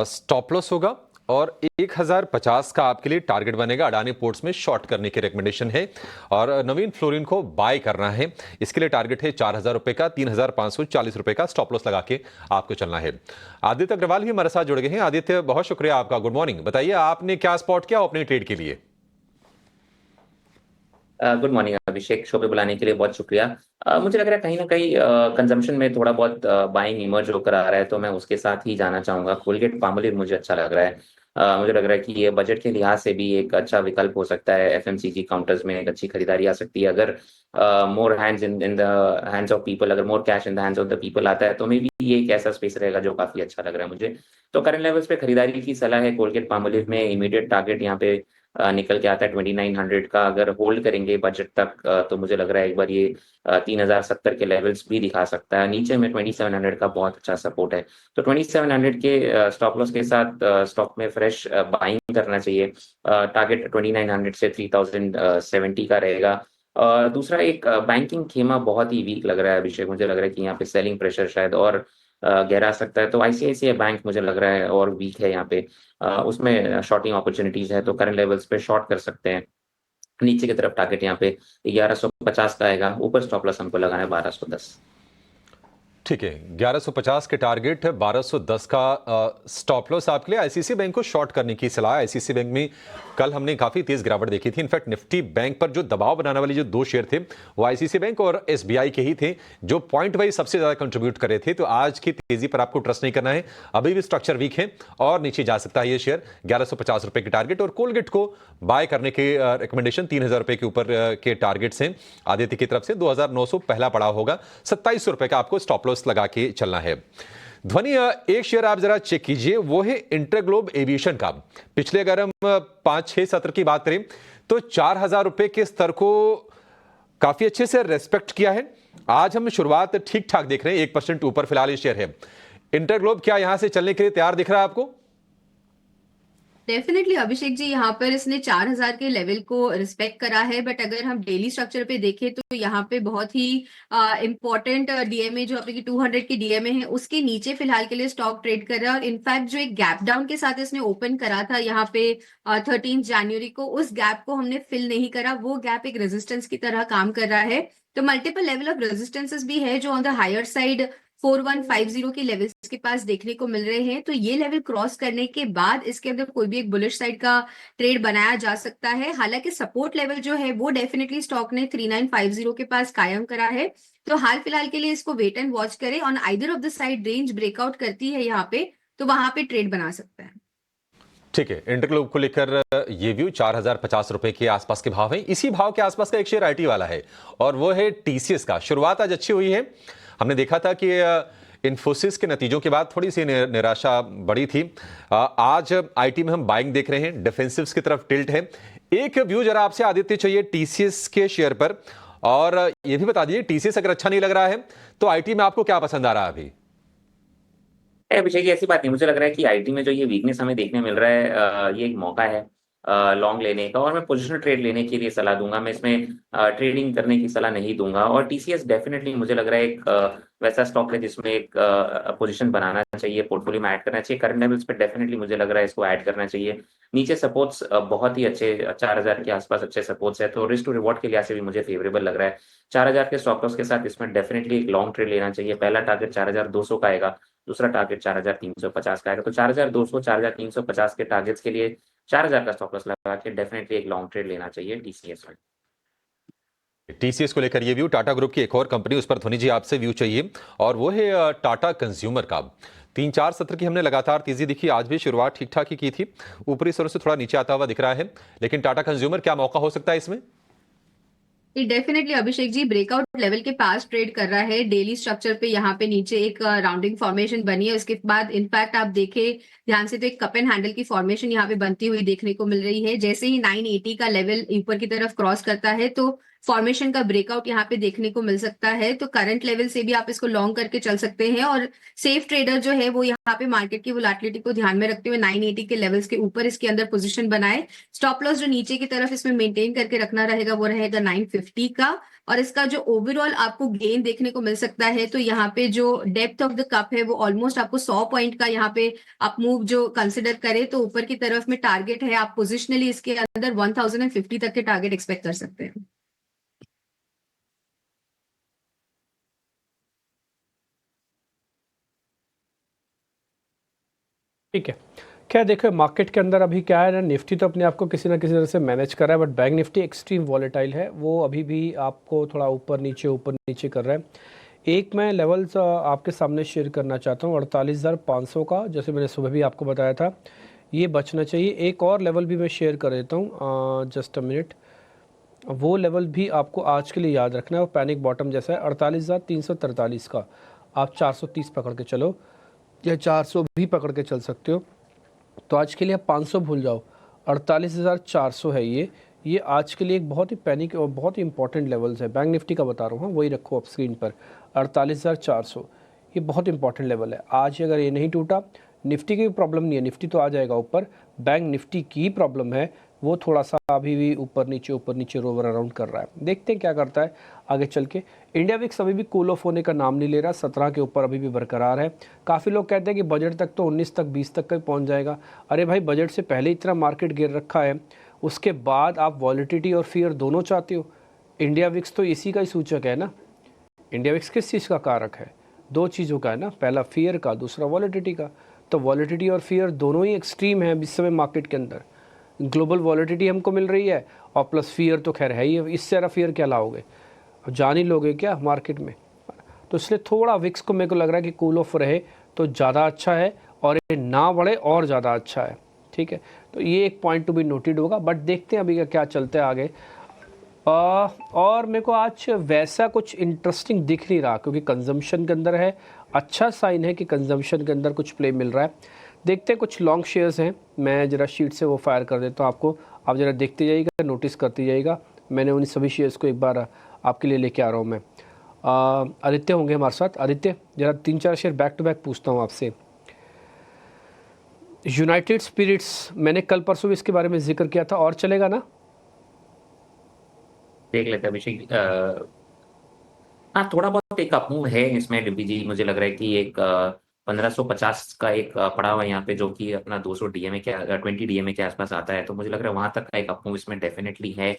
S2: स्टॉप लॉस होगा और 1050 का आपके लिए टारगेट बनेगा। अडानी पोर्ट्स में शॉर्ट करने की रिकमेंडेशन है और नवीन फ्लोरिन को बाय करना है। इसके लिए टारगेट है 4000 रुपए का, 3540 रुपए का स्टॉप लॉस लगा के आपको चलना है। आदित्य अग्रवाल भी हमारे साथ जुड़ गए हैं। आदित्य, बहुत शुक्रिया आपका, गुड मॉर्निंग। बताइए आपने क्या स्पॉट किया अपने ट्रेड के लिए?
S13: गुड मॉर्निंग अभिषेक, शो पे बुलाने के लिए बहुत शुक्रिया। मुझे लग रहा है कहीं ना कहीं कंजम्पशन में थोड़ा बहुत बाइंग इमर्ज होकर आ रहा है, तो मैं उसके साथ ही जाना चाहूंगा। कोलगेट पामोलिव मुझे अच्छा लग रहा है। मुझे लग रहा है कि ये बजट के लिहाज से भी एक अच्छा विकल्प हो सकता है। एफएमसीजी काउंटर्स में एक अच्छी खरीदारी आ सकती है अगर more hands in the hands of people, अगर more cash in the hands of the people आता है, तो मे बी ये एक ऐसा स्पेस रहेगा जो काफी अच्छा लग रहा है मुझे। तो करंट लेवल्स पे खरीदारी की सलाह है। कोलगेट पामोलिव में इमीडिएट टारगेट यहाँ पे निकल के आता है 2900 का। अगर होल्ड करेंगे बजट तक तो मुझे लग रहा है एक बार ये 3070 के लेवल्स भी दिखा सकता है। नीचे में 2700 का बहुत अच्छा सपोर्ट है, तो 2700 के स्टॉप लॉस के साथ स्टॉक में फ्रेश बाइंग करना चाहिए। टारगेट 2900 से 3070 का रहेगा। दूसरा, एक बैंकिंग खेमा बहुत ही वीक लग रहा है अभिषेक। मुझे लग रहा है कि यहाँ पे सेलिंग प्रेशर शायद और गहरा सकता है, तो आईसीआईसीआई बैंक मुझे लग रहा है और वीक है यहाँ पे। उसमें शॉर्टिंग अपॉर्चुनिटीज है, तो करंट लेवल्स पे शॉर्ट कर सकते हैं। नीचे की तरफ टारगेट यहाँ पे 1150 का आएगा, ऊपर स्टॉप लॉस हमको लगाना है 1210।
S2: ठीक है, 1150 के टारगेट, 1210 का स्टॉप लॉस आपके लिए। आईसीआईसीआई बैंक को शॉर्ट करने की सलाह। आईसीआईसीआई बैंक में कल हमने काफी तेज गिरावट देखी थी। इनफैक्ट निफ्टी बैंक पर जो दबाव बनाने वाले जो दो शेयर थे वो आईसीआईसीआई बैंक और एसबीआई के ही थे, जो पॉइंट वाइज सबसे ज्यादा कंट्रीब्यूट कर रहे थे। तो आज की तेजी पर आपको ट्रस्ट नहीं करना है, अभी भी स्ट्रक्चर वीक है और नीचे जा सकता है ये शेयर। 1150 रुपए के टारगेट और कोलगेट को बाय करने के रिकमेंडेशन 3000 रुपए के ऊपर के टारगेट्स हैं आदित्य की तरफ से। 2900 पहला पड़ा होगा, 2700 रुपए का आपको स्टॉप लॉस लगा के चलना है। ध्वनि, एक शेयर आप जरा चेक कीजिए, वो है इंटरग्लोब एविएशन का। पिछले अगर हम 5-6 सत्र की बात करें तो 4000 रुपए के स्तर को काफी अच्छे से रेस्पेक्ट किया है। आज हम शुरुआत ठीक ठाक देख रहे हैं, 1% ऊपर फिलहाल ये शेयर है। इंटरग्लोब क्या यहां से चलने के लिए तैयार दिख रहा है आपको?
S12: डेफिनेटली अभिषेक जी, यहाँ पर इसने 4000 के लेवल को रिस्पेक्ट करा है, बट अगर हम डेली स्ट्रक्चर पे देखें तो यहाँ पे बहुत ही इंपॉर्टेंट डीएमए जो आपकी 200 की डीएमए है उसके नीचे फिलहाल के लिए स्टॉक ट्रेड कर रहा है। और इनफैक्ट जो एक गैप डाउन के साथ इसने ओपन करा था यहाँ पे 13 जनवरी को, उस गैप को हमने फिल नहीं करा। वो गैप एक रेजिस्टेंस की तरह काम कर रहा है। तो मल्टीपल लेवल ऑफ रेजिस्टेंसेस भी है जो ऑन द हायर साइड 4150 के लेवल्स के पास देखने को मिल रहे हैं। तो ये लेवल क्रॉस करने के बाद इसके अंदर कोई भी एक बुलिश साइड का ट्रेड बनाया जा सकता है। हालांकि सपोर्ट लेवल जो है वो डेफिनेटली स्टॉक ने 3950 के पास कायम करा है। तो हाल फिलहाल के लिए इसको वेट एंड वॉच करें। On either of the side range breakout करती है यहाँ पे, तो वहां पे ट्रेड बना सकता है।
S2: ठीक है, इंटरग्लोब को लेकर ये व्यू 4050 रुपए के आसपास के भाव है। इसी भाव के आसपास का एक शेयर आईटी वाला है और वो है टीसीएस का। शुरुआत आज अच्छी हुई है। हमने देखा था कि इन्फोसिस के नतीजों के बाद थोड़ी सी निराशा बढ़ी थी। आज आईटी में हम बाइंग देख रहे हैं, डिफेंसिव्स की तरफ टिल्ट है। एक व्यू जरा आपसे आदित्य चाहिए टीसीएस के शेयर पर, और ये भी बता दीजिए टीसीएस अगर अच्छा नहीं लग रहा है तो आईटी में आपको क्या पसंद आ रहा है अभी?
S13: अभिषेक, की ऐसी बात नहीं। मुझे लग रहा है कि आईटी में जो ये वीकनेस हमें देखने मिल रहा है ये एक मौका है लॉन्ग लेने का, और मैं पोजिशनल ट्रेड लेने के लिए सलाह दूंगा। मैं इसमें ट्रेडिंग करने की सलाह नहीं दूंगा। और टीसीएस डेफिनेटली मुझे लग रहा है एक वैसा स्टॉक है जिसमें एक पोजीशन बनाना चाहिए, पोर्टफोलियो में ऐड करना चाहिए। करंट लेवल्स पे डेफिनेटली मुझे लग रहा है इसको ऐड करना चाहिए। नीचे सपोर्ट्स बहुत ही अच्छे 4000 के आसपास अच्छे सपोर्ट्स है, तो रिस्क टू रिवॉर्ड के लिहाज से भी मुझे फेवरेबल लग रहा है। 4000 के स्टॉक लॉस के साथ इसमें डेफिनेटली एक लॉन्ग ट्रेड लेना चाहिए। पहला टारगेट 4200 का आएगा, दूसरा टारगेट 4350 का आएगा। तो 4200 4350 के टारगेट्स के लिए 4000 का स्टॉप लॉस लगा के डेफिनेटली एक लॉन्ग ट्रेड लेना चाहिए टीसीएस में।
S2: टीसीएस को लेकर ये व्यू। टाटा ग्रुप की एक और कंपनी, उस पर ध्वनि जी आपसे व्यू चाहिए, और वो है टाटा कंज्यूमर का। 3-4 सत्र की हमने लगातार तेजी दिखी, आज भी शुरुआत ठीक ठाक ही की थी, ऊपरी स्तरों से थोड़ा नीचे आता हुआ दिख रहा है। लेकिन टाटा कंज्यूमर क्या मौका हो सकता है इसमें?
S12: Definitely Abhishek ji, breakout level के पास ट्रेड कर रहा है। डेली स्ट्रक्चर पे यहाँ पे नीचे एक राउंडिंग फॉर्मेशन बनी है, उसके बाद इनफैक्ट आप देखें ध्यान से तो एक कप एंड हैंडल की फॉर्मेशन यहाँ पे बनती हुई देखने को मिल रही है। जैसे ही 980 का लेवल ऊपर की तरफ क्रॉस करता है तो फॉर्मेशन का ब्रेकआउट यहाँ पे देखने को मिल सकता है, तो करंट लेवल से भी आप इसको लॉन्ग करके चल सकते हैं। और सेफ ट्रेडर जो है वो यहाँ पे मार्केट की वोलेटिलिटी को ध्यान में रखते हुए 980 के लेवल्स के ऊपर इसके अंदर पोजीशन बनाए। स्टॉप लॉस जो नीचे की तरफ इसमें मेंटेन करके रखना रहेगा वो रहेगा 950 का। और इसका जो ओवरऑल आपको गेन देखने को मिल सकता है, तो यहाँ पे जो डेप्थ ऑफ द कप है वो ऑलमोस्ट आपको 100 पॉइंट का यहाँ पे आप मूव जो कंसिडर करें तो ऊपर की तरफ में टारगेट है, आप पोजिशनली इसके अंदर 1050 तक के टारगेट एक्सपेक्ट कर सकते हैं।
S3: ठीक है। क्या देखो मार्केट के अंदर अभी क्या है ना, निफ्टी तो अपने आप को किसी ना किसी तरह से मैनेज कर रहा है, but bank Nifty extreme volatile है, वो अभी भी आपको थोड़ा ऊपर नीचे कर रहा है। एक मैं लेवल्स आपके सामने शेयर करना चाहता हूँ 48,500 का, जैसे मैंने सुबह भी आपको बताया था ये बचना चाहिए। एक और लेवल भी मैं शेयर कर देता हूँ, जस्ट अ मिनट, वो लेवल भी आपको आज के लिए याद रखना है, वो पैनिक बॉटम जैसा है 48,343 का। आप 430 पकड़ के चलो या 400 भी पकड़ के चल सकते हो। तो आज के लिए आप 500 भूल जाओ, 48,400 है ये आज के लिए एक बहुत ही पैनिक और बहुत ही इंपॉर्टेंट लेवल्स है। बैंक निफ्टी का बता रहा हूँ, वही रखो आप स्क्रीन पर 48,400, ये बहुत इंपॉर्टेंट लेवल है। आज अगर ये नहीं टूटा, निफ्टी की भी प्रॉब्लम नहीं है, निफ्टी तो आ जाएगा ऊपर, बैंक निफ्टी की प्रॉब्लम है, वो थोड़ा सा अभी भी ऊपर नीचे रोवर अराउंड कर रहा है। देखते हैं क्या करता है आगे चल के। इंडिया विक्स अभी भी कूल ऑफ होने का नाम नहीं ले रहा, 17 के ऊपर अभी भी बरकरार है। काफ़ी लोग कहते हैं कि बजट तक तो 19 तक 20 तक का पहुंच जाएगा। अरे भाई, बजट से पहले इतना मार्केट गिर रखा है, उसके बाद आप वॉलिटिलिटी और फियर दोनों चाहते हो। इंडिया विक्स तो इसी का ही सूचक है ना। इंडिया विक्स किस चीज़ का कारक है? दो चीज़ों का है ना, पहला फियर का, दूसरा वॉलिटिलिटी का। तो वॉलिटिलिटी और फियर दोनों ही एक्सट्रीम है इस समय मार्केट के अंदर। ग्लोबल वॉलिटिलिटी हमको मिल रही है और प्लस फियर तो खैर है ही, इससे ज़्यादा फियर क्या लाओगे, जान ही लोगे क्या मार्केट में। तो इसलिए थोड़ा विक्स को मेरे को लग रहा है कि कूल ऑफ रहे तो ज़्यादा अच्छा है, और ये ना बढ़े और ज़्यादा अच्छा है। ठीक है, तो ये एक पॉइंट टू बी नोटेड होगा, बट देखते हैं अभी का क्या चलता है आगे। और मेरे को आज वैसा कुछ इंटरेस्टिंग दिख नहीं रहा, क्योंकि कंजम्पशन के अंदर है, अच्छा साइन है कि कंजम्पशन के अंदर कुछ प्ले मिल रहा है। देखते हैं, कुछ लॉन्ग शेयर्स हैं, मैं ज़रा शीट से वो फायर कर देता हूँ आपको, आप ज़रा देखते जाइएगा, नोटिस करते जाइएगा। मैंने उन सभी शेयर्स को एक बार आपके लिए लेके आ रहा हूँ मैं। आदित्य होंगे हमारे साथ। आदित्य, ज़रा 3-4 शेयर बैक टू बैक पूछता हूँ आपसे। यूनाइटेड स्पिरिट्स, मैंने कल परसों इसके बारे में जिक्र किया था, और चलेगा ना?
S13: देख लेते हैं अभिषेक। हाँ, थोड़ा बहुत एक अपमूव है इसमें डिम्पी जी। मुझे लग रहा है कि एक 1550 का एक पड़ा हुआ है यहाँ पे, जो कि अपना 200 डीएमए के 20 डीएमए के आसपास आता है। तो मुझे लग रहा है वहां तक का एक अपमूव इसमें डेफिनेटली है।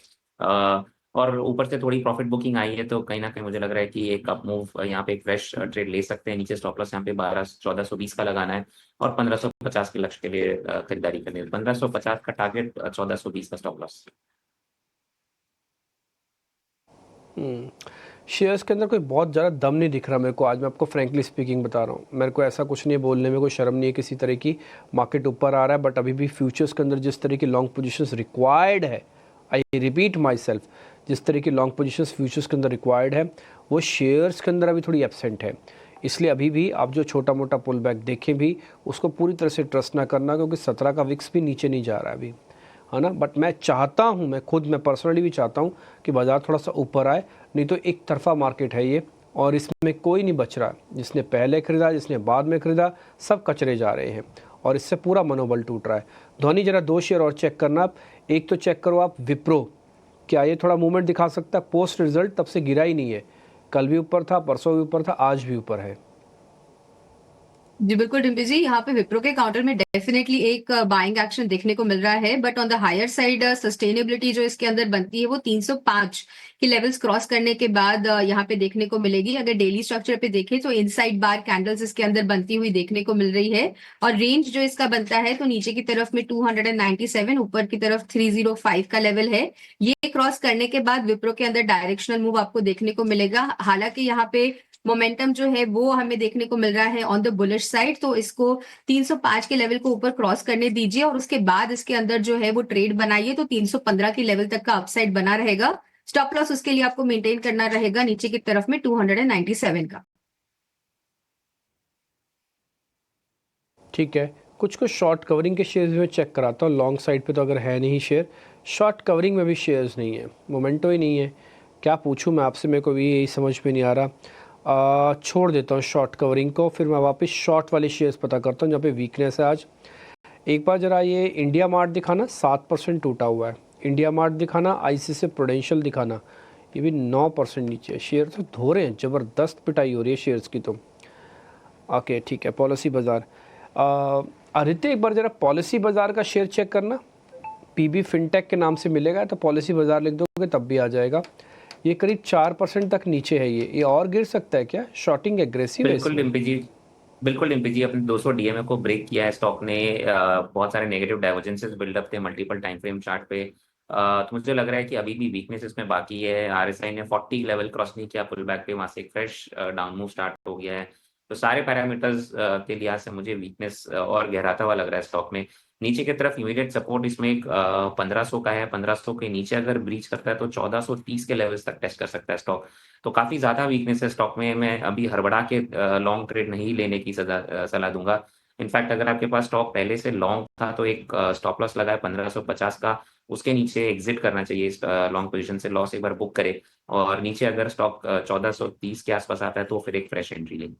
S13: और ऊपर से थोड़ी प्रॉफिट बुकिंग आई है, तो कहीं ना कहीं मुझे लग रहा है कि एक अपमूव यहाँ पे एक फ्रेश ट्रेड ले सकते हैं। नीचे स्टॉप लॉस यहाँ पे 1420 का लगाना है और 1550 के लक्ष्य के लिए खरीदारी करनी है। 1550 का टारगेट, 1420 का स्टॉप लॉस।
S3: शेयर्स के अंदर कोई बहुत ज़्यादा दम नहीं दिख रहा मेरे को आज, मैं आपको फ्रैंकली स्पीकिंग बता रहा हूँ। मेरे को ऐसा कुछ नहीं है बोलने में, कोई शर्म नहीं है किसी तरह की। मार्केट ऊपर आ रहा है, बट अभी भी फ्यूचर्स के अंदर जिस तरह की लॉन्ग पोजीशंस रिक्वायर्ड है, आई रिपीट माई सेल्फ, जिस तरह की लॉन्ग पोजीशंस फ्यूचर्स के अंदर रिक्वायर्ड है, वो शेयर्स के अंदर अभी थोड़ी एब्सेंट है। इसलिए अभी भी आप जो छोटा मोटा पुल बैक देखें भी, उसको पूरी तरह से ट्रस्ट ना करना, क्योंकि 17 का विक्स भी नीचे नहीं जा रहा है अभी, है ना। बट मैं चाहता हूँ, मैं पर्सनली भी चाहता हूँ कि बाज़ार थोड़ा सा ऊपर आए, नहीं तो एक तरफा मार्केट है ये, और इसमें कोई नहीं बच रहा। जिसने पहले खरीदा, जिसने बाद में खरीदा, सब कचरे जा रहे हैं, और इससे पूरा मनोबल टूट रहा है। धोनी, जरा 2 शेयर और चेक करना आप। एक तो चेक करो आप विप्रो, क्या ये थोड़ा मूवमेंट दिखा सकता है? पोस्ट रिजल्ट तब से गिरा ही नहीं है, कल भी ऊपर था, परसों भी ऊपर था, आज भी ऊपर है।
S12: जी बिल्कुल डिम्पी जी, यहाँ पे विप्रो के काउंटर में डेफिनेटली एक बाइंग एक्शन देखने को मिल रहा है, but on the higher side sustainability जो इसके अंदर बनती है वो 305 के लेवल्स क्रॉस करने के बाद यहाँ पे देखने को मिलेगी। अगर डेली स्ट्रक्चर पे देखें तो इनसाइड बार कैंडल्स इसके अंदर बनती हुई देखने को मिल रही है, और रेंज जो इसका बनता है तो नीचे की तरफ में 297, ऊपर की तरफ 305 का लेवल है। ये क्रॉस करने के बाद विप्रो के अंदर डायरेक्शनल मूव आपको देखने को मिलेगा। हालांकि यहाँ पे मोमेंटम जो है वो हमें देखने को मिल रहा है ऑन द बुलिश साइड, तो इसको 305 के लेवल को ऊपर क्रॉस करने दीजिए, और उसके बाद इसके अंदर जो है वो ट्रेड बनाइए, तो 315 के लेवल तक का अपसाइड बना रहेगा। स्टॉप लॉस उसके लिए आपको मेंटेन करना रहेगा नीचे की तरफ में 297 का।
S3: ठीक है, कुछ शॉर्ट कवरिंग के शेयर्स में चेक कराता हूँ। लॉन्ग साइड पे तो अगर है नहीं शेयर, शॉर्ट कवरिंग में भी शेयर्स नहीं है, मोमेंटो ही नहीं है। क्या पूछूं मैं आपसे, मेरे को भी यही समझ में नहीं आ रहा। छोड़ देता हूँ शॉर्ट कवरिंग को, फिर मैं वापस शॉर्ट वाले शेयर्स पता करता हूँ जहाँ पे वीकनेस है आज। एक बार ज़रा ये इंडिया मार्ट दिखाना, 7% टूटा हुआ है। इंडिया मार्ट दिखाना, आईसीआईसीआई प्रूडेंशियल दिखाना, ये भी 9% नीचे है। शेयर तो धो रहे हैं, ज़बरदस्त पिटाई हो रही है शेयर्स की तो। ओके ठीक है, पॉलिसी बाज़ार। आदित्य एक बार ज़रा पॉलिसी बाज़ार का शेयर चेक करना, पीबी फिनटेक के नाम से मिलेगा, तो पॉलिसी बाज़ार लिख दोगे तब भी आ जाएगा। ये करीब 4% तक नीचे है, ये और गिर सकता है क्या? शॉर्टिंग एग्रेसिव है
S13: बिल्कुल डिम्पी जी, बिल्कुल डिम्पी जी, अपने 200 डीएमए को ब्रेक किया है स्टॉक ने। बहुत सारे नेगेटिव डाइवर्जेंसेस बिल्डअप थे मल्टीपल टाइम फ्रेम चार्ट पे। तो मुझे लग रहा है कि अभी भी वीकनेस इसमें बाकी है। आरएसआई ने 40 लेवल क्रॉस नहीं किया, पुल बैक पे वहां से एक फ्रेश डाउन मूव स्टार्ट हो गया है। तो सारे पैरामीटर्स के लिहाज से मुझे वीकनेस और गहराता हुआ लग रहा है स्टॉक में। नीचे की तरफ इमीडिएट सपोर्ट इसमें एक 1500 का है। 1500 के नीचे अगर ब्रीच करता है तो 1430 के लेवल्स तक टेस्ट कर सकता है स्टॉक। तो काफी ज्यादा वीकनेस है स्टॉक में। मैं अभी हड़बड़ा के लॉन्ग ट्रेड नहीं लेने की सलाह दूंगा। इनफैक्ट अगर आपके पास स्टॉक पहले से लॉन्ग था तो एक स्टॉप लॉस लगा है 1550 का, उसके नीचे एग्जिट करना चाहिए। लॉन्ग पोजीशन से लॉस एक बार बुक करे, और नीचे अगर स्टॉक 1430 के आसपास आता है तो फिर एक फ्रेश एंट्री लें।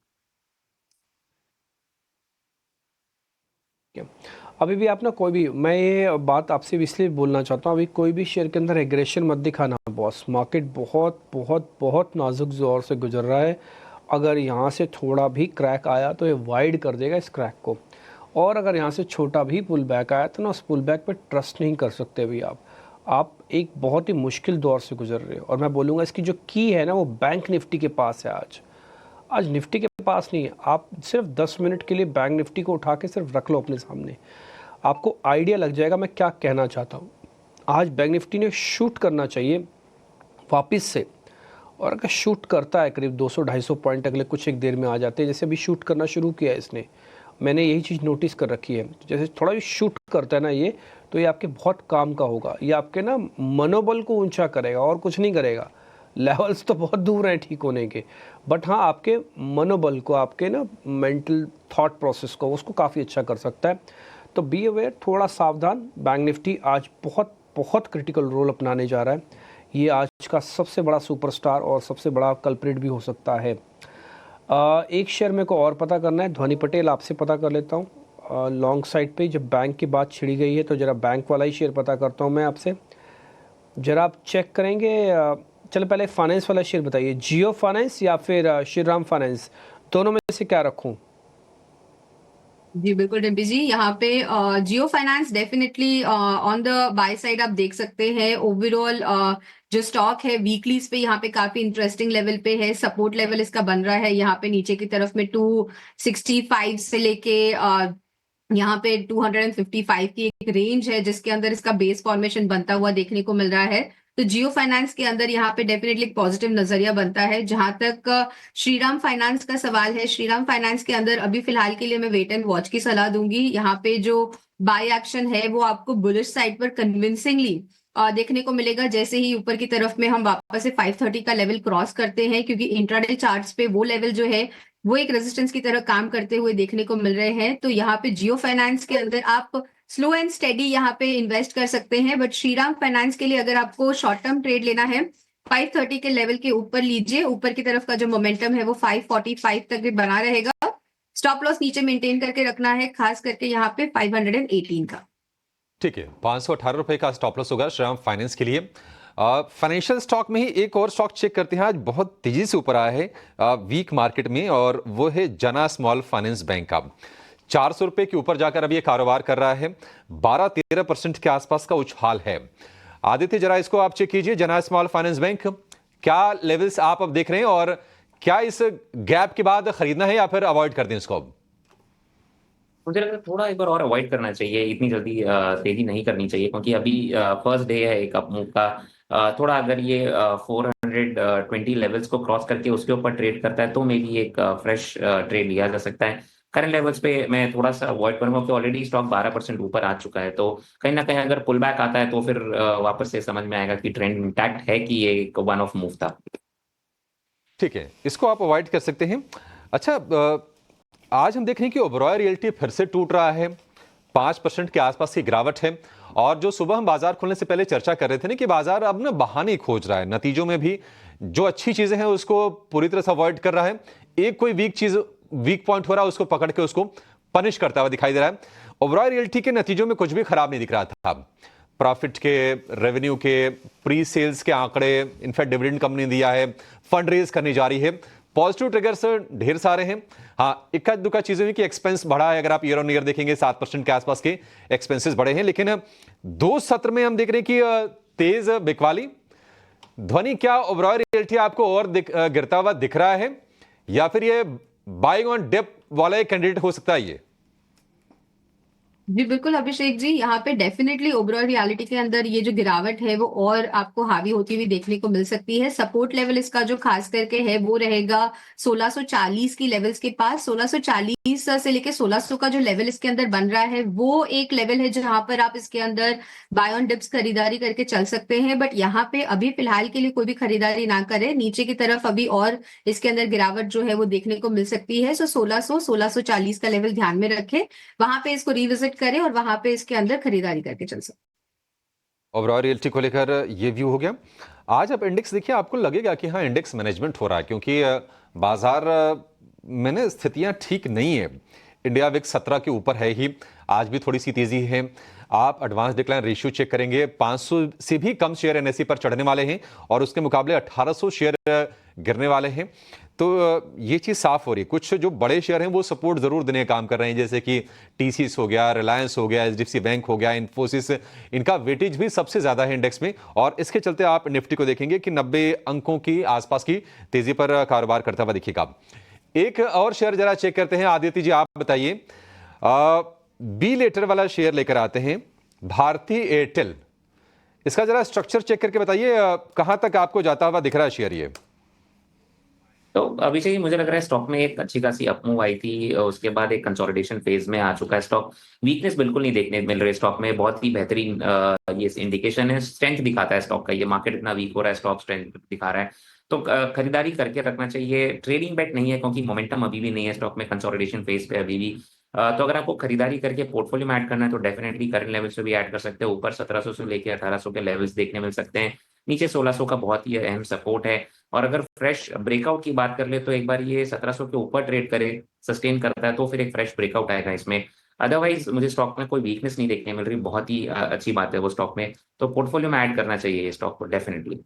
S3: अभी भी आप ना कोई भी, मैं ये बात आपसे इसलिए बोलना चाहता हूँ, अभी कोई भी शेयर के अंदर एग्रेशन मत दिखाना बॉस। मार्केट बहुत बहुत बहुत नाजुक दौर से गुजर रहा है। अगर यहाँ से थोड़ा भी क्रैक आया तो ये वाइड कर देगा इस क्रैक को, और अगर यहाँ से छोटा भी पुल बैक आया तो ना उस पुल बैक पर ट्रस्ट नहीं कर सकते अभी आप एक बहुत ही मुश्किल दौर से गुजर रहे हो। और मैं बोलूँगा इसकी जो की है ना वो बैंक निफ्टी के पास है। आज निफ्टी के पास नहीं है। आप सिर्फ 10 मिनट के लिए बैंक निफ्टी को उठा के सिर्फ रख लो अपने सामने, आपको आइडिया लग जाएगा मैं क्या कहना चाहता हूँ। आज बैंक निफ्टी ने शूट करना चाहिए वापस से, और अगर शूट करता है करीब 200-250 पॉइंट अगले कुछ एक देर में आ जाते हैं, जैसे अभी शूट करना शुरू किया है इसने, मैंने यही चीज़ नोटिस कर रखी है। जैसे थोड़ा भी शूट करता है ना ये, तो ये आपके बहुत काम का होगा। ये आपके ना मनोबल को ऊंचा करेगा और कुछ नहीं करेगा। लेवल्स तो बहुत दूर हैं ठीक होने के, बट हाँ आपके मनोबल को, आपके ना मेंटल थॉट प्रोसेस को, उसको काफ़ी अच्छा कर सकता है। तो बी अवेयर, थोड़ा सावधान। बैंक निफ्टी आज बहुत बहुत क्रिटिकल रोल अपनाने जा रहा है। ये आज का सबसे बड़ा सुपरस्टार और सबसे बड़ा कल्प्रिट भी हो सकता है। एक शेयर मेरे को और पता करना है, ध्वनि पटेल आपसे पता कर लेता हूँ। लॉन्ग साइड पे जब बैंक की बात छिड़ी गई है तो ज़रा बैंक वाला ही शेयर पता करता हूँ मैं आपसे। ज़रा आप चेक करेंगे। चलो पहले फाइनेंस वाला शेयर बताइए, जियो फाइनेंस या फिर श्रीराम फाइनेंस, दोनों में से क्या रखूं?
S12: जी बिल्कुल डिम्पी जी, यहाँ पे Jio finance definitely on the buy side आप देख सकते हैं। ओवरऑल जो स्टॉक है वीकलीज पे यहाँ पे काफी इंटरेस्टिंग लेवल पे है। सपोर्ट लेवल इसका बन रहा है यहाँ पे नीचे की तरफ में 265 से लेके यहाँ पे 255 की एक रेंज है जिसके अंदर इसका बेस फॉर्मेशन बनता हुआ देखने को मिल रहा है। तो जियो फाइनेंस के अंदर यहाँ पे डेफिनेटली पॉजिटिव नजरिया बनता है। जहां तक श्रीराम फाइनेंस का सवाल है, श्रीराम फाइनेंस के अंदर अभी फिलहाल के लिए मैं वेट एंड वॉच की सलाह दूंगी। यहाँ पे जो बाय एक्शन है वो आपको बुलिश साइड पर कन्विंसिंगली देखने को मिलेगा जैसे ही ऊपर की तरफ में हम वापस से 530 का लेवल क्रॉस करते हैं, क्योंकि इंट्राडे चार्ट्स पे वो लेवल जो है वो एक रेजिस्टेंस की तरह काम करते हुए देखने को मिल रहे हैं। तो यहाँ पे जियो फाइनेंस के अंदर आप स्लो एंड स्टेडी यहाँ पे इन्वेस्ट कर सकते हैं, बट श्रीराम फाइनेंस के लिए अगर आपको शॉर्ट टर्म ट्रेड लेना है 530 के लेवल के ऊपर लीजिए। ऊपर की तरफ का जो मोमेंटम है वो 545 तक भी बना रहेगा। स्टॉप लॉस नीचे मेंटेन करके रखना है, खास करके यहाँ पे 518 का।
S2: ठीक है, 518 रुपए का स्टॉप लॉस होगा श्रीराम फाइनेंस के लिए। फाइनेंशियल स्टॉक में ही एक और स्टॉक चेक करते हैं, आज बहुत तेजी से ऊपर आया है वीक मार्केट में, और वो है जना स्मॉल फाइनेंस बैंक का। 400 रुपए के ऊपर जाकर अब ये कारोबार कर रहा है। 12-13% के आसपास का उछाल है। आदित्य जरा इसको आप चेक कीजिए, जना स्मॉल फाइनेंस बैंक क्या लेवल्स आप अब देख रहे हैं, और क्या इस गैप के बाद खरीदना है या फिर अवॉइड कर दें इसको?
S13: मुझे लगता है थोड़ा एक बार और अवॉइड करना चाहिए, इतनी जल्दी तेजी नहीं करनी चाहिए, क्योंकि अभी फर्स्ट डे है एक अप मूव का। थोड़ा अगर ये 420 लेवल्स को क्रॉस करके उसके ऊपर ट्रेड करता है तो मे बी एक फ्रेश ट्रेड लिया जा सकता है। करंट लेवल्स पे मैं थोड़ा सा अवॉइड करूंगा, क्योंकि ऑलरेडी स्टॉक 12% ऊपर आ चुका है। तो कहीं ना कहीं अगर पुल बैक आता है तो फिर वापस से समझ में आएगा कि ट्रेंड इंटैक्ट है कि ये एक वन ऑफ मूव था।
S2: ठीक है, इसको आप अवॉइड कर सकते हैं। अच्छा, आज हम देख रहे हैं कि ओबरॉय रियल्टी फिर से टूट रहा है, 5% के आसपास की गिरावट है, और जो सुबह हम बाजार खुलने से पहले चर्चा कर रहे थे ना कि बाजार अब ना बहाने खोज रहा है, नतीजों में भी जो अच्छी चीजें हैं उसको पूरी तरह से अवॉइड कर रहा है, एक कोई वीक पॉइंट हो रहा है उसको पकड़ के उसको पनिश करता हुआ दिखाई दे रहा है। ओबरॉय रियल्टी के नतीजों में कुछ भी खराब नहीं दिख रहा था, प्रॉफिट के, रेवेन्यू के, प्री सेल्स के आंकड़े, इनफैक्ट डिविडेंड कंपनी दिया है, फंड रेज करने जा रही है, पॉजिटिव ट्रिगर्स ढेर सारे हैं। हाँ, इक्का दुक्का चीजें हुई कि एक्सपेंस बढ़ा है, अगर आप ईयर ऑन ईयर देखेंगे 7% के आसपास के एक्सपेंसेस बढ़े हैं, लेकिन 2 सत्र में हम देख रहे हैं कि तेज बिकवाली। ध्वनि, क्या ओबरॉय रियल्टी आपको और गिरता हुआ दिख रहा है या फिर ये बाइंग ऑन डिप वाला एक कैंडिडेट हो सकता है ये?
S12: जी बिल्कुल अभिषेक जी, यहाँ पे डेफिनेटली ओबरॉय रियलिटी के अंदर ये जो गिरावट है वो और आपको हावी होती हुई देखने को मिल सकती है। सपोर्ट लेवल इसका जो खास करके है वो रहेगा 1640 की लेवल्स के पास। 1640 से लेके 1600 का जो लेवल इसके अंदर बन रहा है वो एक लेवल है जहां पर आप इसके अंदर बाय ऑन डिप्स खरीदारी करके चल सकते हैं, बट यहाँ पे अभी फिलहाल के लिए कोई भी खरीदारी ना करें। नीचे की तरफ अभी और इसके अंदर गिरावट जो है वो देखने को मिल सकती है। सो 1640 का लेवल ध्यान में रखें, वहां पे इसको रिविजिट करें और वहां पे इसके अंदर खरीदारी करके चल सकते।
S2: ओबरॉय रियल्टी को लेकर ये व्यू हो गया। आज आप इंडेक्स देखिए, आपको लगेगा कि हाँ इंडेक्स मैनेजमेंट हो रहा है, क्योंकि बाजार में ना स्थितियां ठीक नहीं है। इंडिया विक्स 17 के ऊपर है ही, आज भी थोड़ी सी तेजी है। आप एडवांस डिक्लाइन रेशियो चेक करेंगे, 500 से भी कम शेयर एनएसई पर चढ़ने वाले हैं और उसके मुकाबले 1800 शेयर गिरने वाले हैं। तो ये चीज़ साफ हो रही है। कुछ जो बड़े शेयर हैं वो सपोर्ट जरूर देने का काम कर रहे हैं, जैसे कि टीसीएस हो गया, रिलायंस हो गया, एचडीएफसी बैंक हो गया, इन्फोसिस, इनका वेटेज भी सबसे ज्यादा है इंडेक्स में। और इसके चलते आप निफ्टी को देखेंगे कि 90 अंकों की आसपास की तेजी पर कारोबार करता हुआ दिखेगा। एक और शेयर जरा चेक करते हैं। आदित्य जी, आप बताइए, बी लेटर वाला शेयर लेकर आते हैं, भारती एयरटेल, इसका जरा स्ट्रक्चर चेक करके बताइए कहां तक आपको जाता हुआ दिख रहा है शेयर ये?
S13: तो अभिषेक जी, मुझे लग रहा है स्टॉक में एक अच्छी खासी अपमूव आई थी, उसके बाद एक कंसोलिडेशन फेज में आ चुका है स्टॉक। वीकनेस बिल्कुल नहीं देखने मिल रही है स्टॉक में, बहुत ही बेहतरीन ये इंडिकेशन है, स्ट्रेंथ दिखाता है स्टॉक का। ये मार्केट इतना वीक हो रहा है, स्टॉक स्ट्रेंथ दिखा रहा है, तो खरीदारी करके रखना चाहिए। ट्रेडिंग बेट नहीं है क्योंकि मोमेंटम अभी भी नहीं है स्टॉक में, कंसोलिडेशन फेज पे अभी भी। तो अगर आपको खरीदारी करके पोर्टफोलियो में ऐड करना है तो डेफिनेटली करंट लेवल से भी ऐड कर सकते हैं। ऊपर 1700 से लेके 1800 के लेवल्स देखने मिल सकते हैं, नीचे 1600 का बहुत ही अहम सपोर्ट है। और अगर फ्रेश ब्रेकआउट की बात कर ले तो एक बार ये 1700 के ऊपर ट्रेड करे, सस्टेन करता है तो फिर एक फ्रेश ब्रेकआउट आएगा इसमें। अदरवाइज मुझे स्टॉक में कोई वीकनेस नहीं देखने मिल रही, बहुत ही अच्छी बात है वो स्टॉक में, तो पोर्टफोलियो में ऐड करना चाहिए ये स्टॉक को डेफिनेटली।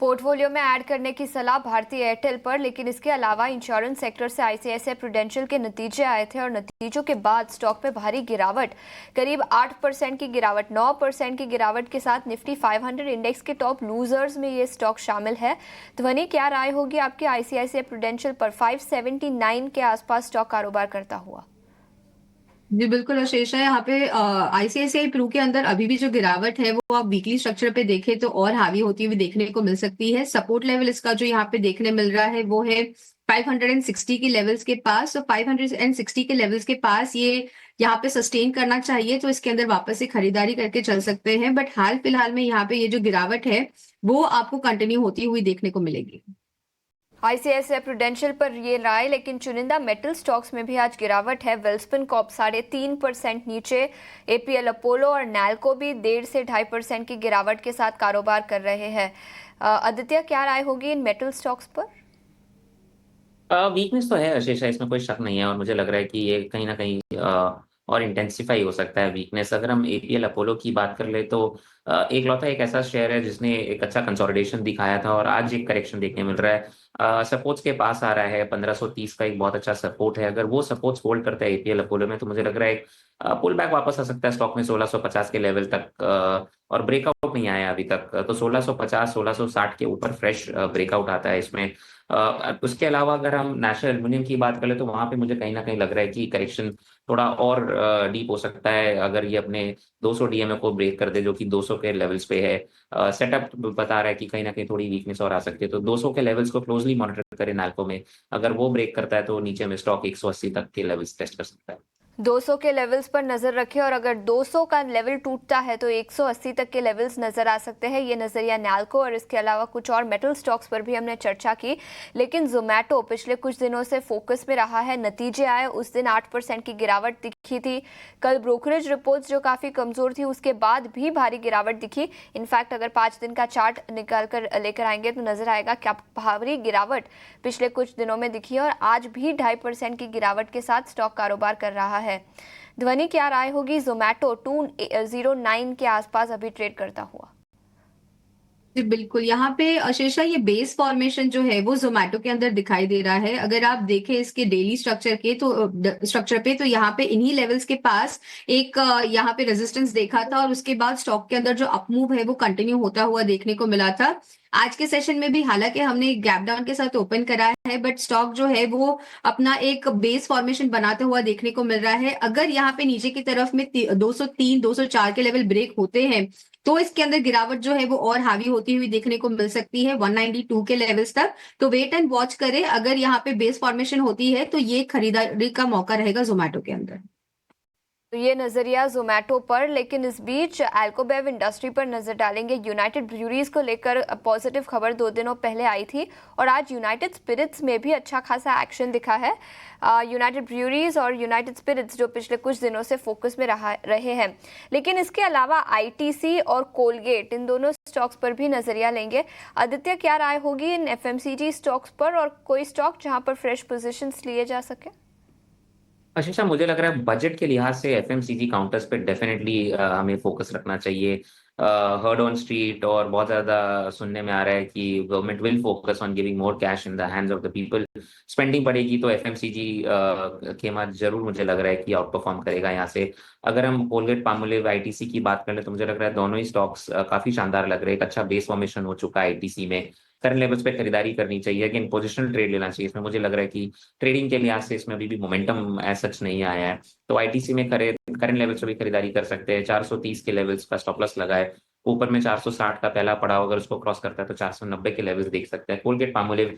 S1: पोर्टफोलियो में ऐड करने की सलाह भारतीय एयरटेल पर, लेकिन इसके अलावा इंश्योरेंस सेक्टर से आईसीआईसीआई प्रूडेंशियल के नतीजे आए थे और नतीजों के बाद स्टॉक में भारी गिरावट, करीब 8% की गिरावट, 9% की गिरावट के साथ निफ्टी 500 इंडेक्स के टॉप लूजर्स में ये स्टॉक शामिल है। ध्वनि, क्या राय होगी आपकी आईसीआईसीआई प्रूडेंशियल पर? 579 के आसपास स्टॉक कारोबार करता हुआ।
S12: जी बिल्कुल आशीष है, यहाँ पे आईसीआईसीआई प्रू के अंदर अभी भी जो गिरावट है वो आप वीकली स्ट्रक्चर पे देखें तो और हावी होती हुई देखने को मिल सकती है। सपोर्ट लेवल इसका जो यहाँ पे देखने मिल रहा है वो है 560 की लेवल्स के पास। तो 560 के लेवल्स के पास ये यहाँ पे सस्टेन करना चाहिए, तो इसके अंदर वापस से खरीदारी करके चल सकते हैं। बट हाल फिलहाल में यहाँ पे ये जो गिरावट है वो आपको कंटिन्यू होती हुई देखने को मिलेगी।
S1: आईसीआईसीआई प्रूडेंशियल पर ये राय, लेकिन चुनिंदा मेटल स्टॉक्स में भी आज गिरावट है। वेल्सपिन कॉर्प 3.5% नीचे, एपीएल अपोलो और नैल्को भी 1.5 से 2.5% की गिरावट के साथ कारोबार कर रहे हैं। आदित्य, क्या राय होगी इन मेटल स्टॉक्स पर?
S13: वीकनेस तो है आशीष, इसमें कोई शक नहीं है, और मुझे लग रहा है कि ये कहीं ना कहीं और इंटेंसिफाई हो सकता है वीकनेस। अगर हम एपीएल अपोलो की बात कर ले तो एक लौता एक ऐसा शेयर है जिसने एक अच्छा कंसोलिडेशन दिखाया था और आज एक करेक्शन देखने मिल रहा है। सपोर्ट्स के पास आ रहा है, 1530 का एक बहुत अच्छा सपोर्ट है। अगर वो सपोर्ट्स होल्ड करता है एपीएल अपोलो में तो मुझे लग रहा है पुल बैक वापस आ सकता है स्टॉक में 1650 के लेवल तक, और ब्रेकआउट नहीं आया अभी तक, तो 1650 1660 के ऊपर फ्रेश ब्रेकआउट आता है इसमें। उसके अलावा अगर हम नेशनल एल्यूमिनियम की बात करें तो वहां पे मुझे कहीं ना कहीं लग रहा है कि करेक्शन थोड़ा और डीप हो सकता है अगर ये अपने 200 डीएमए को ब्रेक कर दे, जो कि 200 के लेवल्स पे है। सेटअप बता रहा है कि कहीं ना कहीं थोड़ी वीकनेस और आ सकती है, तो 200 के लेवल्स को क्लोजली मॉनिटर करें नैल्को में। अगर वो ब्रेक करता है तो नीचे में स्टॉक 180 तक के लेवल्स टेस्ट कर सकता है।
S1: 200 के लेवल्स पर नजर रखें और अगर 200 का लेवल टूटता है तो 180 तक के लेवल्स नजर आ सकते हैं। ये नजरिया नैल्को और इसके अलावा कुछ और मेटल स्टॉक्स पर भी हमने चर्चा की, लेकिन जोमैटो पिछले कुछ दिनों से फोकस में रहा है। नतीजे आए उस दिन 8% की गिरावट दिखी थी। कल ब्रोकरेज रिपोर्ट्स जो काफी कमजोर थी उसके बाद भी भारी गिरावट दिखी। इनफैक्ट अगर 5 दिन का चार्ट निकाल कर लेकर आएंगे तो नजर आएगा क्या भारी गिरावट पिछले कुछ दिनों में दिखी और आज भी 2.5% की गिरावट के साथ स्टॉक कारोबार कर रहा है। ध्वनि, क्या राय होगी? जोमैटो 209 के आसपास अभी ट्रेड करता हुआ।
S12: जी बिल्कुल, यहाँ पे अशेषा ये बेस फॉर्मेशन जो है वो जोमैटो के अंदर दिखाई दे रहा है। अगर आप देखें इसके डेली स्ट्रक्चर पे तो यहाँ पे इन्हीं लेवल्स के पास एक यहाँ पे रेजिस्टेंस देखा था और उसके बाद स्टॉक के अंदर जो अपमूव है वो कंटिन्यू होता हुआ देखने को मिला था। आज के सेशन में भी हालांकि हमने गैप डाउन के साथ ओपन करा है, बट स्टॉक जो है वो अपना एक बेस फॉर्मेशन बनाते हुआ देखने को मिल रहा है। अगर यहाँ पे नीचे की तरफ में 203, 204 के लेवल ब्रेक होते हैं तो इसके अंदर गिरावट जो है वो और हावी होती हुई देखने को मिल सकती है 192 के लेवल्स तक। तो वेट एंड वॉच करें, अगर यहाँ पे बेस फॉर्मेशन होती है तो ये खरीदारी का मौका रहेगा जोमैटो के अंदर।
S1: तो ये नजरिया जोमैटो पर, लेकिन इस बीच अल्कोबेव इंडस्ट्री पर नजर डालेंगे। यूनाइटेड ब्रूअरीज को लेकर पॉजिटिव खबर 2 दिनों पहले आई थी और आज यूनाइटेड स्पिरिट्स में भी अच्छा खासा एक्शन दिखा है। यूनाइटेड ब्रूअरीज और यूनाइटेड स्पिरिट्स जो पिछले कुछ दिनों से फोकस में रहे हैं, लेकिन इसके अलावा आईटीसी और कोलगेट, इन दोनों स्टॉक्स पर भी नजरिया लेंगे। आदित्य, क्या राय होगी इन एफएमसीजी स्टॉक्स पर और कोई स्टॉक जहां पर फ्रेश पोजीशंस लिए जा सके?
S13: आशीषा, मुझे लग रहा है बजट के लिहाज से एफएमसीजी काउंटर्स पे डेफिनेटली हमें फोकस रखना चाहिए। हर्ड ऑन स्ट्रीट और बहुत ज्यादा सुनने में आ रहा है कि government will focus on giving more cash in the hands of the people. Spending बढ़ेगी तो एफएमसीजी खेमा जरूर मुझे लग रहा है कि आउट परफॉर्म करेगा यहाँ से। अगर हम कोलगेट पामोलिव आईटीसी की बात कर ले तो मुझे लग रहा है दोनों ही स्टॉक्स काफी शानदार लग रहे हैं। एक अच्छा बेस फॉर्मेशन हो चुका है आईटीसी में, करंट लेवल्स पे खरीदारी करनी चाहिए। अगेन पोजिशनल ट्रेड लेना चाहिए इसमें। मुझे लग रहा है कि ट्रेडिंग के लिहाज से इसमें अभी भी मोमेंटम एज सच नहीं आया है, तो आईटीसी में करंट लेवल्स पे भी खरीदारी कर सकते हैं। 430 के लेवल्स का स्टॉप लॉस लगा है, ऊपर में 460 का पहला पड़ाव अगर उसको क्रॉस करता है तो 490 के लेवल्स देख सकते हैं। कोलगेट पामोलिव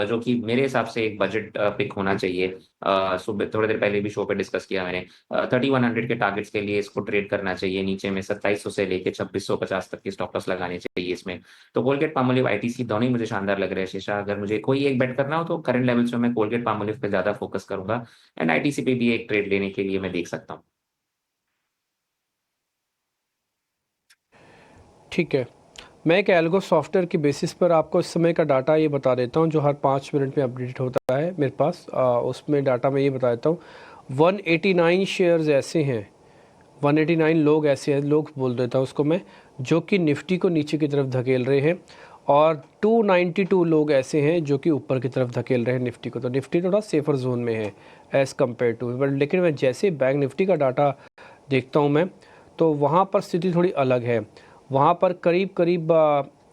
S13: जो कि मेरे हिसाब से एक बजट पिक होना चाहिए। सुबह थोड़ी देर पहले भी शो पे डिस्कस किया मैंने। 3100 के टारगेट्स के लिए इसको ट्रेड करना चाहिए। नीचे में 2700 से लेके 2650 तक की स्टॉप लॉस लगाने चाहिए इसमें। तो कोलगेट पामोलिव आईटीसी दोनों ही मुझे शानदार लग रहे हैं। शीशा, अगर मुझे कोई एक बेट करना हो तो करंट लेवल्स में मैं कोलगेट पामोलिव पे ज्यादा फोकस करूंगा एंड आईटीसी पे भी एक ट्रेड लेने के लिए मैं देख सकता हूँ।
S3: ठीक है, मैं एक एल्गो सॉफ्टवेयर की बेसिस पर आपको इस समय का डाटा ये बता देता हूँ जो हर 5 मिनट में अपडेट होता है मेरे पास। उसमें डाटा मैं ये बता देता हूँ। 189 शेयर्स ऐसे हैं, 189 लोग ऐसे हैं, लोग बोल देता हूँ उसको मैं, जो कि निफ्टी को नीचे की तरफ धकेल रहे हैं और 292 लोग ऐसे हैं जो कि ऊपर की तरफ धकेल रहे हैं निफ्टी को। तो निफ्टी थोड़ा सेफर जोन में है एज़ कम्पेयर टू, बट लेकिन मैं जैसे बैंक निफ्टी का डाटा देखता हूँ मैं, तो वहाँ पर स्थिति थोड़ी अलग है। वहाँ पर करीब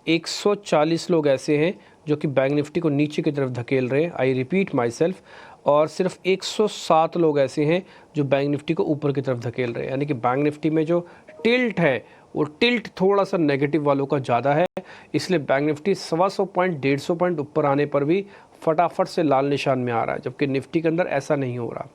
S3: 140 लोग ऐसे हैं जो कि बैंक निफ्टी को नीचे की तरफ धकेल रहे हैं। I repeat my self. और सिर्फ 107 लोग ऐसे हैं जो बैंक निफ्टी को ऊपर की तरफ धकेल रहे हैं। यानी कि बैंक निफ्टी में जो टिल्ट है वो टिल्ट थोड़ा सा नेगेटिव वालों का ज़्यादा है, इसलिए बैंक निफ्टी 125 पॉइंट 150 पॉइंट ऊपर आने पर भी फटाफट से लाल निशान में आ रहा है, जबकि निफ्टी के अंदर ऐसा नहीं हो रहा।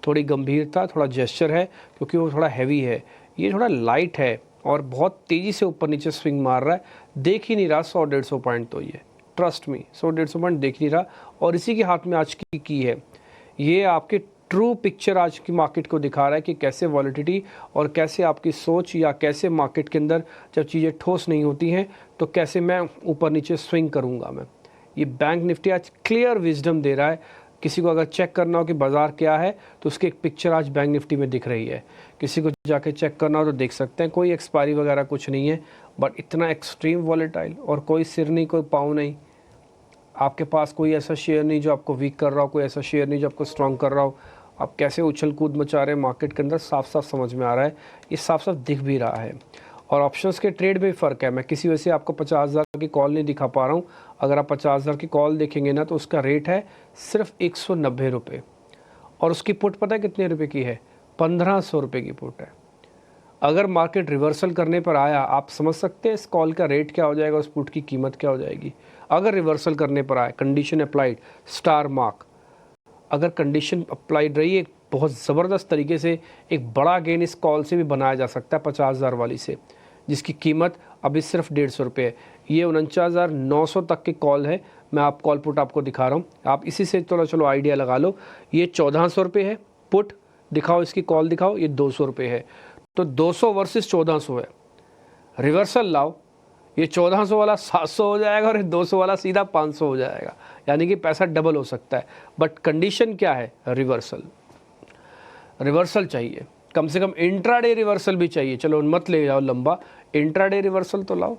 S3: थोड़ी गंभीरता, थोड़ा जेस्चर है क्योंकि वो थोड़ा हैवी है, ये थोड़ा लाइट है और बहुत तेज़ी से ऊपर नीचे स्विंग मार रहा है। देख ही नहीं रहा 100-150 पॉइंट, तो ये ट्रस्ट मी 100-150 पॉइंट देख नहीं रहा। और इसी के हाथ में आज की है। ये आपके ट्रू पिक्चर आज की मार्केट को दिखा रहा है कि कैसे वॉलिटिलिटी और कैसे आपकी सोच या कैसे मार्केट के अंदर जब चीज़ें ठोस नहीं होती हैं तो कैसे मैं ऊपर नीचे स्विंग करूँगा मैं। ये बैंक निफ्टी आज क्लियर विजडम दे रहा है। किसी को अगर चेक करना हो कि बाज़ार क्या है तो उसकी एक पिक्चर आज बैंक निफ्टी में दिख रही है। किसी को जाके चेक करना हो तो देख सकते हैं। कोई एक्सपायरी वगैरह कुछ नहीं है, बट इतना एक्सट्रीम वॉलेटाइल और कोई सिर नहीं, कोई पाँव नहीं। आपके पास कोई ऐसा शेयर नहीं जो आपको वीक कर रहा हो, कोई ऐसा शेयर नहीं जो आपको स्ट्रॉन्ग कर रहा हो। आप कैसे उछल कूद मचा रहे हैं मार्केट के अंदर, साफ साफ समझ में आ रहा है। ये साफ साफ दिख भी रहा है। और ऑप्शंस के ट्रेड में फ़र्क है। मैं किसी वजह से आपको 50,000 की कॉल नहीं दिखा पा रहा हूँ। अगर आप 50,000 की कॉल देखेंगे ना तो उसका रेट है सिर्फ 190 रुपये और उसकी पुट पता है कितने रुपए की है? 1500 रुपये की पुट है। अगर मार्केट रिवर्सल करने पर आया, आप समझ सकते हैं इस कॉल का रेट क्या हो जाएगा, उस पुट की कीमत क्या हो जाएगी। अगर रिवर्सल करने पर आया, कंडीशन अप्लाइड, स्टार मार्क, अगर कंडीशन अप्लाइड रही एक बहुत ज़बरदस्त तरीके से एक बड़ा गेन इस कॉल से भी बनाया जा सकता है 50,000 वाली से, जिसकी कीमत अभी सिर्फ 150 रुपये है। ये 49,900 तक की कॉल है। मैं आप कॉल पुट आपको दिखा रहा हूँ, आप इसी से चलो आइडिया लगा लो। ये 1400 रुपये है पुट, दिखाओ इसकी कॉल दिखाओ, ये 200 रुपये है। तो 200 वर्सेस 1400 है, रिवर्सल लाओ, ये 1400 वाला 700 हो जाएगा और ये 200 वाला सीधा 500 हो जाएगा, यानी कि पैसा डबल हो सकता है। बट कंडीशन क्या है? रिवर्सल चाहिए, कम से कम इंट्राडे रिवर्सल भी चाहिए। चलो मत ले जाओ लंबा, इंट्राडे रिवर्सल तो लाओ।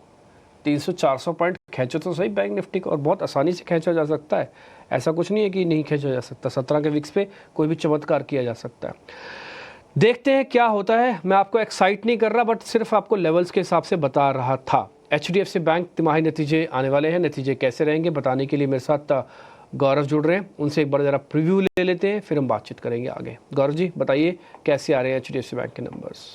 S3: 300-400 पॉइंट खींचो तो सही बैंक निफ्टी को, और बहुत आसानी से खींचा जा सकता है। ऐसा कुछ नहीं है कि नहीं खींचा जा सकता। 17 के विक्स पे कोई भी चमत्कार किया जा सकता है। देखते हैं क्या होता है। मैं आपको एक्साइट नहीं कर रहा, बट सिर्फ आपको लेवल्स के हिसाब से बता रहा था। HDFC बैंक तिमाही नतीजे आने वाले हैं, नतीजे कैसे रहेंगे बताने के लिए मेरे साथ गौरव जुड़ रहे हैं। उनसे एक बार ज़रा प्रीव्यू ले लेते हैं, फिर हम बातचीत करेंगे आगे। गौरव जी बताइए कैसे आ रहे हैं HDFC बैंक के नंबर्स?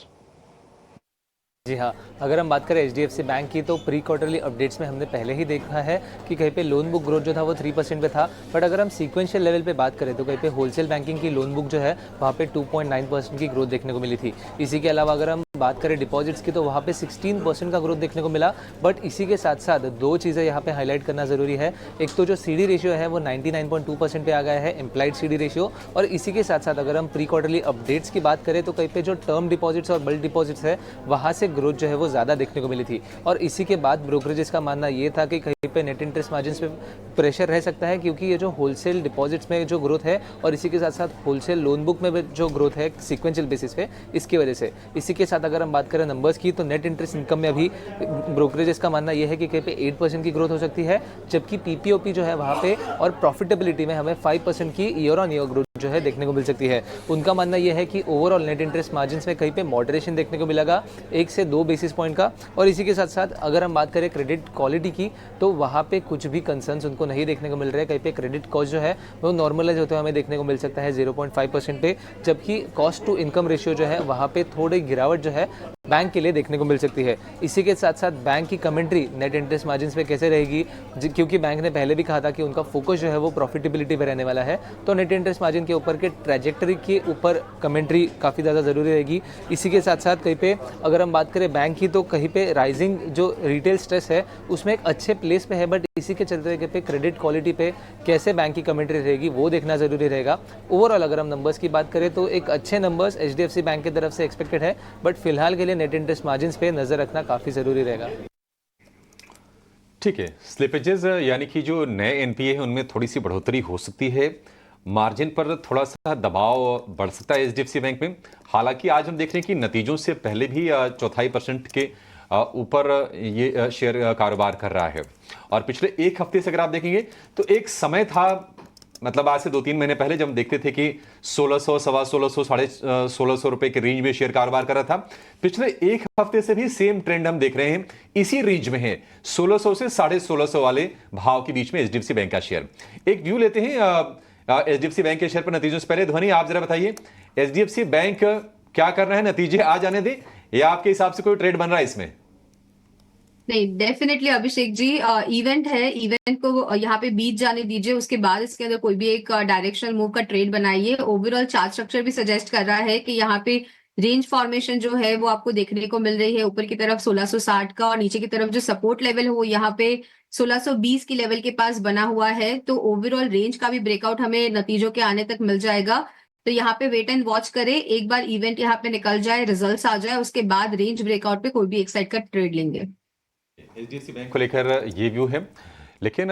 S14: जी हाँ, अगर हम बात करें HDFC बैंक की तो प्री क्वार्टरली अपडेट्स में हमने पहले ही देखा है कि कहीं पे लोन बुक ग्रोथ जो था वो 3% पे था। बट अगर हम सीक्वेंशियल लेवल पे बात करें तो कहीं पे होलसेल बैंकिंग की लोन बुक जो है वहाँ पे 2.9% की ग्रोथ देखने को मिली थी। इसी के अलावा अगर हम बात करें डिपॉजिट्स की तो वहाँ पे 16% का ग्रोथ देखने को मिला। बट इसी के साथ साथ दो चीज़ें यहाँ पे हाईलाइट करना ज़रूरी है। एक तो जो CD रेशियो है वो 99.2% पे आ गया है, इम्प्लाइड CD रेशियो। और इसी के साथ साथ अगर हम प्री क्वार्टरली अपडेट्स की बात करें तो कहीं पे जो टर्म डिपॉजिट्स और बल्क डिपॉजिट्स है वहाँ से ग्रोथ जो है वो ज़्यादा देखने को मिली थी। और इसी के बाद ब्रोकरेजेस का मानना ये था कि कहीं पे नेट इंटरेस्ट मार्जिन्स पे प्रेशर रह सकता है, क्योंकि ये जो होलसेल डिपॉजिट्स में जो ग्रोथ है और इसी के साथ साथ होलसेल लोन बुक में जो ग्रोथ है सीक्वेंशियल बेसिस पे, इसकी वजह से। इसी के साथ अगर हम बात करें नंबर्स की तो नेट इंटरेस्ट इनकम में अभी ब्रोकरेजेस का मानना यह है कि कहीं पे 8% की ग्रोथ हो सकती है, जबकि PPOP जो है वहाँ पे और प्रॉफिटेबिलिटी में हमें 5% की ईयर ऑन ईयर ग्रोथ जो है देखने को मिल सकती है। उनका मानना यह है कि ओवरऑल नेट इंटरेस्ट मार्जिन्स में कहीं पे मॉडरेशन देखने को मिलेगा 1 से 2 बेसिस पॉइंट का। और इसी के साथ साथ अगर हम बात करें क्रेडिट क्वालिटी की तो वहाँ पे कुछ भी कंसर्न्स उनको नहीं देखने को मिल रहे हैं। कहीं पे क्रेडिट कॉस्ट जो है वो नॉर्मलाइज होते हुए हमें देखने को मिल सकता है 0.5% पे, जबकि कॉस्ट टू इनकम रेशियो जो है वहाँ पे थोड़ी गिरावट जो है बैंक के लिए देखने को मिल सकती है। इसी के साथ साथ बैंक की कमेंट्री नेट इंटरेस्ट मार्जिन्स पे कैसे रहेगी, क्योंकि बैंक ने पहले भी कहा था कि उनका फोकस जो है वो प्रॉफिटेबिलिटी पे रहने वाला है, तो नेट इंटरेस्ट मार्जिन के ऊपर के ट्रैजेक्टरी के ऊपर कमेंट्री काफ़ी ज़्यादा ज़रूरी रहेगी। इसी के साथ साथ कहीं पे अगर हम बात करें बैंक की तो कहीं पे राइजिंग जो रिटेल स्ट्रेस है उसमें एक अच्छे प्लेस पे है, बट इसी के चलते कहीं पे क्रेडिट क्वालिटी पे कैसे बैंक की कमेंट्री रहेगी वो देखना ज़रूरी रहेगा। ओवरऑल अगर हम नंबर्स की बात करें तो एक अच्छे नंबर्स HDFC बैंक की तरफ से एक्सपेक्टेड है, बट फिलहाल के लिए नेट इंटरेस्ट मार्जिन्स पे नज़र रखना काफ़ी ज़रूरी रहेगा।
S2: ठीक है, स्लिपेजेस यानी कि जो नए NPA है उनमें थोड़ी सी बढ़ोतरी हो सकती है, मार्जिन पर थोड़ा सा दबाव बढ़ सकता है HDFC बैंक में। हालांकि आज हम देख रहे हैं कि नतीजों से पहले भी 0.25% के ऊपर ये शेयर कारोबार कर रहा है। और पिछले एक हफ्ते से अगर आप देखेंगे तो एक समय था, मतलब आज से 2-3 महीने पहले जब हम देखते थे कि 1600, 1650, 1650 रुपए के रेंज में शेयर कारोबार कर रहा था। पिछले एक हफ्ते से भी सेम ट्रेंड हम देख रहे हैं, इसी रेंज में है 1600 से 1650 वाले भाव के बीच में HDFC बैंक का शेयर। एक व्यू लेते हैं HDFC बैंक के शेयर पर नतीजों से पहले। ध्वनि आप जरा बताइए HDFC बैंक क्या कर रहा है, नतीजे आ जाने दे या आपके हिसाब से कोई ट्रेड बन रहा है इसमें?
S12: नहीं, डेफिनेटली अभिषेक जी, इवेंट है, इवेंट को यहाँ पे बीत जाने दीजिए, उसके बाद इसके अंदर कोई भी एक डायरेक्शनल मूव का ट्रेड बनाइए। ओवरऑल चार्ट स्ट्रक्चर भी सजेस्ट कर रहा है कि यहाँ पे रेंज फॉर्मेशन जो है वो आपको देखने को मिल रही है, ऊपर की तरफ 1660 का और नीचे की तरफ जो सपोर्ट लेवल हो यहाँ पे 1620 की लेवल के पास बना हुआ है। तो ओवरऑल रेंज का भी ब्रेकआउट हमें नतीजों के आने तक मिल जाएगा। तो यहाँ पे वेट एंड वॉच करें, एक बार इवेंट यहाँ पे निकल जाए, रिजल्ट्स आ जाए, उसके बाद रेंज ब्रेकआउट पे कोई भी एक साइड का ट्रेड लेंगे।
S2: HDFC बैंक को लेकर ये व्यू है। लेकिन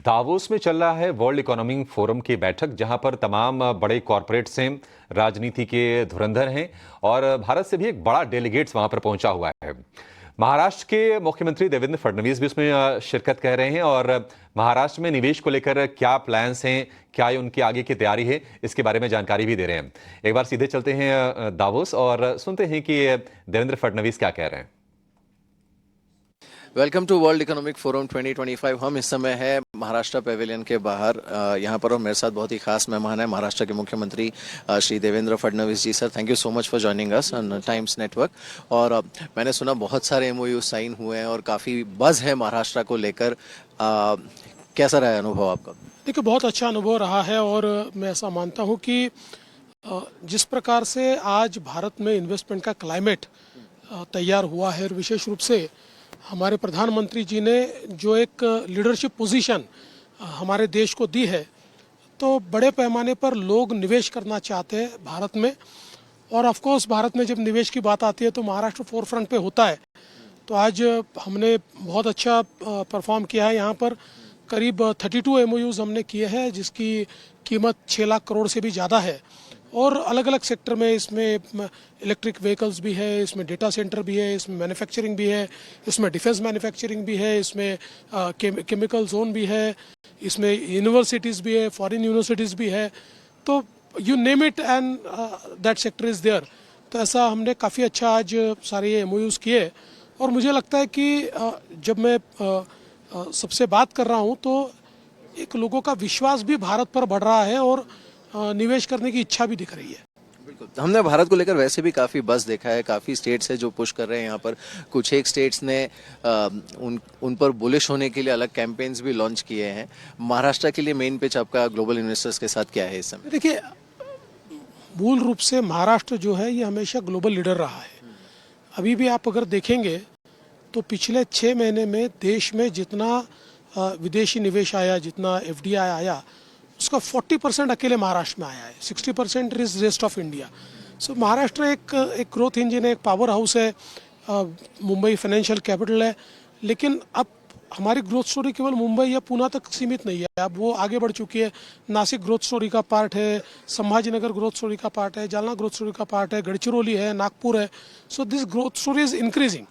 S2: दावोस में चल रहा है वर्ल्ड इकोनॉमिक फोरम की बैठक, जहां पर तमाम बड़े कॉरपोरेट्स हैं, राजनीति के धुरंधर हैं और भारत से भी एक बड़ा डेलीगेट्स वहां पर पहुंचा हुआ है। महाराष्ट्र के मुख्यमंत्री देवेंद्र फडणवीस भी उसमें शिरकत कर रहे हैं और महाराष्ट्र में निवेश को लेकर क्या प्लान्स हैं, क्या उनकी आगे की तैयारी है, इसके बारे में जानकारी भी दे रहे हैं। एक बार सीधे चलते हैं दावोस और सुनते हैं कि देवेंद्र फडणवीस क्या कह रहे हैं।
S9: Welcome to World Economic Forum 2025। हम इस समय है महाराष्ट्र पेविलियन के बाहर, यहाँ पर और मेरे साथ बहुत ही खास मेहमान है महाराष्ट्र के मुख्यमंत्री Shri Devendra Fadnavis ji. Sir, thank you so much for joining us on Times Network. और मैंने सुना बहुत सारे MOU साइन हुए हैं और काफ़ी बज़ है महाराष्ट्र को लेकर। कैसा रहा है अनुभव आपका?
S10: देखिए, बहुत अच्छा अनुभव रहा है और मैं ऐसा मानता हूँ कि जिस प्रकार से आज भारत में इन्वेस्टमेंट का क्लाइमेट तैयार हुआ है, और विशेष रूप से हमारे प्रधानमंत्री जी ने जो एक लीडरशिप पोजीशन हमारे देश को दी है, तो बड़े पैमाने पर लोग निवेश करना चाहते हैं भारत में। और ऑफ कोर्स भारत में जब निवेश की बात आती है तो महाराष्ट्र फोर फ्रंट पे होता है। तो आज हमने बहुत अच्छा परफॉर्म किया है। यहाँ पर करीब 32 MOUs हमने किए हैं, जिसकी कीमत 6 लाख करोड़ से भी ज़्यादा है। और अलग अलग सेक्टर में, इसमें इलेक्ट्रिक व्हीकल्स भी है, इसमें डेटा सेंटर भी है, इसमें मैन्युफैक्चरिंग भी है, इसमें डिफेंस मैन्युफैक्चरिंग भी है, इसमें केमिकल जोन भी है, इसमें यूनिवर्सिटीज़ भी है, फॉरेन यूनिवर्सिटीज़ भी है। तो you name it and that sector is there. तो ऐसा हमने काफ़ी अच्छा आज सारे MOUs किए। और मुझे लगता है कि जब मैं सबसे बात कर रहा हूँ तो एक लोगों का विश्वास भी भारत पर बढ़ रहा है और निवेश करने की इच्छा भी दिख रही है।
S9: बिल्कुल, हमने भारत को लेकर वैसे भी काफ़ी बज़ देखा है, काफ़ी स्टेट्स है जो पुश कर रहे हैं यहाँ पर। कुछ एक स्टेट्स ने उन पर बुलिश होने के लिए अलग कैंपेन्स भी लॉन्च किए हैं। महाराष्ट्र के लिए मेन पिच आपका ग्लोबल इन्वेस्टर्स के साथ क्या है इस समय?
S10: देखिए, मूल रूप से महाराष्ट्र जो है ये हमेशा ग्लोबल लीडर रहा है। अभी भी आप अगर देखेंगे तो पिछले 6 महीने में देश में जितना विदेशी निवेश आया, जितना FDI आया, उसका 40% अकेले महाराष्ट्र में आया है। 60% इज रेस्ट ऑफ इंडिया। सो महाराष्ट्र एक ग्रोथ इंजन है, एक पावर हाउस है, मुंबई फाइनेंशियल कैपिटल है। लेकिन अब हमारी ग्रोथ स्टोरी केवल मुंबई या पुणे तक सीमित नहीं है, अब वो आगे बढ़ चुकी है। नासिक ग्रोथ स्टोरी का पार्ट है, संभाजीनगर ग्रोथ स्टोरी का पार्ट है, जालना ग्रोथ स्टोरी का पार्ट है, गढ़चिरौली है, नागपुर है। So this growth story is increasing.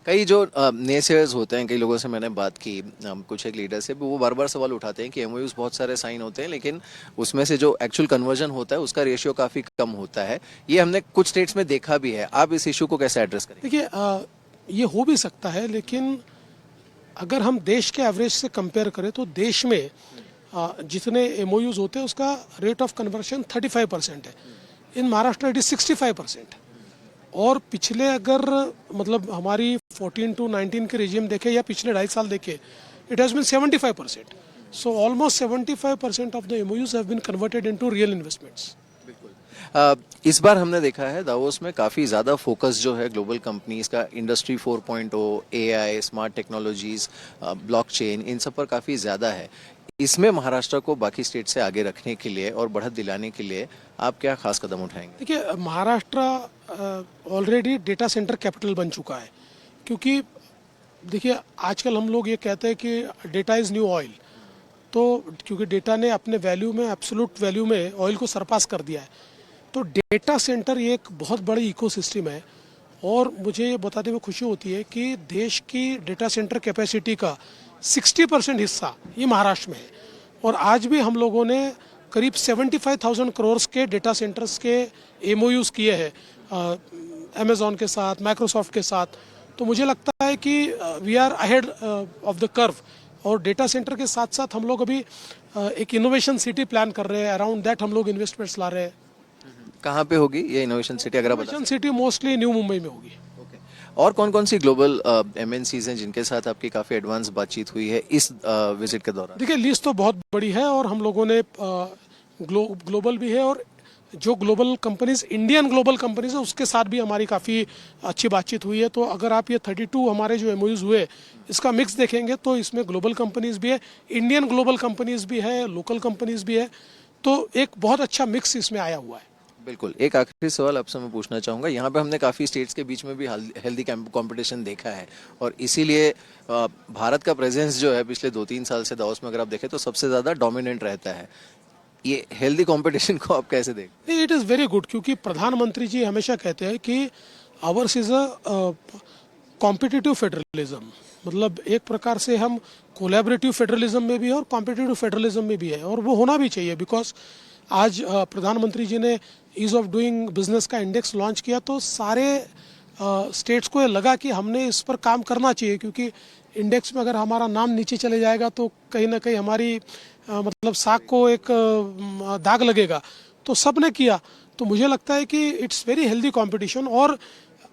S9: कई जो नेसेयर्स होते हैं, कई लोगों से मैंने बात की, कुछ एक लीडर से, वो बार बार सवाल उठाते हैं कि MOUs बहुत सारे साइन होते हैं लेकिन उसमें से जो एक्चुअल कन्वर्जन होता है उसका रेशियो काफ़ी कम होता है। ये हमने कुछ स्टेट्स में देखा भी है। आप इस इशू को कैसे एड्रेस करें?
S10: देखिए, ये हो भी सकता है, लेकिन अगर हम देश के एवरेज से कंपेयर करें तो देश में जितने MOUs होते हैं उसका रेट ऑफ कन्वर्शन 35% है। इन महाराष्ट्र इट इज 65%। और पिछले अगर मतलब हमारी 14 to 19 के रेजिम देखे या पिछले 2.5 साल देखे, it has been 75%। So almost 75% of the MOUs have been converted into real investments.
S9: इस बार हमने देखा है दावोस में काफ़ी ज़्यादा फोकस जो है ग्लोबल कंपनीज का industry 4.0, AI, smart technologies, blockchain, इन सब पर काफ़ी ज़्यादा है। इसमें महाराष्ट्र को बाकी स्टेट से आगे रखने के लिए और बढ़त दिलाने के लिए आप क्या खास कदम उठाएंगे?
S10: देखिए, Maharashtra already data centre capital बन चुका है। क्योंकि देखिए, आजकल हम लोग ये कहते हैं कि डेटा इज़ न्यू ऑयल। तो क्योंकि डेटा ने अपने वैल्यू में, एब्सोल्यूट वैल्यू में ऑयल को सरपास कर दिया है, तो डेटा सेंटर ये एक बहुत बड़ी इकोसिस्टम है। और मुझे ये बताते हुए खुशी होती है कि देश की डेटा सेंटर कैपेसिटी का 60% हिस्सा ये महाराष्ट्र में है। और आज भी हम लोगों ने करीब 75,000 करोड़ के डेटा सेंटर्स के MOUs किए हैं अमेजॉन के साथ, माइक्रोसॉफ्ट के साथ। तो मुझे लगता है कि we are ahead of the curve. और डेटा सेंटर के साथ साथ हम लोग अभी एक इनोवेशन सिटी प्लान कर रहे हैं। अराउंड दैट हम लोग इन्वेस्टमेंट्स ला रहे हैं।
S9: कहाँ पे होगी ये इनोवेशन सिटी, अगर आप बता?
S10: Innovation city mostly new Mumbai में होगी।
S9: और कौन कौन सी ग्लोबल MNCs हैं जिनके साथ आपकी काफ़ी एडवांस बातचीत हुई है इस विजिट के दौरान?
S10: देखिए, लिस्ट तो बहुत बड़ी है और हम लोगों ने ग्लोबल भी है, और जो global companies, Indian global companies है, उसके साथ भी हमारी काफ़ी अच्छी बातचीत हुई है। तो अगर आप ये 32 हमारे जो MOUs हुए, इसका मिक्स देखेंगे तो इसमें ग्लोबल कंपनीज भी है, इंडियन ग्लोबल कंपनीज भी है, लोकल कंपनीज भी है। तो एक बहुत अच्छा मिक्स इसमें आया हुआ है।
S9: बिल्कुल। एक आखिरी सवाल आपसे मैं पूछना चाहूँगा, यहाँ पे हमने काफ़ी स्टेट्स के बीच में भी हेल्दी कंपटीशन देखा है और इसीलिए भारत का प्रेजेंस जो है पिछले 2-3 साल से दावोस में अगर आप देखें तो सबसे ज़्यादा डोमिनेंट रहता है। ये हेल्दी कंपटीशन को आप कैसे देखते?
S10: इट इज़ वेरी गुड, क्योंकि प्रधानमंत्री जी हमेशा कहते हैं कि hours is a competitive federalism. मतलब एक प्रकार से हम कोलैबोरेटिव फेडरलिज्म में भी है और कॉम्पिटिटिव फेडरलिज्म में भी है, और वो होना भी चाहिए। बिकॉज आज प्रधानमंत्री जी ने ईज ऑफ डूइंग बिजनेस का इंडेक्स लॉन्च किया, तो सारे स्टेट्स को लगा कि हमने इस पर काम करना चाहिए, क्योंकि इंडेक्स में अगर हमारा नाम नीचे चले जाएगा तो कहीं ना कहीं हमारी मतलब साख को एक दाग लगेगा। तो सब ने किया। तो मुझे लगता है कि इट्स वेरी हेल्दी कंपटीशन। और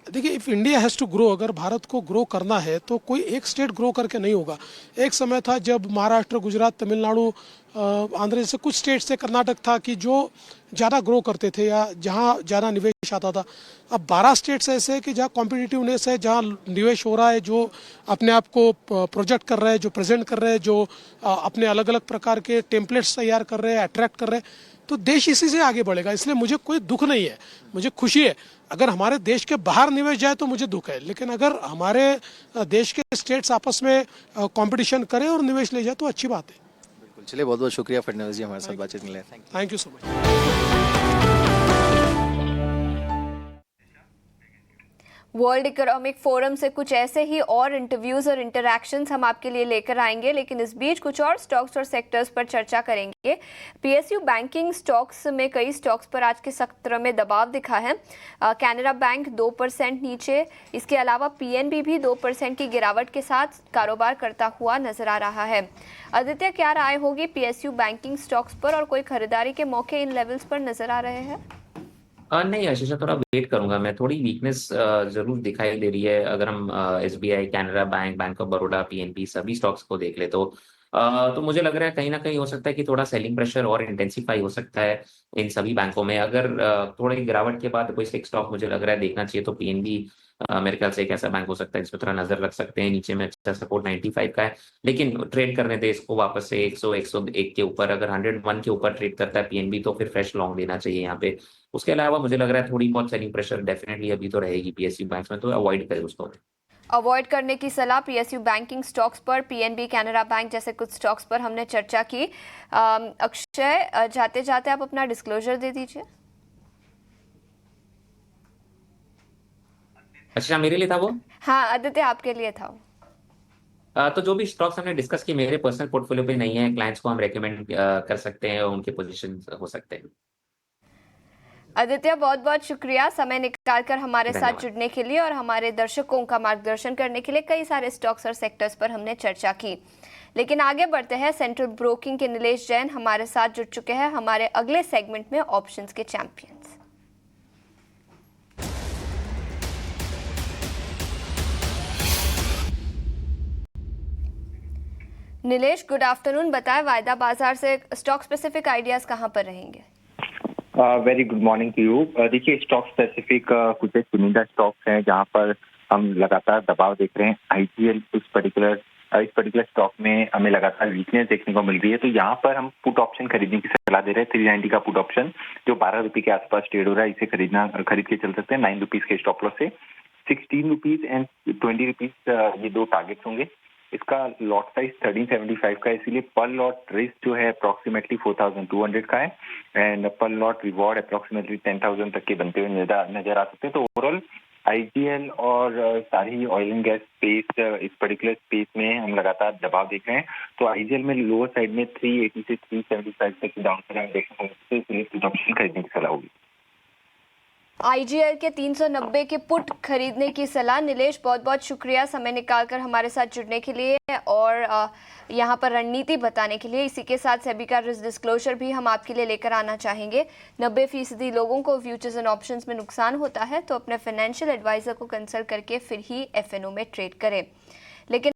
S10: देखिए, if India has to grow, अगर भारत को ग्रो करना है तो कोई एक स्टेट ग्रो करके नहीं होगा। एक समय था जब महाराष्ट्र, गुजरात, तमिलनाडु, आंध्र जैसे कुछ स्टेट्स से, कर्नाटक था कि जो ज़्यादा ग्रो करते थे या जहाँ ज़्यादा निवेश आता था। अब 12 स्टेट्स ऐसे हैं कि जहाँ कॉम्पिटिटिवनेस है, जहाँ निवेश हो रहा है, जो अपने आप को प्रोजेक्ट कर रहे हैं, जो प्रेजेंट कर रहे हैं, जो अपने अलग अलग प्रकार के टेम्पलेट्स तैयार कर रहे हैं, अट्रैक्ट कर रहे हैं, तो देश इसी से आगे बढ़ेगा। इसलिए मुझे कोई दुख नहीं है, मुझे खुशी है। अगर हमारे देश के बाहर निवेश जाए तो मुझे दुख है, लेकिन अगर हमारे देश के स्टेट्स आपस में कंपटीशन करें और निवेश ले जाए तो अच्छी बात है।
S9: बिल्कुल, चलिए बहुत बहुत शुक्रिया फडणवीस जी हमारे साथ बातचीत के लिए।
S10: Thank you so much.
S1: World Economic forum से कुछ ऐसे ही और इंटरव्यूज और इंटरैक्शंस हम आपके लिए लेकर आएंगे, लेकिन इस बीच कुछ और स्टॉक्स और सेक्टर्स पर चर्चा करेंगे। पीएसयू बैंकिंग स्टॉक्स में कई स्टॉक्स पर आज के सत्र में दबाव दिखा है। कैनरा बैंक 2% नीचे, इसके अलावा पीएनबी भी 2% की गिरावट के साथ कारोबार करता हुआ नजर आ रहा है। आदित्य, क्या राय होगी पीएसयू बैंकिंग स्टॉक्स पर, और कोई खरीदारी के मौके इन लेवल्स पर नजर आ रहे हैं?
S13: नहीं आशीषा, थोड़ा वेट करूंगा मैं। थोड़ी वीकनेस जरूर दिखाई दे रही है। अगर हम SBI, Canara bank, bank of Baroda, PNB सभी स्टॉक्स को देख ले तो मुझे लग रहा है कहीं ना कहीं हो सकता है कि थोड़ा सेलिंग प्रेशर और इंटेंसिफाई हो सकता है इन सभी बैंकों में। अगर थोड़ी गिरावट के बाद कोई एक स्टॉक मुझे लग रहा है देखना चाहिए तो पीएनबी मेरे ख्याल से एक ऐसा बैंक हो सकता है जिस पर थोड़ा नजर रख सकते हैं। नीचे में अच्छा सपोर्ट 95 का है, लेकिन ट्रेड करने दे इसको वापस से 100, 101 के ऊपर। अगर 101 के ऊपर ट्रेड करता है पीएनबी तो फिर फ्रेश लॉन्ग लेना चाहिए यहाँ पे। उसके अलावा मुझे लग रहा है थोड़ी बहुत सेलिंग प्रेशर डेफिनेटली अभी तो रहेगी पीएसयू बैंक्स में, तो अवॉइड करें उसको।
S1: अवॉइड करने की सलाह पीएसयू बैंकिंग स्टॉक्स पर, पीएनबी, कैनरा बैंक जैसे कुछ स्टॉक्स पर हमने चर्चा की। अक्षय, जाते जाते आप अपना डिस्क्लोजर दे दीजिए।
S13: अच्छा, मेरे लिए था वो?
S1: हाँ आदित्य, आपके लिए था।
S13: तो जो भी स्टॉक्स हमने डिस्कस की मेरे पर्सनल पोर्टफोलियो पे नहीं है, क्लाइंट्स को हम रेकमेंड कर सकते हैं, उनके पोजीशन हो सकते हैं।
S1: आदित्य, बहुत बहुत शुक्रिया समय निकालकर हमारे साथ जुड़ने के लिए और हमारे दर्शकों का मार्गदर्शन करने के लिए। कई सारे स्टॉक्स और सेक्टर्स पर हमने चर्चा की, लेकिन आगे बढ़ते हैं। सेंट्रल ब्रोकिंग के नीलेश जैन हमारे साथ जुड़ चुके हैं हमारे अगले सेगमेंट में, ऑप्शंस के चैंपियंस। Nilesh, good afternoon. बताएं, वायदा बाजार से स्टॉक स्पेसिफिक आइडियाज कहां पर रहेंगे?
S15: Very good morning to you. देखिए, स्टॉक स्पेसिफिक कुछ एक चुनिंदा स्टॉक्स हैं जहां पर हम लगातार दबाव देख रहे हैं। आईजीएल इस पर्टिकुलर स्टॉक में हमें लगातार वीकनेस देखने को मिल रही है, तो यहाँ पर हम पुट ऑप्शन खरीदने की सलाह दे रहे हैं। 390 का पुट ऑप्शन जो 12 रुपये के आसपास ट्रेड हो रहा है, इसे खरीद के चल सकते हैं 9 रुपीज के स्टॉप लॉस से। 16 रुपीज एंड 20 रुपीज ये दो टारगेट्स होंगे। इसका लॉट साइज 1375 का है, इसीलिए पर लॉट रिस्क जो है अप्रोक्सीमेटली 4200 का है एंड पर लॉट रिवॉर्ड अप्रोक्सीमेटली 10,000 तक के बनते हुए नजर आ सकते हैं। तो ओवरऑल आईजीएल और सारी ऑयल एंड गैस स्पेस, इस पर्टिकुलर स्पेस में हम लगातार दबाव देख रहे हैं। तो आईजीएल में लोअर साइड में 380 से 375 तक की डाउन साइड देखने को मिलते हैं, इसलिए पुट ऑप्शन खरीदने की सलाह होगी।
S1: आईजीएल के 390 के पुट खरीदने की सलाह। नीलेश, बहुत बहुत शुक्रिया समय निकालकर हमारे साथ जुड़ने के लिए और यहाँ पर रणनीति बताने के लिए। इसी के साथ सेबी का रिस्क डिस्क्लोजर भी हम आपके लिए लेकर आना चाहेंगे। 90% लोगों को फ्यूचर्स एंड ऑप्शंस में नुकसान होता है, तो अपने फाइनेंशियल एडवाइजर को कंसल्ट करके फिर ही एफएनओ में ट्रेड करें। लेकिन